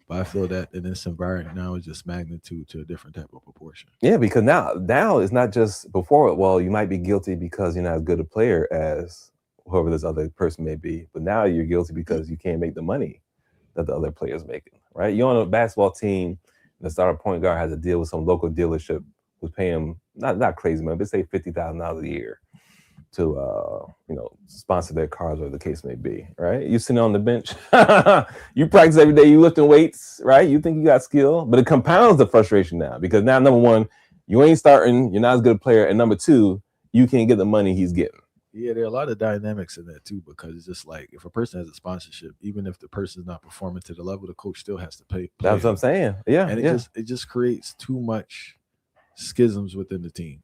But I feel that in this environment now is just magnitude to a different type of proportion. Yeah, because now it's not just before. Well, you might be guilty because you're not as good a player as whoever this other person may be, but now you're guilty because you can't make the money that the other player's making, right? You're on a basketball team, the starter point guard has a deal with some local dealership who's paying him not crazy money, but say $50,000 a year to sponsor their cars, or the case may be, right? You sitting on the bench, you practice every day, you lifting weights, right? You think you got skill, but it compounds the frustration now because now, number one, you ain't starting, you're not as good a player, and number two, you can't get the money he's getting. Yeah, there are a lot of dynamics in that too, because it's just like if a person has a sponsorship, even if the person's not performing to the level, the coach still has to pay. That's what I'm saying. Yeah, and it just creates too much schisms within the team.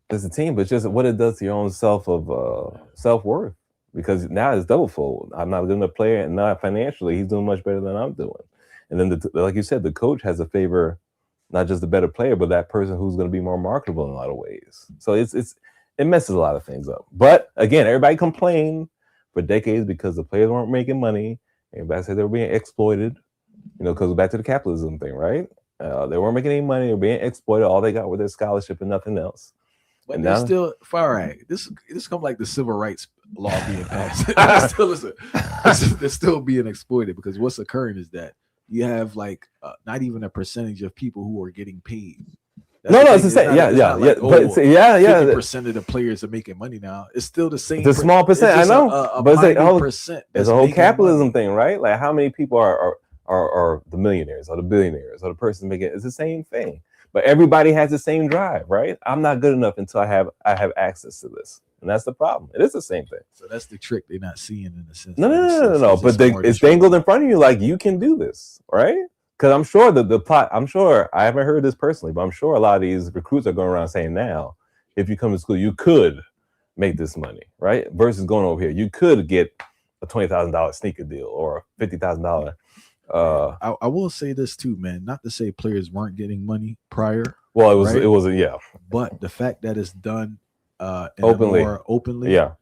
It's a team, but just what it does to your own self-worth, because now it's double-fold. I'm not a good enough player, and not financially, he's doing much better than I'm doing. And then, like you said, the coach has a favor, not just the better player, but that person who's going to be more marketable in a lot of ways. So it messes a lot of things up. But again, everybody complained for decades because the players weren't making money. Everybody said they were being exploited, because back to the capitalism thing, right? They weren't making any money. They were being exploited. All they got was their scholarship and nothing else. But and they're now, still far right. This come like the civil rights law being passed. They're still being exploited because what's occurring is that you have like not even a percentage of people who are getting paid. It's the same. Yeah. 50% of the players are making money now. It's still the same. It's a small percent. I know, but it's a whole capitalism thing, right? Like how many people are the millionaires or the billionaires or the person making it's the same thing. But everybody has the same drive, right? I'm not good enough until I have access to this, and that's the problem. It is the same thing. So that's the trick they're not seeing in the sense. No. But it's dangled in front of you, like you can do this, right? Because I'm sure the plot. I'm sure I haven't heard this personally, but I'm sure a lot of these recruits are going around saying now, if you come to school, you could make this money, right? Versus going over here, you could get a $20,000 sneaker deal or a $50,000. I will say this too, man. Not to say players weren't getting money prior. Well, it was yeah. But the fact that it's done openly, yeah,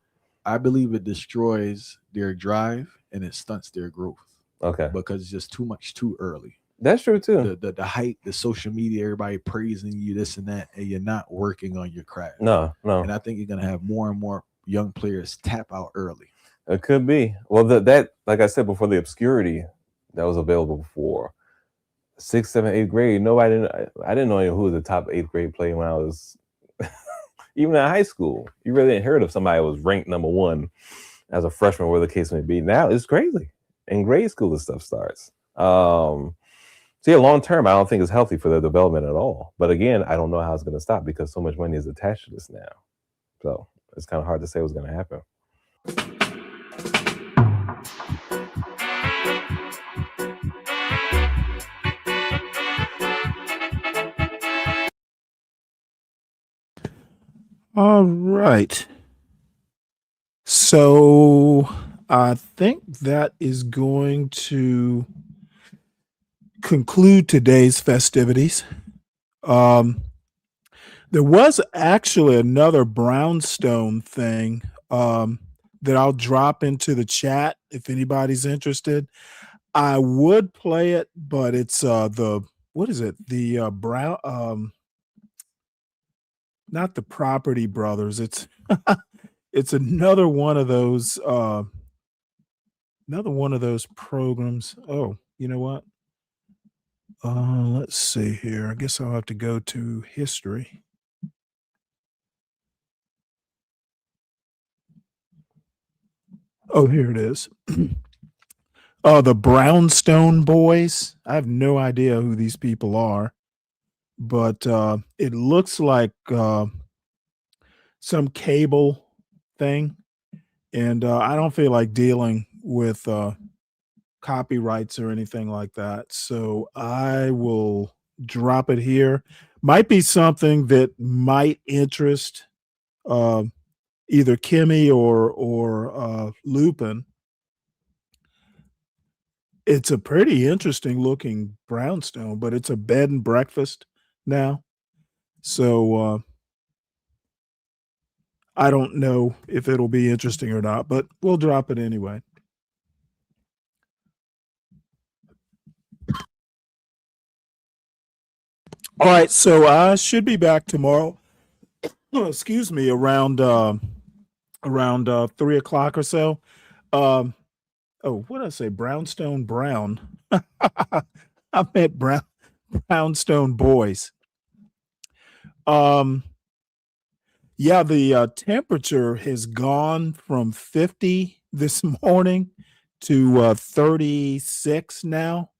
I believe it destroys their drive and it stunts their growth. Okay, because it's just too much too early. That's true too. The hype, the social media, everybody praising you, this and that, and you're not working on your craft. No. And I think you're gonna have more and more young players tap out early. It could be. Well, that like I said before, the obscurity that was available for 6th, 7th, 8th grade. I didn't know who was the top 8th grade player when I was even in high school. You really didn't hear of somebody who was ranked number 1 as a freshman, where the case may be. Now it's crazy. In grade school, this stuff starts. So yeah, long term, I don't think it's healthy for their development at all. But again, I don't know how it's going to stop because so much money is attached to this now. So it's kind of hard to say what's going to happen. All right. So I think that is going to conclude today's festivities. There was actually another Brownstone thing that I'll drop into the chat if anybody's interested. I would play it, but it's the Brown not the Property Brothers. It's it's another one of those programs. Oh, you know what? Let's see here. I guess I'll have to go to history. Oh, here it is. The Brownstone Boys. I have no idea who these people are, but it looks like some cable thing, and I don't feel like dealing with copyrights or anything like that, so I will drop it here. Might be something that might interest either Kimmy or Lupin. It's a pretty interesting looking brownstone, but it's a bed and breakfast now. So I don't know if it'll be interesting or not, but we'll drop it anyway. All right, so I should be back tomorrow. Excuse me, around 3 o'clock or so. Oh, what did I say? Brownstone Brown. I meant Brownstone Boys. Yeah, the temperature has gone from 50 this morning to 36 now.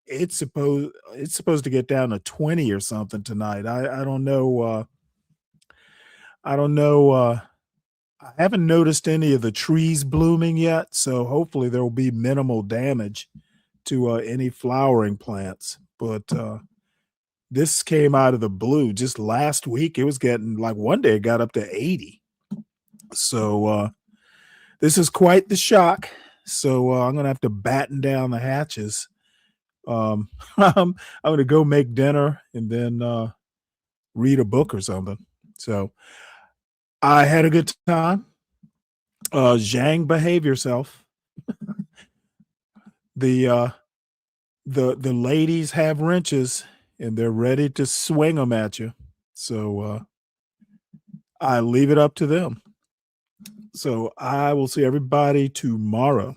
It's supposed to get down to 20 or something tonight. I don't know. I haven't noticed any of the trees blooming yet, so hopefully there will be minimal damage to any flowering plants. But this came out of the blue. Just last week, it was getting like one day it got up to 80. So this is quite the shock. So I'm gonna have to batten down the hatches. I'm gonna go make dinner and then read a book or something. So I had a good time. Zhang, behave yourself. The ladies have wrenches and they're ready to swing them at you. So I leave it up to them. So I will see everybody tomorrow.